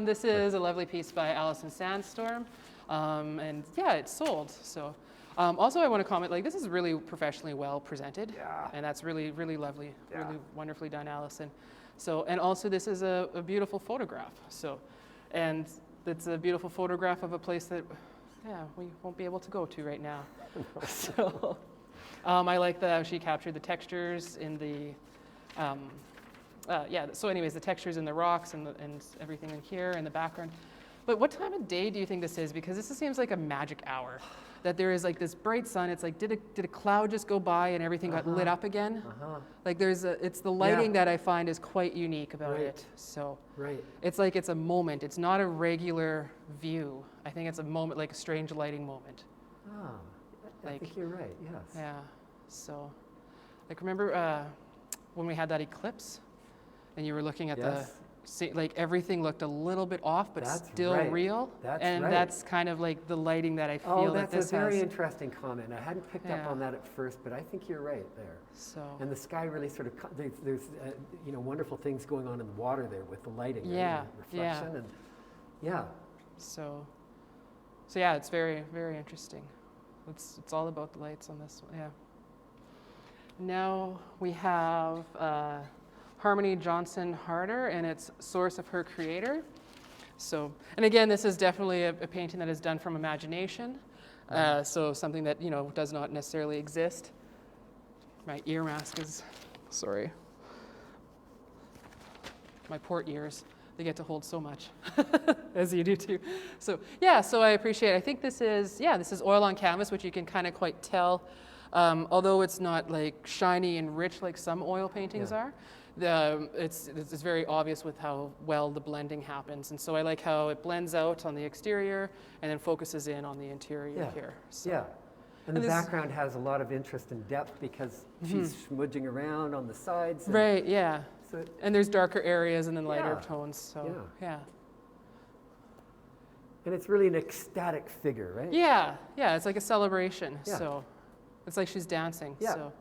This is a lovely piece by Alison Sandstorm. And it's sold. So, also I want to comment, like, this is really professionally well presented. Yeah. And that's really, really lovely, really wonderfully done, Alison. So, and also this is a beautiful photograph. So, and it's a beautiful photograph of a place that, we won't be able to go to right now. So, I like that she captured the textures in the, so anyways, the textures in the rocks and everything in here in the background. But what time of day do you think this is? Because this seems like a magic hour. That there is like this bright sun. It's like, did a cloud just go by and everything got lit up again? Like it's the lighting that I find is quite unique about it. So it's like it's a moment. It's not a regular view. I think it's a moment, like a strange lighting moment. Oh, I think you're right, yes. Yeah, so like remember when we had that eclipse and you were looking at like everything looked a little bit off, but still real. That's kind of like the lighting that I feel that this has. That's a very interesting comment. I hadn't picked up on that at first, but I think you're right there. So, and the sky really sort of there's wonderful things going on in the water there with the lighting, and reflection, and So it's very, very interesting. It's all about the lights on this one. Yeah. Now we have. Harmony Johnson Harder, and it's Source of Her Creator. So, and again, this is definitely a painting that is done from imagination. So something that, does not necessarily exist. My ear mask is, sorry. My poor ears, they get to hold so much, as you do too. So yeah, so I appreciate it. I think this is oil on canvas, which you can kind of quite tell, although it's not like shiny and rich like some oil paintings are. It's very obvious with how well the blending happens. And so I like how it blends out on the exterior and then focuses in on the interior here. So. Yeah. And the background has a lot of interest and depth because she's smudging around on the sides. Right, yeah. So and there's darker areas and then lighter tones. So yeah. And it's really an ecstatic figure, right? Yeah, it's like a celebration. Yeah. So it's like she's dancing. Yeah. So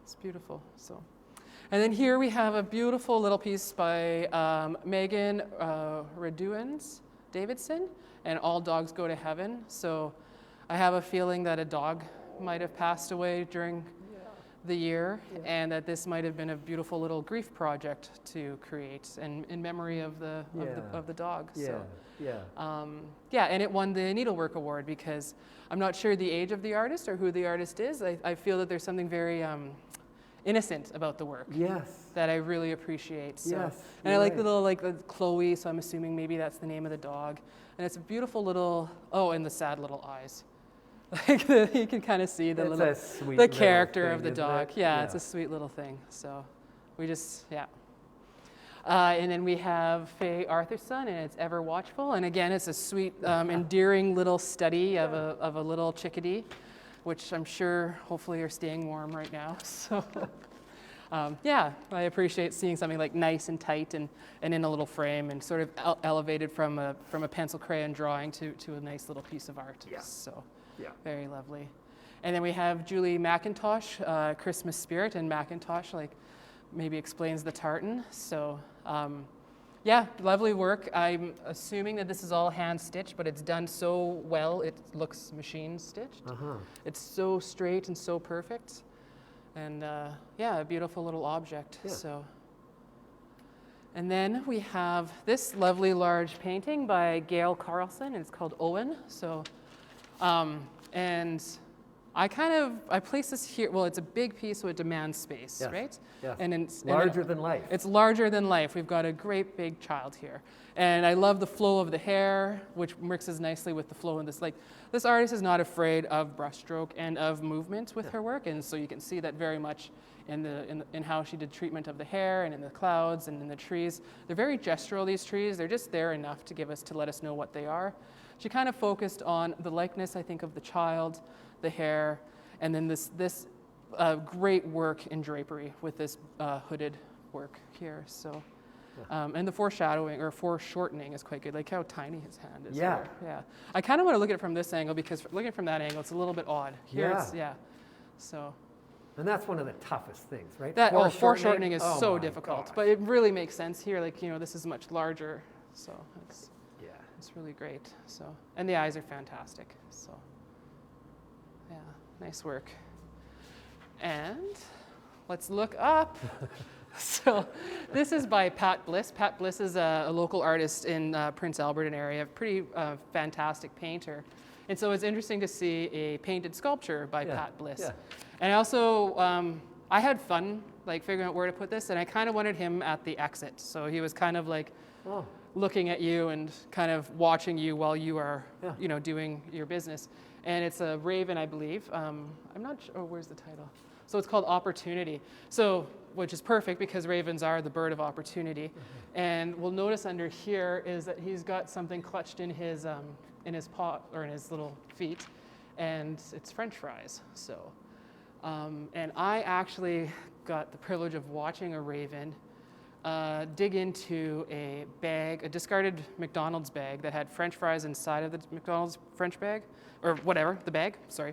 it's beautiful. So, and then here we have a beautiful little piece by Megan Reduens Davidson, and All Dogs Go to Heaven. So I have a feeling that a dog might have passed away during the year, and that this might have been a beautiful little grief project to create, and in memory of the dog. So, and it won the Needlework Award because I'm not sure the age of the artist or who the artist is. I feel that there's something very innocent about the work. That I really appreciate. So. And I like the little the Chloe, so I'm assuming maybe that's the name of the dog, and it's a beautiful little and the sad little eyes. You can kind of see the character of the dog. It's a sweet little thing. So we just, and then we have Faye Arthurson, and it's Ever Watchful. And again, it's a sweet, endearing little study of a little chickadee, which I'm sure hopefully are staying warm right now. So I appreciate seeing something like nice and tight and in a little frame and sort of elevated from a pencil crayon drawing to a nice little piece of art. So. Very lovely. And then we have Julie McIntosh, Christmas Spirit, and McIntosh maybe explains the tartan. So lovely work. I'm assuming that this is all hand stitched, but it's done so well it looks machine stitched. It's so straight and so perfect. And a beautiful little object. So. And then we have this lovely large painting by Gail Carlson, and it's called Owen. So. And I place this here. Well, it's a big piece, so it demands space, right? And it's larger than life. It's larger than life. We've got a great big child here, and I love the flow of the hair, which mixes nicely with the flow in this. This artist is not afraid of brushstroke and of movement with her work, and so you can see that very much in how she did treatment of the hair and in the clouds and in the trees. They're very gestural. These trees, they're just there enough to let us know what they are. She kind of focused on the likeness, I think, of the child, the hair, and then this great work in drapery with this hooded work here. So, and the foreshadowing or foreshortening is quite good. Like how tiny his hand is. Here. I kind of want to look at it from this angle because looking from that angle, it's a little bit odd. Here, So. And that's one of the toughest things, right? Foreshortening is so difficult, but it really makes sense here. This is much larger, so it's. It's really great. So, and the eyes are fantastic. So, nice work. And let's look up. So, this is by Pat Bliss. Pat Bliss is a local artist in Prince Alberton area, pretty fantastic painter. And so it's interesting to see a painted sculpture by Pat Bliss. And I also, I had fun figuring out where to put this, and I kind of wanted him at the exit. So he was kind of looking at you and kind of watching you while you are, doing your business. And it's a raven, I believe. I'm not sure. Oh, where's the title? So it's called Opportunity. So, which is perfect because ravens are the bird of opportunity. And we'll notice under here is that he's got something clutched in his paw or in his little feet, and it's French fries. So, and I actually got the privilege of watching a raven dig into a bag, a discarded McDonald's bag that had French fries inside of the McDonald's French bag, or whatever, the bag, sorry.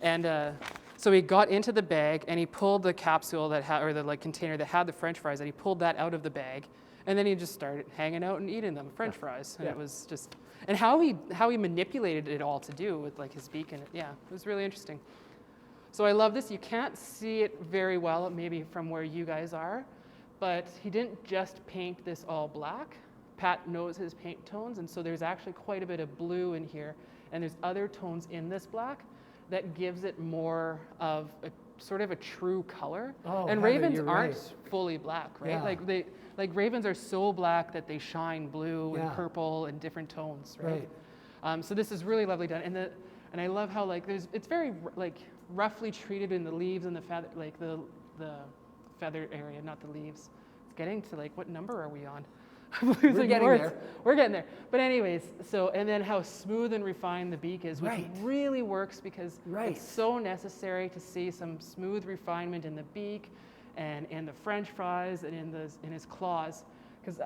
And so he got into the bag and he pulled the capsule that had, or the container that had the French fries, and he pulled that out of the bag, and then he just started hanging out and eating them, French fries. And it was just, and how he manipulated it all to do with his beak and it was really interesting. So I love this. You can't see it very well, maybe from where you guys are, but he didn't just paint this all black. Pat knows his paint tones, and so there's actually quite a bit of blue in here and there's other tones in this black that gives it more of a sort of a true color. Oh, and Heather, ravens you're aren't right. fully black, right? Yeah. Like ravens are so black that they shine blue Yeah. and purple and different tones, right? Right. So this is really lovely done, and I love how like it's very like roughly treated in the leaves and the feather, like the feather area, not the leaves. It's getting to like, what number are we on? I'm losing getting words. there. We're getting there. But anyways, so, and then how smooth and refined the beak is, which Right. really works because Right. it's so necessary to see some smooth refinement in the beak and in the French fries and in his claws, because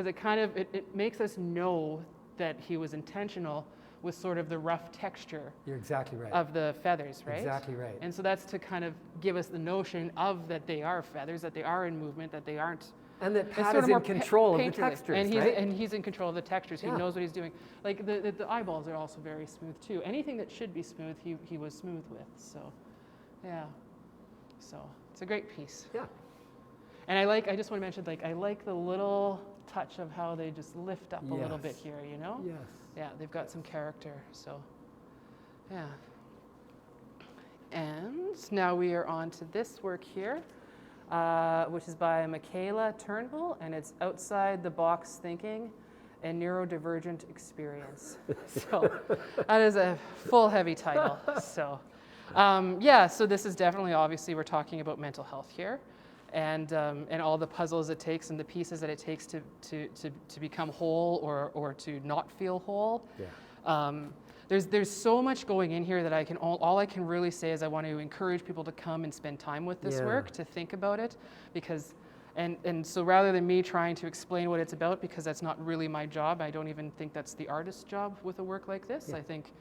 it kind of, it makes us know that he was intentional with sort of the rough texture You're exactly right. of the feathers, right? Exactly right. And so that's to kind of give us the notion of that they are feathers, that they are in movement, that they aren't. And that It's Pat sort is of more in control of the painterly. textures, and he's, right? And he's in control of the textures. He Yeah. knows what he's doing. Like the eyeballs are also very smooth too. Anything that should be smooth, he was smooth with. So, yeah. So it's a great piece. Yeah. And I just want to mention, like, I like the little touch of how they just lift up a little bit Yes. here, you know? Yes. Yeah, they've got some character, so, yeah. And now we are on to this work here, which is by Michaela Turnbull, and it's Outside the Box Thinking and Neurodivergent Experience. So that is a full, heavy title. So, yeah, so this is definitely, obviously, we're talking about mental health here. And all the puzzles it takes and the pieces that it takes to become whole or to not feel whole. Yeah. There's so much going in here that all I can really say is I want to encourage people to come and spend time with this Yeah. work, to think about it, because and so rather than me trying to explain what it's about, because that's not really my job, I don't even think that's the artist's job with a work like this. Yeah. I think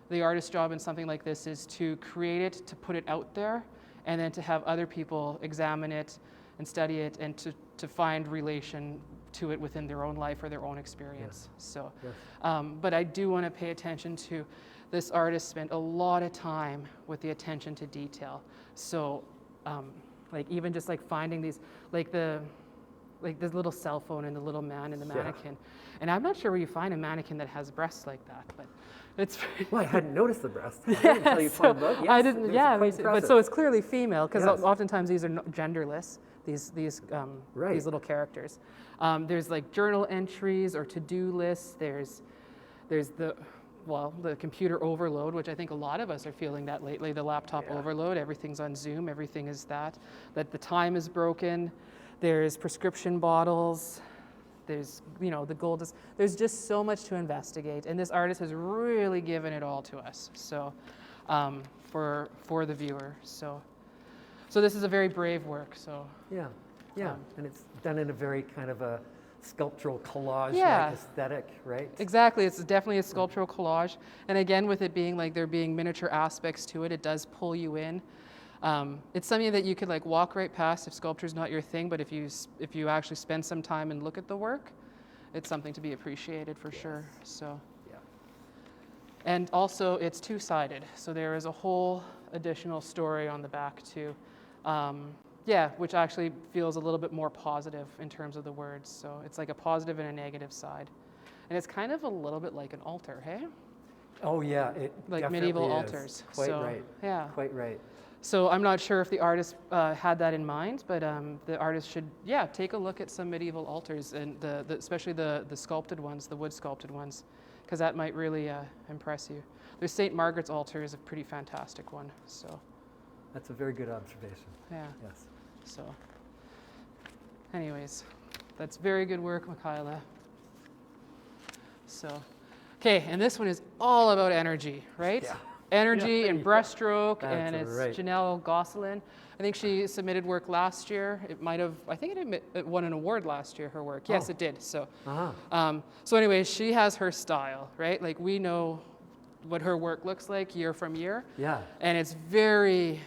the artist's job in something like this is to create it, to put it out there, and then to have other people examine it and study it and to find relation to it within their own life or their own experience. Yes. So, Yes. but I do want to pay attention to this artist spent a lot of time with the attention to detail. So, like even just like finding these, like this little cell phone and the little man and the Yeah. mannequin. And I'm not sure where you find a mannequin that has breasts like that, but it's Well, I hadn't noticed the breast. Until you pointed out. Yes, I didn't. it's Yeah, quite but impressive. so it's clearly female because Yes. oftentimes these are genderless. Right. These little characters. There's like journal entries or to-do lists. There's the computer overload, which I think a lot of us are feeling that lately. The laptop Yeah. overload. Everything's on Zoom. Everything is that the time is broken. There's prescription bottles. There's, the gold is, there's just so much to investigate. And this artist has really given it all to us. So, for the viewer. So this is a very brave work. So Yeah. Yeah. And it's done in a very kind of a sculptural collage Yeah. aesthetic, right? exactly, it's definitely a sculptural collage. And again, with it being like there being miniature aspects to it, it does pull you in. It's something that you could like walk right past if sculpture's not your thing, but if you actually spend some time and look at the work, it's something to be appreciated for sure. So, Yeah. and also it's two-sided, so there is a whole additional story on the back too. Which actually feels a little bit more positive in terms of the words. So it's like a positive and a negative side, and it's kind of a little bit like an altar, hey? Oh yeah, it Like definitely medieval is. altars. Quite So, right. Yeah. Quite right. So I'm not sure if the artist had that in mind, but the artist should, take a look at some medieval altars, and especially the sculpted ones, the wood sculpted ones, because that might really impress you. There's St. Margaret's altar is a pretty fantastic one. So That's a very good observation. yeah. Yes. So anyways, that's very good work, Michaela. So, okay, and this one is all about energy, right? Yeah. Energy Yeah, and yeah. brushstroke, That's and it's right. Janelle Gosselin. I think she submitted work last year. I think it won an award last year, her work. Yes, Oh. it did, so. Uh-huh. So anyways, she has her style, right? Like we know what her work looks like year from year. Yeah. And it's very,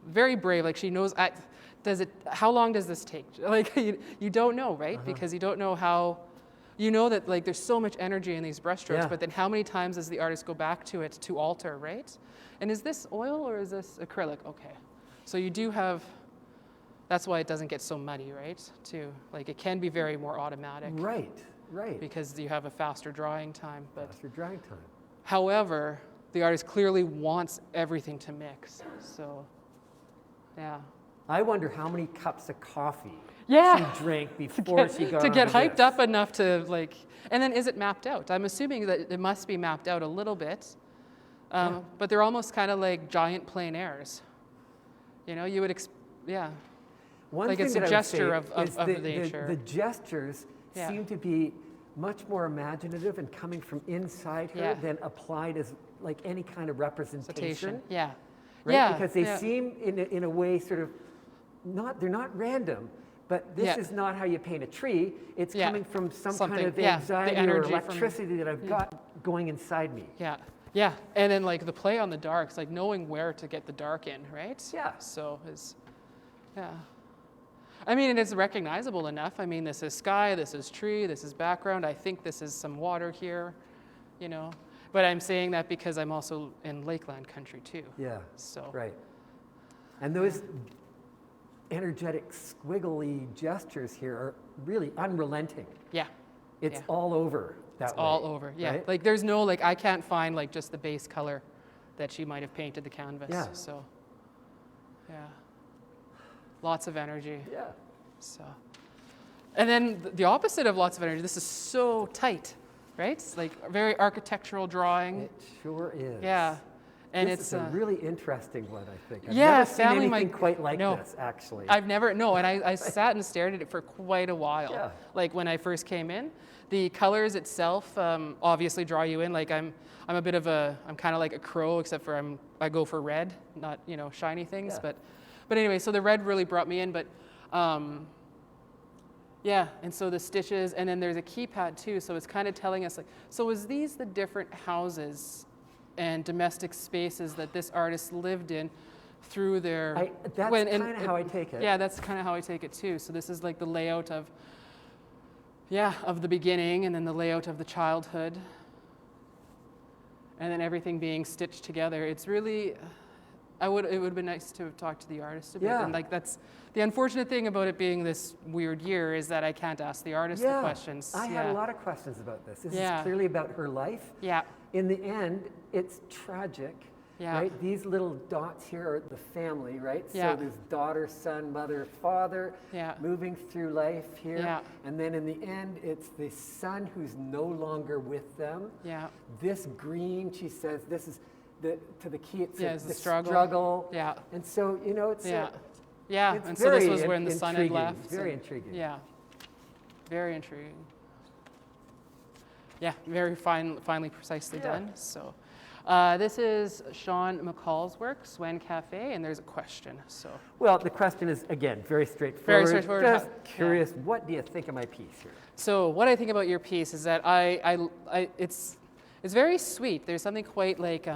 very brave. Like she knows, how long does this take? Like you don't know, right? Because you don't know how, that like there's so much energy in these brushstrokes, Yeah. but then how many times does the artist go back to it to alter, right? And is this oil or is this acrylic? Okay. So you do have, that's why it doesn't get so muddy, right? Too. Like it can be very more automatic. Right. Right. Because you have a faster drying time. But Faster drying time. However, the artist clearly wants everything to mix. So, yeah. I wonder how many cups of coffee Yeah. she drank before she got to get onto hyped this. up enough to like, and then is it mapped out? I'm assuming that it must be mapped out a little bit, but they're almost kind of like giant plein airs. You know, you would, yeah. One Like thing it's a that I would gesture say is of nature. The gestures Yeah. seem to be much more imaginative and coming from inside her than applied as like any kind of representation. Yeah. Right? Yeah. Because they seem in a way sort of they're not random, but this is not how you paint a tree. It's coming from some kind of anxiety or electricity that I've got going inside me. Yeah. Yeah. And then like the play on the darks, like knowing where to get the dark in, right? Yeah. So yeah. I mean, it's recognizable enough. I mean, this is sky, this is tree, this is background. I think this is some water here, you know. But I'm saying that because I'm also in Lakeland country too. Yeah. So. Right. And those energetic, squiggly gestures here are really unrelenting. Yeah. It's all over that way. It's all over, yeah. Right? Like there's no, like I can't find like just the base color that she might have painted the canvas. Yeah. So, yeah. Lots of energy. Yeah. So, and then the opposite of lots of energy, this is so tight, right? It's like a very architectural drawing. It sure is. Yeah. And this it's is a really interesting one, I think. I've yeah, never seen anything quite like no, this, actually. I've never, no, and I sat and stared at it for quite a while. Yeah. Like when I first came in. The colors itself obviously draw you in. Like I'm kind of like a crow, except for I go for red, not, you know, shiny things. Yeah. But anyway, so the red really brought me in. But yeah, and so the stitches, and then there's a keypad too. So it's kind of telling us like, so was these the different houses and domestic spaces that this artist lived in through their... That's kind of how I take it. Yeah, that's kind of how I take it too. So this is like the layout of, of the beginning, and then the layout of the childhood, and then everything being stitched together. It's really, it would have been nice to have talked to the artist a bit. Yeah. And like that's the unfortunate thing about it being this weird year is that I can't ask the artist the questions. I had a lot of questions about this. This is Yeah. clearly about her life. Yeah. In the end, it's tragic. Yeah. Right? These little dots here are the family, right? Yeah. So there's daughter, son, mother, father moving through life here. Yeah. And then in the end, it's the son who's no longer with them. Yeah. This green, she says, this is to the key, it's it's the the struggle. Yeah. And so, you know, it's Yeah. it's And so this very was when the son had intriguing, left. Very and- intriguing. Yeah. Very intriguing. Yeah, very finely, precisely done. So, this is Sean McCall's work, Swen Cafe, and there's a question. So, Well, the question is, again, very straightforward. Very straightforward. Just curious, what do you think of my piece here? so what I think about your piece is that it's very sweet. There's something quite like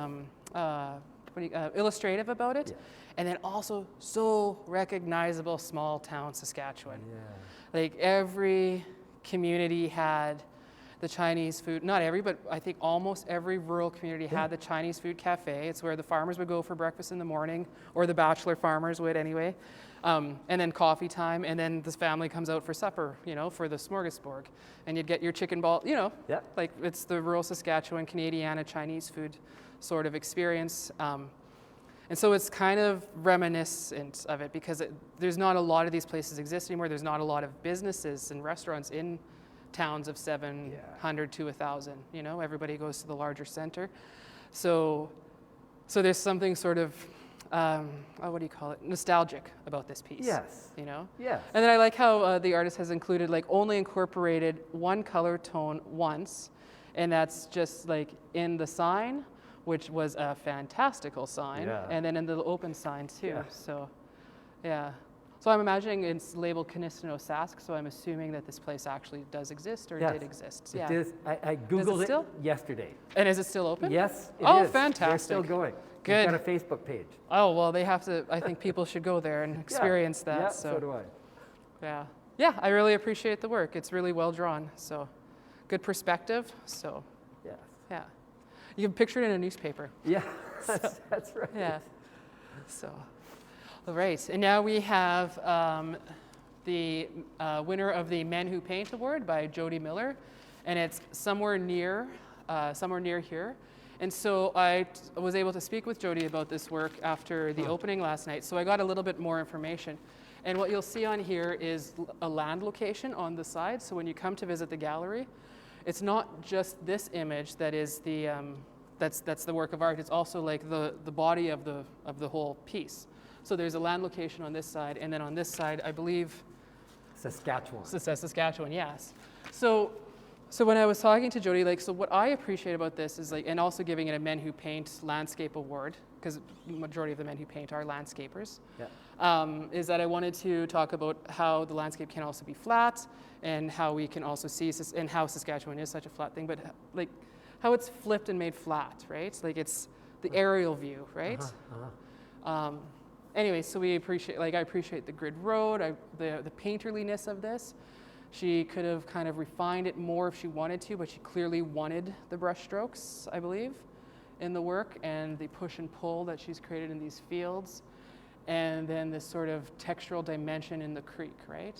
illustrative about it, and then also so recognizable, small town Saskatchewan. Yeah. Like every community had the Chinese food, not every, but I think almost every rural community had the Chinese food cafe. It's where the farmers would go for breakfast in the morning, or the bachelor farmers would anyway. And then coffee time, and then this family comes out for supper, you know, for the smorgasbord. And you'd get your chicken ball, you know, like it's the rural Saskatchewan, Canadiana Chinese food sort of experience. And so it's kind of reminiscent of it because there's not a lot of these places exist anymore. There's not a lot of businesses and restaurants in towns of 700 to 1,000. You know, everybody goes to the larger center. So there's something sort of, what do you call it? Nostalgic about this piece. Yes. You know? Yes. And then I like how the artist has included, like, only incorporated one color tone once, and that's just like in the sign, which was a fantastical sign, and then in the open sign too. Yeah. So, yeah. So I'm imagining it's labeled Kinistino Sask, so I'm assuming that this place actually does exist or did exist. It is. I Googled it yesterday. And is it still open? Yes, it is. Oh, fantastic. They're still going. Good. We've got a Facebook page. Oh, well, they have to, I think people should go there and experience that. Yeah, so do I. Yeah. Yeah, I really appreciate the work. It's really well drawn. So good perspective. So Yes. yeah. You can picture it in a newspaper. Yeah, that's right. Yeah. So, all right. And now we have the winner of the Men Who Paint Award by Jody Miller. And it's somewhere near here. And so I was able to speak with Jody about this work after the opening last night. So I got a little bit more information. And what you'll see on here is a land location on the side. So when you come to visit the gallery, it's not just this image that is the that's the work of art. It's also like the body of the whole piece. So there's a land location on this side, and then on this side, I believe Saskatchewan. it says Saskatchewan, yes. So when I was talking to Jody, like, so what I appreciate about this is like, and also giving it a Men Who Paint Landscape Award, because the majority of the men who paint are landscapers, is that I wanted to talk about how the landscape can also be flat, and how we can also see, and how Saskatchewan is such a flat thing, but like how it's flipped and made flat, right? Like it's the aerial view, right? Anyway, so we appreciate, like I appreciate the grid road, the painterliness of this. She could have kind of refined it more if she wanted to, but she clearly wanted the brush strokes, I believe, in the work, and the push and pull that she's created in these fields, and then this sort of textural dimension in the creek, right?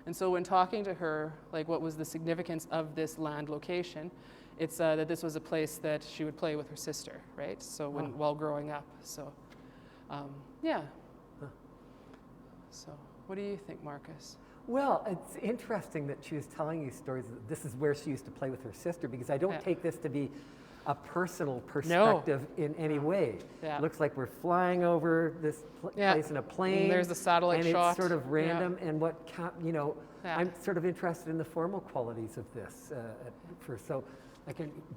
And so when talking to her, like what was the significance of this land location, it's that this was a place that she would play with her sister, right? So while growing up, so yeah. So what do you think, Marcus? Well, it's interesting that she was telling you stories. This is where she used to play with her sister, because I don't take this to be a personal perspective in any way. It looks like we're flying over this place in a plane. And there's the satellite and shot. It's sort of random. And what, I'm sort of interested in the formal qualities of this. So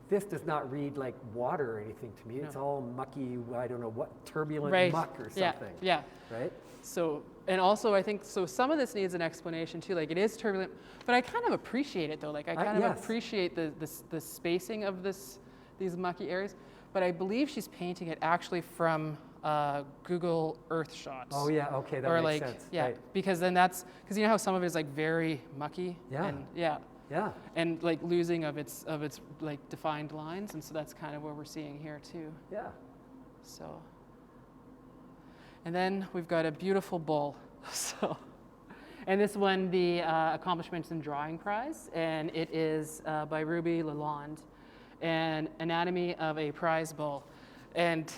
this does not read like water or anything to me. It's all mucky, I don't know what, turbulent muck or something. Yeah. Right? So, and also I think, so some of this needs an explanation too, like it is turbulent, but I kind of appreciate it though. Like I kind of appreciate the spacing of these mucky areas, but I believe she's painting it actually from Google Earth shots. Oh yeah, okay, that makes sense. Yeah, right. because then because you know how some of it is like very mucky? And like losing of its like defined lines, and so that's kind of what we're seeing here too. Yeah. So. And then we've got a beautiful bull. And this won the Accomplishments in Drawing Prize, and it is by Ruby Lalonde, and Anatomy of a Prize Bull. And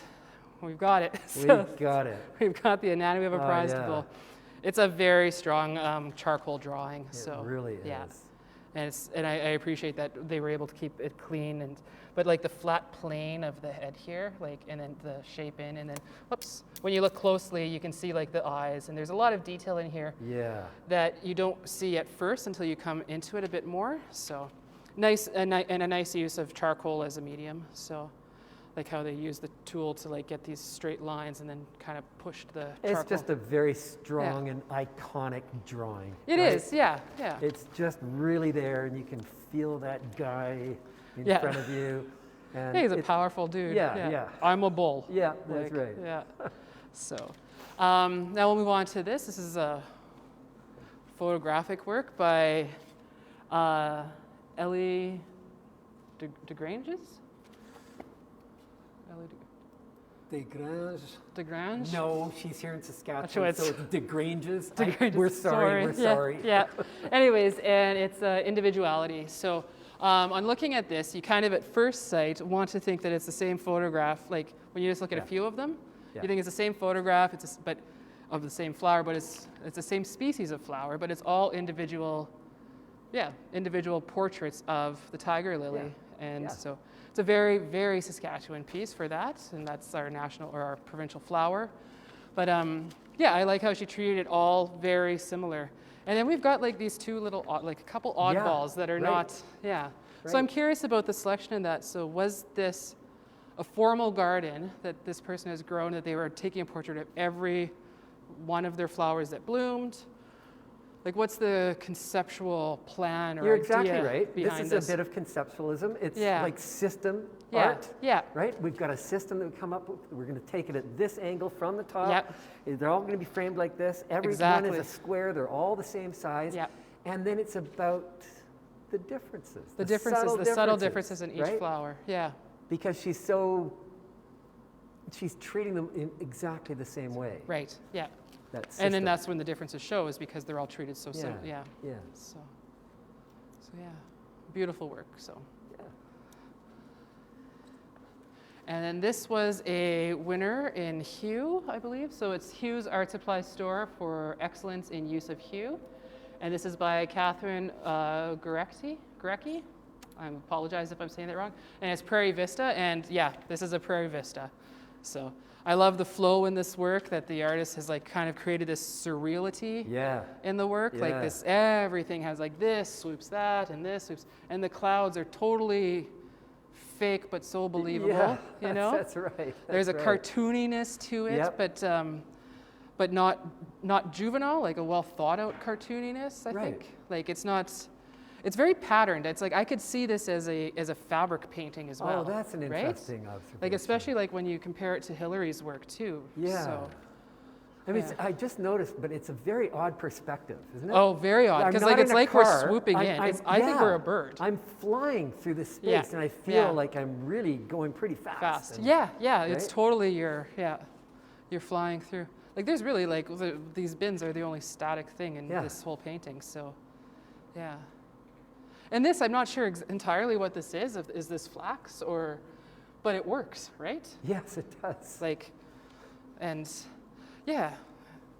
we've got it. We've got it. We've got the Anatomy of a Prized Bull. It's a very strong charcoal drawing. It really is. And I appreciate that they were able to keep it clean, but like the flat plane of the head here, like, and then the shape in, and then, whoops, when you look closely, you can see like the eyes, and there's a lot of detail in here that you don't see at first until you come into it a bit more. So nice, and a nice use of charcoal as a medium. So like how they use the tool to like get these straight lines and then kind of push the charcoal. It's just a very strong and iconic drawing. It is, yeah. It's just really there, and you can feel that guy in front of you. And he's a powerful dude. Yeah. I'm a bull. Yeah, that's right. Yeah. So now we'll move on to this. This is a photographic work by Ellie DeGranges? DeGrange? No, she's here in Saskatchewan, so it's DeGranges. DeGranges. We're sorry. Yeah. Anyways, and it's individuality. So on looking at this, you kind of at first sight want to think that it's the same photograph. Like when you just look at a few of them, you think it's the same photograph, but of the same flower, but it's the same species of flower, but it's all individual portraits of the tiger lily. And so it's a very, very Saskatchewan piece for that, and that's our national or our provincial flower. But I like how she treated it all very similar. And then we've got like these two little, like a couple oddballs that are not, So I'm curious about the selection of that. So was this a formal garden that this person has grown, that they were taking a portrait of every one of their flowers that bloomed? Like, what's the conceptual plan or You're idea exactly right. behind This is a bit of conceptualism. It's like system art, right? We've got a system that we come up with. We're going to take it at this angle from the top. They're all going to be framed like this. Every one is a square. They're all the same size. And then it's about the differences. The subtle differences in each flower. Yeah. Because she's treating them in exactly the same way. Right. Yeah. And then that's when the differences show, is because they're all treated so similar. So beautiful work. So And then this was a winner in hue, I believe. So it's Hue's Art Supply Store for excellence in use of hue. And this is by Catherine Gurecki. I apologize if I'm saying that wrong. And it's Prairie Vista, and yeah, this is a Prairie Vista. So I love the flow in this work, that the artist has like kind of created this surreality in the work. Like this, everything has like this swoops that, and this swoops, and the clouds are totally fake but so believable. You know, that's right. There's a cartooniness to it, but not juvenile, like a well thought out cartooniness. I think like it's very patterned. It's like I could see this as a fabric painting as well. Oh, that's an interesting observation. Like especially like when you compare it to Hilary's work too. Yeah. So, I mean, I just noticed, but it's a very odd perspective, isn't it? Oh, very odd. Because like it's like we're swooping in. I think we're a bird. I'm flying through the space, and I feel like I'm really going pretty fast. Yeah. Right? It's totally you're flying through. Like there's really like these bins are the only static thing in this whole painting. So, yeah. And this, I'm not sure entirely what this is. Is this flax but it works, right? Yes, it does. Like, and yeah,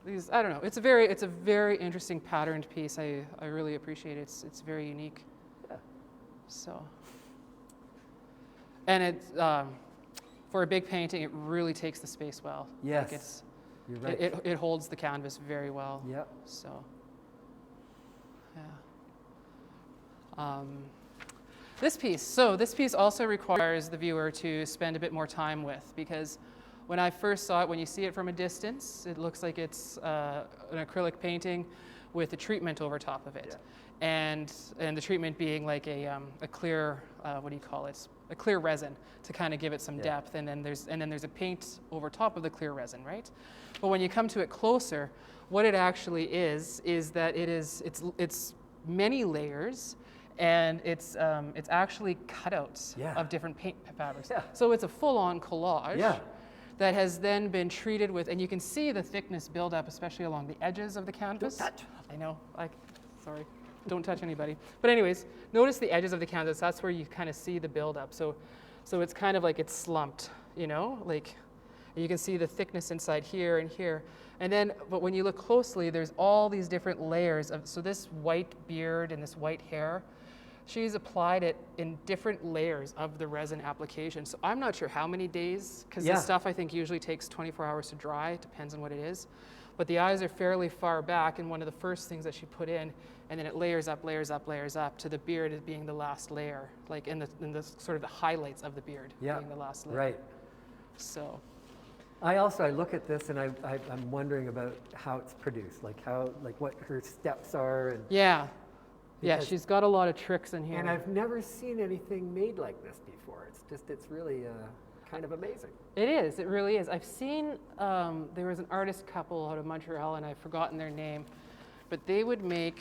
these, I don't know. It's a very interesting patterned piece. I really appreciate it. It's very unique. Yeah. So, and it's, for a big painting, it really takes the space well. Yes. Like you're right. It holds the canvas very well. Yep. So, yeah. This piece also requires the viewer to spend a bit more time with, because when I first saw it, when you see it from a distance, it looks like it's an acrylic painting with a treatment over top of it. Yeah. And the treatment being like a clear, what do you call it? A clear resin to kind of give it some depth, and then there's a paint over top of the clear resin, right? But when you come to it closer, what it actually is that it's many layers, and it's actually cutouts of different paint fabrics. Yeah. So it's a full-on collage that has then been treated with, and you can see the thickness build up, especially along the edges of the canvas. Don't touch. I know. Sorry. Don't touch anybody. But anyways, notice the edges of the canvas. That's where you kind of see the build up. So it's kind of like it's slumped, you know, like you can see the thickness inside here and here. And then, but when you look closely, there's all these different layers of, so this white beard and this white hair, she's applied it in different layers of the resin application. So I'm not sure how many days, because this stuff I think usually takes 24 hours to dry. It depends on what it is. But the eyes are fairly far back, and one of the first things that she put in, and then it layers up to the beard as being the last layer, like in the sort of the highlights of the beard being the last layer. Right. So. I look at this and I'm wondering about how it's produced, like what her steps are. And yeah, she's got a lot of tricks in here. And I've never seen anything made like this before. It's really kind of amazing. It is, it really is. I've seen, there was an artist couple out of Montreal, and I've forgotten their name, but they would make,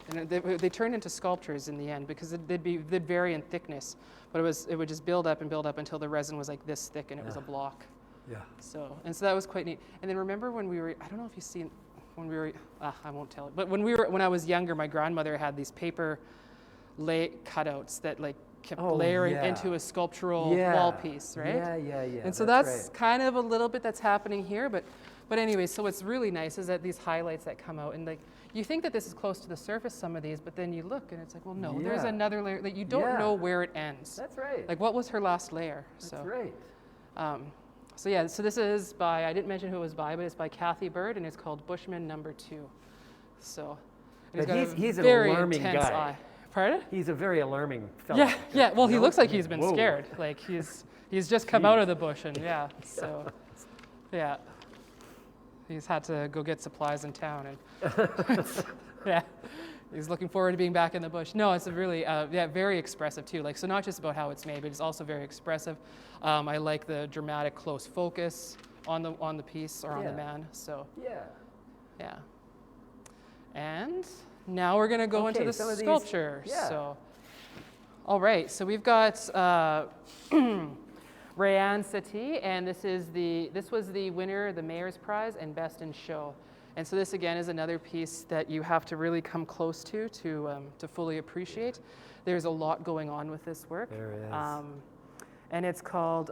and they turned into sculptures in the end, because they'd vary in thickness, but it would just build up until the resin was like this thick and it was a block. Yeah. So that was quite neat. And then remember when we were, I don't know if you've seen, when we were, I won't tell it, but when I was younger, my grandmother had these paper cutouts that like kept layering into a sculptural wall piece, right? Yeah. And so that's kind of a little bit that's happening here, but anyway, so what's really nice is that these highlights that come out, and like, you think that this is close to the surface, some of these, but then you look and it's like, well, no, there's another layer that you don't know where it ends. That's right. Like, what was her last layer? That's right. So this is by, I didn't mention who it was by, but it's by Kathy Bird, and it's called Bushman No. 2. So, and he's an alarming guy. Eye. Pardon? He's a very alarming fellow. Yeah. Well, he looks like he's been scared. Like he's just come out of the bush, and so he's had to go get supplies in town, and he's looking forward to being back in the bush. No, it's a really very expressive too. Like, so not just about how it's made, but it's also very expressive. I like the dramatic close focus on the piece or on the man. So yeah. And now we're going to go into the sculpture. So, all right. So we've got Rayanne Satie, and this was the winner, the Mayor's Prize, and Best in Show. And so this again is another piece that you have to really come close to fully appreciate. There's a lot going on with this work. There is. and it's called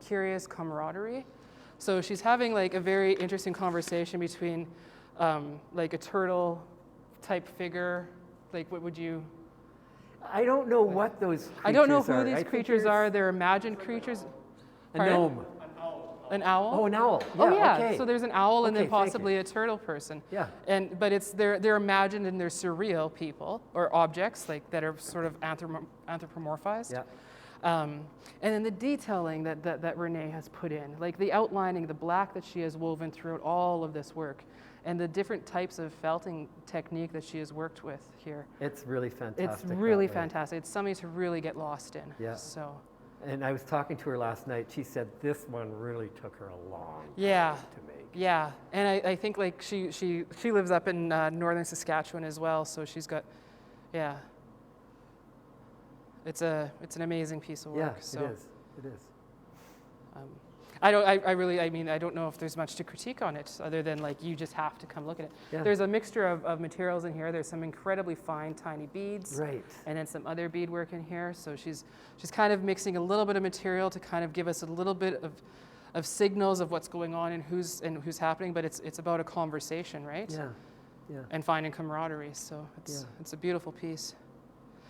Curious Camaraderie. So she's having like a very interesting conversation between like a turtle type figure. Like, what would you? I don't know what those creatures are. I don't know who I these think creatures are. They're imagined creatures. A Pardon? gnome. An owl? Oh, an owl. Yeah, Oh yeah. okay. So there's an owl and then Okay, thank possibly you. a turtle person. Yeah. But they're imagined and they're surreal people or objects like that are sort of anthropomorphized. Yeah. And then the detailing that Renee has put in, like the outlining, the black that she has woven throughout all of this work, and the different types of felting technique that she has worked with here. It's really fantastic. It's really that way. fantastic. It's something to really get lost in. Yeah. So. And I was talking to her last night. She said this one really took her a long Yeah. time to make. Yeah, and I think like she lives up in northern Saskatchewan as well, so she's got, yeah. It's an amazing piece of work. Yeah, So. it is. It is. I don't know if there's much to critique on it other than like you just have to come look at it. Yeah. There's a mixture of materials in here. There's some incredibly fine tiny beads. Right. And then some other beadwork in here. So she's kind of mixing a little bit of material to kind of give us a little bit of signals of what's going on and who's happening, but it's about a conversation, right? Yeah. Yeah. And finding camaraderie. So it's a beautiful piece.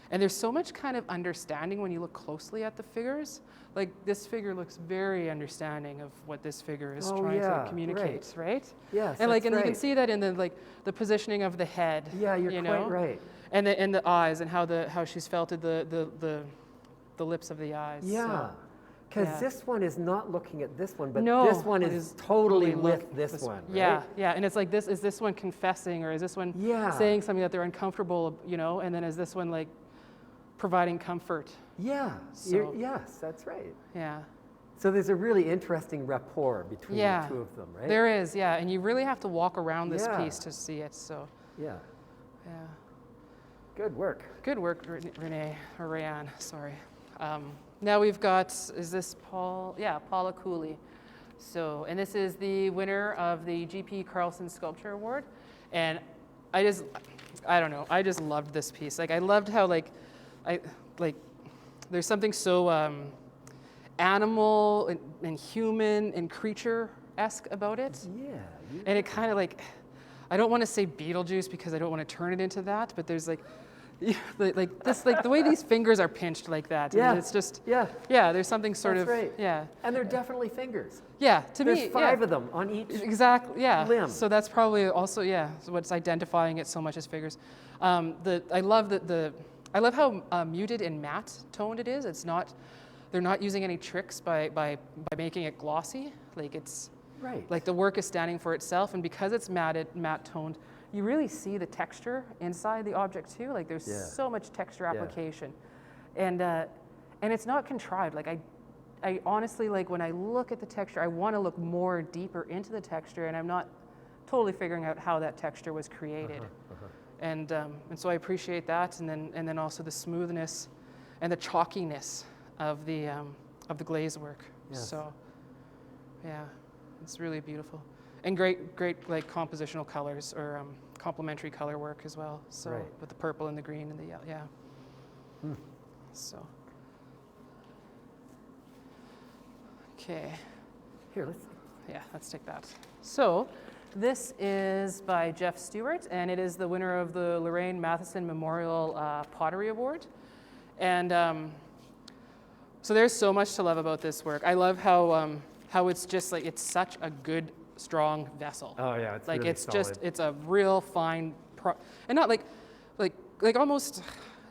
And there's so much kind of understanding when you look closely at the figures. Like this figure looks very understanding of what this figure is trying to communicate, right? Yes. And like, and right. you can see that in the position of the head. Yeah, you're you quite know? right. And the eyes and how she's felted the lips of the eyes. Yeah. Because yeah. this one is not looking at this one, but No, this one it is is totally totally with this one. Right? Yeah, yeah, and it's like is this one confessing or is this one saying something that they're uncomfortable, you know? And then is this one like providing comfort? Yeah. So- Yes, that's right. Yeah. So there's a really interesting rapport between the two of them, right? There is, yeah, and you really have to walk around this Yeah. piece to see it. So, Yeah. yeah, Good work. good work, Renee or Rayanne. Sorry. Now we've got, is this Paul? Yeah, Paula Cooley. So, and this is the winner of the G.P. Carlson Sculpture Award, and I don't know, I just loved this piece. Like I loved how there's something so animal and human and creature-esque about it. Yeah. And it kind of like, I don't want to say Beetlejuice because I don't want to turn it into that, but there's like the way these fingers are pinched like that. Yeah. And it's just, Yeah. yeah, there's something sort That's of, right. yeah. And they're definitely fingers. Yeah, to There's me, five yeah. of them on each. Exactly, yeah. limb. So that's probably also, yeah, so what's identifying it so much as figures. I love how muted and matte toned it is. It's not, they're not using any tricks by making it glossy. Like it's, Right. like the work is standing for itself, and because it's matte toned, you really see the texture inside the object too. Like there's so much texture application, and it's not contrived. Like I honestly, like when I look at the texture, I want to look more deeper into the texture, and I'm not totally figuring out how that texture was created. And so I appreciate that, and then also the smoothness and the chalkiness of the glaze work. Yes. So yeah, it's really beautiful, and great like compositional colors or complementary color work as well. So with the purple and the green and the yellow, yeah. So okay. Here, let's take that. So this is by Jeff Stewart, and it is the winner of the Lorraine Matheson Memorial Pottery Award. And so there's so much to love about this work. I love how it's just like, it's such a good, strong vessel. Oh yeah, it's like really it's solid. just, it's a real fine, and not like almost,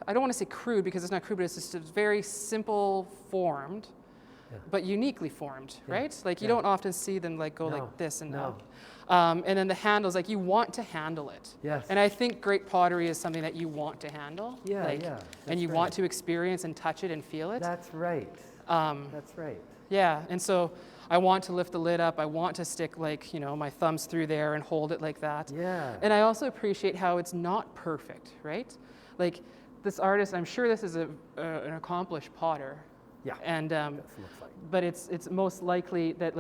I don't want to say crude because it's not crude, but it's just very simple formed, but uniquely formed, right? Like you don't often see them like go like this and no. And then the handles, like you want to handle it. Yes. And I think great pottery is something that you want to handle. Yeah, like, yeah, And you that's want right. to experience and touch it and feel it. That's right. That's right. Yeah, and so I want to lift the lid up. I want to stick like, my thumbs through there and hold it like that. Yeah. And I also appreciate how it's not perfect, right? Like this artist, I'm sure this is an accomplished potter. Yeah. And That's what it looks like. but it's most likely that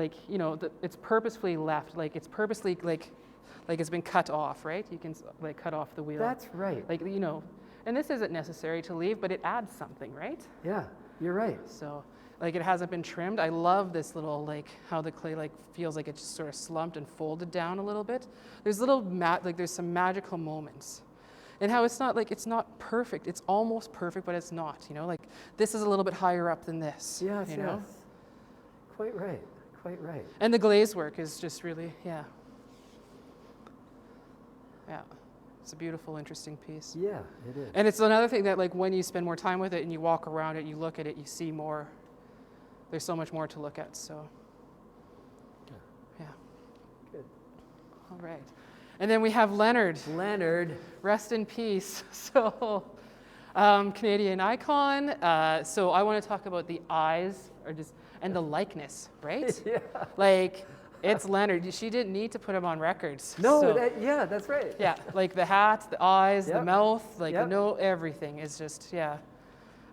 it's purposefully left, like it's purposely like it's been cut off, right? You can like cut off the wheel. That's right. Like and this isn't necessary to leave, but it adds something, right? Yeah, you're right. So, like it hasn't been trimmed. I love this little, like how the clay like feels like it's just sort of slumped and folded down a little bit. There's little, like there's some magical moments. And how it's not like, it's not perfect. It's almost perfect, but it's not, you know, like this is a little bit higher up than this. Yes, you know? yes. Quite right, quite right. And the glaze work is just really, yeah. Yeah, it's a beautiful, interesting piece. Yeah, it is. And it's another thing that like when you spend more time with it and you walk around it, you look at it, you see more. There's so much more to look at, so. Yeah. Good. All right. And then we have Leonard. Leonard. Rest in peace. So, Canadian icon. So I want to talk about the eyes, and the likeness, right? Yeah. Like, it's Leonard. She didn't need to put him on records. No, so, yeah, that's right. yeah, like the hat, the eyes, Yep. the mouth, like Yep. no, everything is just, yeah.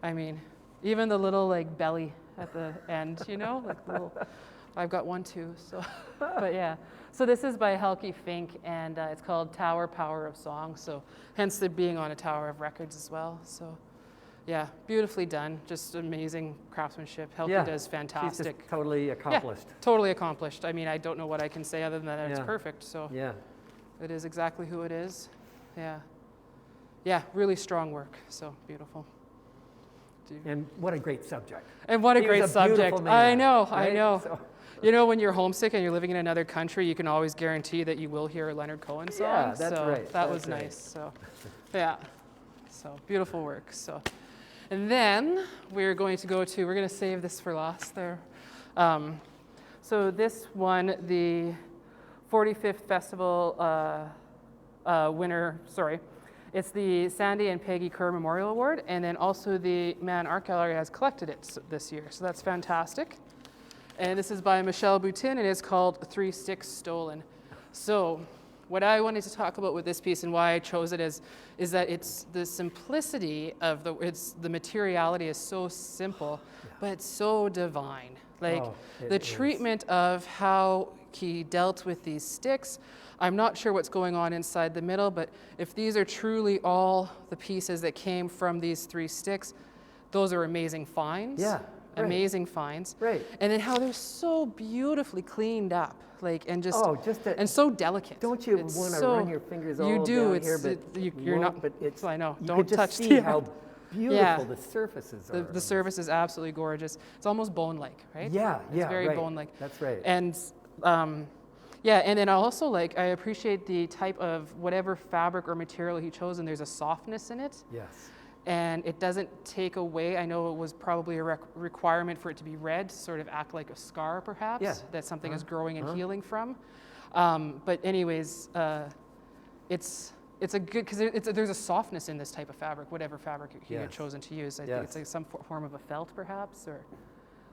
I mean, even the little like belly at the end, you know, like little. I've got one too. So, but yeah. So this is by Helke Fink, and it's called Tower Power of Song. So hence it being on a Tower of Records as well. So yeah, beautifully done. Just amazing craftsmanship. Helke Yeah. does fantastic. She's just totally accomplished. Yeah, totally accomplished. I mean, I don't know what I can say other than that it's Yeah. perfect. So Yeah. it is exactly who it is. Yeah. Yeah, really strong work. So beautiful. And what a great subject. And what a He was great a subject. beautiful man, I know, I right? know. So- You know, when you're homesick and you're living in another country, you can always guarantee that you will hear a Leonard Cohen song. Yeah, that's so right, that that's was right. nice. So, yeah. So beautiful work. So, and then we're going to save this for last there. So this won the 45th festival winner, it's the Sandy and Peggy Kerr Memorial Award, and then also the Mann Art Gallery has collected it this year, so that's fantastic. And this is by Michelle Boutin, and it's called Three Sticks Stolen. So what I wanted to talk about with this piece and why I chose it is that it's the simplicity of the materiality is so simple, but it's so divine. Like the treatment of how he dealt with these sticks. I'm not sure what's going on inside the middle, but if these are truly all the pieces that came from these three sticks, those are amazing finds. Yeah. Right. Amazing finds. Right. And then how they're so beautifully cleaned up, like, and just, and so delicate. Don't you want to run your fingers all down here? But you're not. But it's. I know. You Don't could just touch see the. how beautiful the surfaces are. The surface is absolutely gorgeous. It's almost bone-like, right? Yeah. It's very right. bone-like. That's right. And yeah, and then also I appreciate the type of whatever fabric or material he chose, and there's a softness in it. Yes. And it doesn't take away, I know it was probably a requirement for it to be red, to sort of act like a scar perhaps, that something is growing and healing from. But anyways, it's a good, because there's a softness in this type of fabric, whatever fabric he had chosen to use. I think it's like some form of a felt perhaps,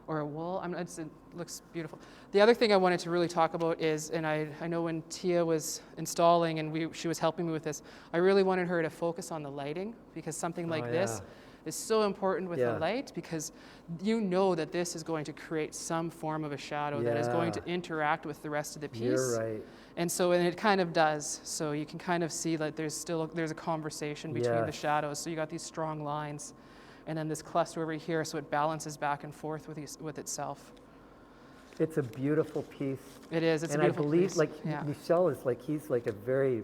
or a wool. It looks beautiful. The other thing I wanted to really talk about is, and I know when Tia was installing and she was helping me with this, I really wanted her to focus on the lighting, because something like this is so important with the light, because you know that this is going to create some form of a shadow that is going to interact with the rest of the piece. You're right. And so, and it kind of does. So you can kind of see that there's a conversation between the shadows. So you got these strong lines. And then this cluster over here, so it balances back and forth with itself. It's a beautiful piece. It is. It's a beautiful piece. And I believe, Michel is he's like a very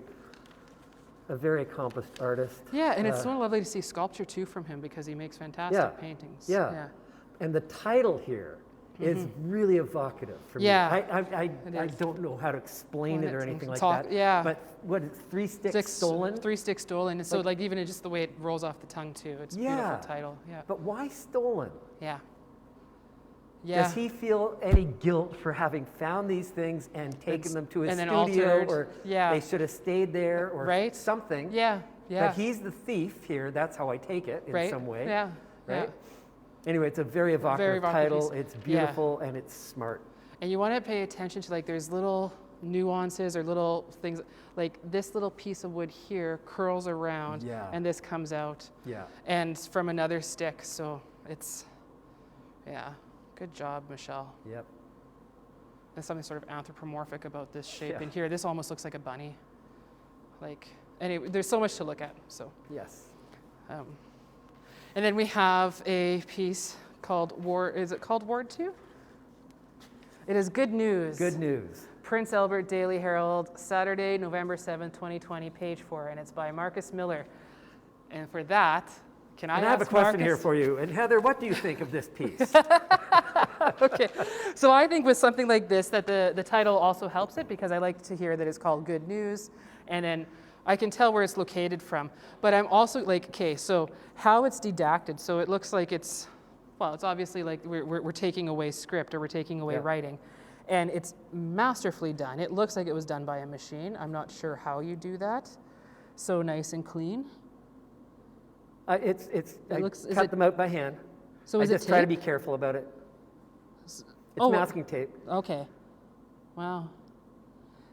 accomplished artist. Yeah, and it's so lovely to see sculpture too from him, because he makes fantastic paintings. Yeah. And the title here is really evocative for me. I don't know how to explain it or anything like that. Yeah. But what is Three Sticks Stolen? 3 Sticks Stolen. And so like even just the way it rolls off the tongue too. It's a beautiful title. Yeah. But why stolen? Yeah. Yeah. Does he feel any guilt for having found these things and taken them to his studio, or they should have stayed there, or something? Yeah. Yeah. But he's the thief here. That's how I take it in some way. Yeah. Right. Yeah. Anyway, it's a very evocative title. Piece. It's beautiful and it's smart. And you want to pay attention to there's little nuances or little things, like this little piece of wood here curls around and this comes out. Yeah. And from another stick, so it's, good job, Michelle. Yep. There's something sort of anthropomorphic about this shape. And here, this almost looks like a bunny. Anyway, there's so much to look at, so. Yes. And then we have a piece called is it called Ward 2? It is Good News. Good News. Prince Albert Daily Herald, Saturday, November 7th, 2020, page 4, and it's by Marcus Miller. And for that, can I And I have a ask question Marcus? here for you. And Heather, what do you think of this piece? Okay, so I think with something like this that the title also helps it, because I like to hear that it's called Good News, and then I can tell where it's located from. But I'm also like, okay, so how it's didacted. So it looks like it's obviously like we're taking away script, or we're taking away writing. And it's masterfully done. It looks like it was done by a machine. I'm not sure how you do that. So nice and clean. I cut them out by hand. So I is it just try to tape? be careful about it. It's Oh, masking tape. Okay. Wow.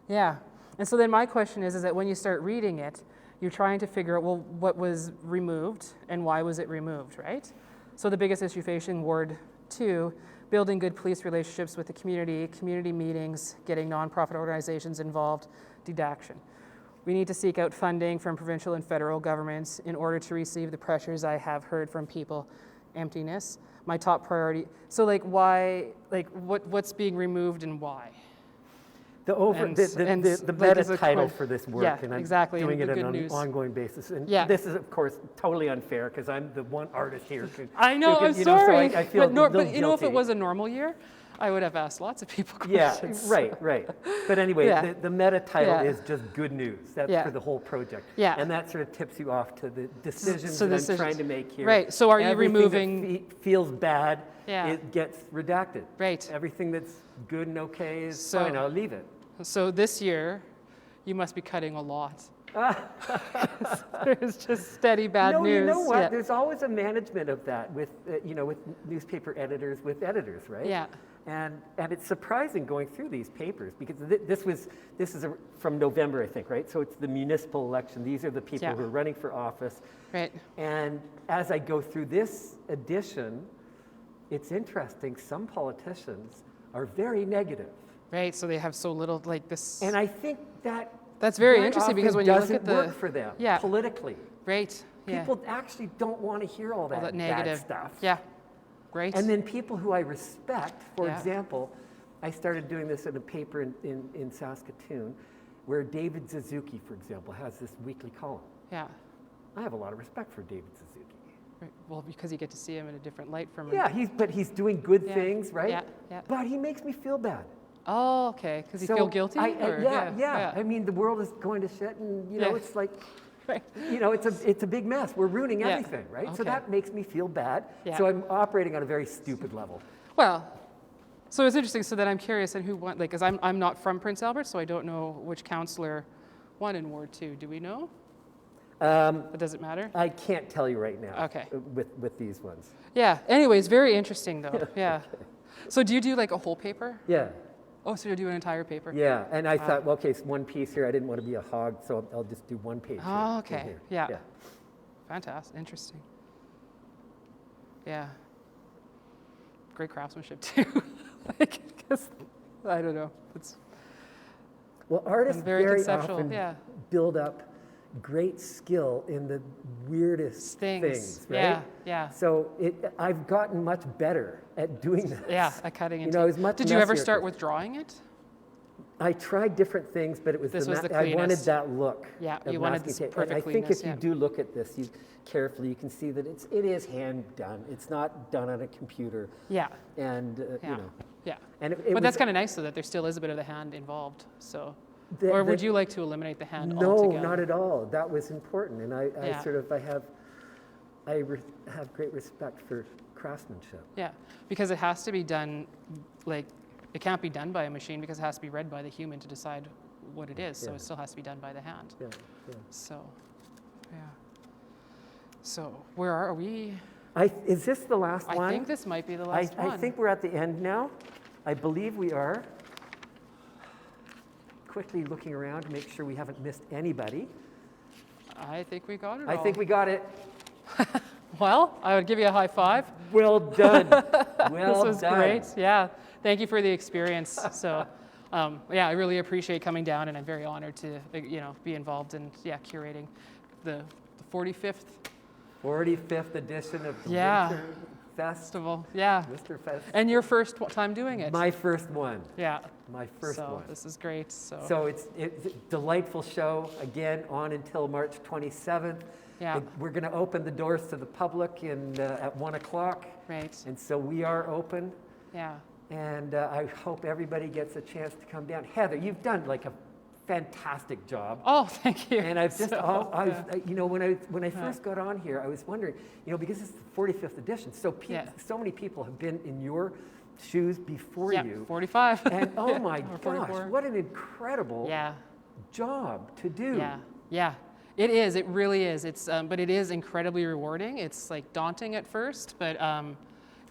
Yeah. And so then my question is that when you start reading it, you're trying to figure out, well, what was removed and why was it removed, right? So the biggest issue facing Ward 2, building good police relationships with the community meetings, getting nonprofit organizations involved, didaction. We need to seek out funding from provincial and federal governments in order to receive the pressures I have heard from people. Emptiness, my top priority. So like why, like what's being removed and why? The meta title for this work, and I'm doing it on an ongoing basis. And this is, of course, totally unfair because I'm the one artist here. I know, I'm sorry. So I feel but you know, if it was a normal year, I would have asked lots of people questions. Yeah, right. But anyway, the meta title is just Good News. That's for the whole project. Yeah. And that sort of tips you off to the decisions that I'm trying to make here. Right, so are you removing... Everything that feels bad, it gets redacted. Right. Everything that's good and okay is fine, I'll leave it. So this year, you must be cutting a lot. There's just steady bad news. No, you know what? Yeah. There's always a management of that with, with newspaper editors, with editors, right? Yeah. And it's surprising going through these papers because this is from November, I think, right? So it's the municipal election. These are the people who are running for office. Right. And as I go through this edition, it's interesting. Some politicians are very negative. Right, so they have so little like this. And I think that's very interesting because when you look at the work for them politically. Right. People actually don't want to hear all that negative stuff. Yeah. Great. And then people who I respect, for example, I started doing this in a paper in Saskatchewan where David Suzuki, for example, has this weekly column. Yeah. I have a lot of respect for David Suzuki. Right. Well, because you get to see him in a different light from but he's doing good things, right? Yeah. But he makes me feel bad. Oh, okay. Because you feel guilty? I mean, the world is going to shit, and it's like, it's a big mess. We're ruining everything, right? Okay. So that makes me feel bad. So I'm operating on a very stupid level. Well, so it's interesting. So then I'm curious, and who won? Like, because I'm not from Prince Albert, so I don't know which councillor won in Ward 2. Do we know? But does it matter? I can't tell you right now. Okay. With these ones. Yeah. Anyways, very interesting though. Yeah. So do you do like a whole paper? Yeah. Oh, so you'll do an entire paper? Yeah, and I thought, well, okay, it's one piece here. I didn't want to be a hog, so I'll just do one page. Oh, okay. Yeah. Fantastic. Interesting. Yeah. Great craftsmanship too. Like, 'cause, I don't know. Well, artists very conceptual. often build up great skill in the weirdest things, right? Yeah. So I've gotten much better at doing this. Yeah, at cutting into. It was much Did you ever messier. start with drawing it? I tried different things, but it was This was the I wanted cleanest. that look. Yeah, of you wanted masking this tape. perfect And I think cleanness, if you do look at this carefully, you can see that it is hand done. It's not done on a computer. Yeah. And Yeah. And but that's kind of nice, though, that there still is a bit of the hand involved. So. Or would you like to eliminate the hand altogether? No, not at all. That was important, and I have great respect for craftsmanship. Yeah, because it has to be done, like, it can't be done by a machine because it has to be read by the human to decide what it is. So it still has to be done by the hand. Yeah. So, yeah. So where are we? Is this the last one? I think this might be the last one. I think we're at the end now. I believe we are. Quickly looking around to make sure we haven't missed anybody. I think we got it I think we got it. Well, I would give you a high five. Well done. This was great. Yeah. Thank you for the experience. So, I really appreciate coming down, and I'm very honored to, be involved in, curating the 45th. 45th edition of the Festival. Yeah. Mr. Fest. And your first time doing it. My first one. Yeah. My first So one. this is great. So it's a delightful show, again, on until March 27th. Yeah. We're going to open the doors to the public at 1 o'clock. Right. And so we are open. Yeah. And I hope everybody gets a chance to come down. Heather, you've done like a fantastic job. Oh, thank you. And I've just, you know, when I first got on here, I was wondering, you know, because it's the 45th edition, so so many people have been in your shoes before you. 45. And oh my Or gosh, 44. what an incredible job to do. Yeah. It is. It really is. It's, but it is incredibly rewarding. It's like daunting at first, but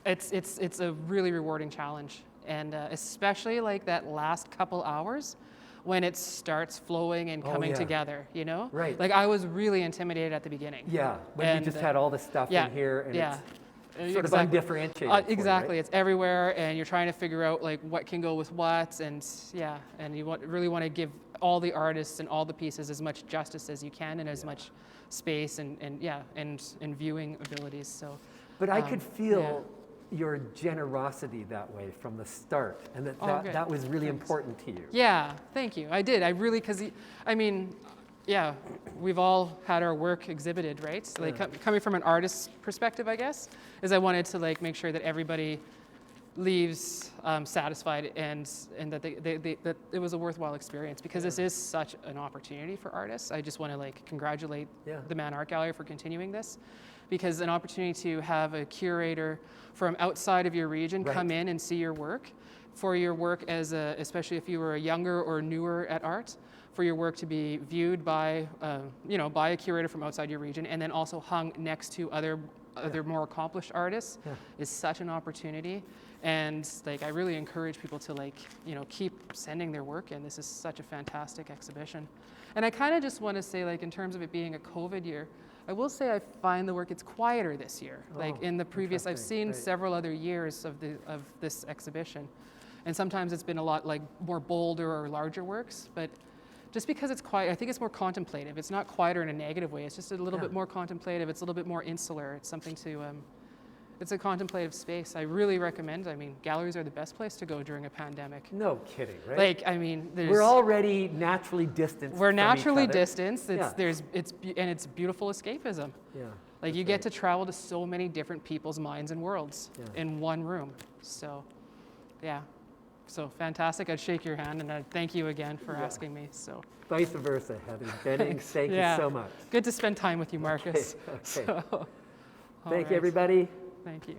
it's a really rewarding challenge, and especially like that last couple hours when it starts flowing and coming together, you know? Right. Like I was really intimidated at the beginning. Yeah, when you just had all the stuff in here and it's sort of undifferentiated. Exactly. For you, right? It's everywhere, and you're trying to figure out like what can go with what, and and you really want to give all the artists and all the pieces as much justice as you can, and as much space and viewing abilities. So, but I could feel your generosity that way from the start, and that was really important to you. Yeah, thank you. I did. I really, because I mean, we've all had our work exhibited, right? So, like coming from an artist's perspective, I guess, is I wanted to like make sure that everybody leaves satisfied and that that it was a worthwhile experience, because this is such an opportunity for artists. I just want to like congratulate the Mann Art Gallery for continuing this, because an opportunity to have a curator from outside of your region come in and see your work, for your work especially if you were a younger or newer at art, for your work to be viewed by by a curator from outside your region, and then also hung next to other more accomplished artists is such an opportunity. And like I really encourage people to like keep sending their work in. This is such a fantastic exhibition. And I kind of just want to say, like, in terms of it being a COVID year, I will say I find the work, it's quieter this year. Like in the previous, I've seen several other years of this exhibition, and sometimes it's been a lot like more bolder or larger works, but just because it's quiet, I think it's more contemplative. It's not quieter in a negative way. It's just a little bit more contemplative. It's a little bit more insular. It's something to, it's a contemplative space. I really recommend. I mean, galleries are the best place to go during a pandemic. No kidding, right? Like, I mean, we're already naturally distanced. We're from naturally each other. distanced. It's beautiful escapism. Yeah. Like you get to travel to so many different people's minds and worlds in one room. So, so fantastic. I'd shake your hand, and I'd thank you again for asking me. So vice versa, Heather. Benning, thank you so much. Good to spend time with you, Marcus. Okay. So, Thank you, everybody. Thank you.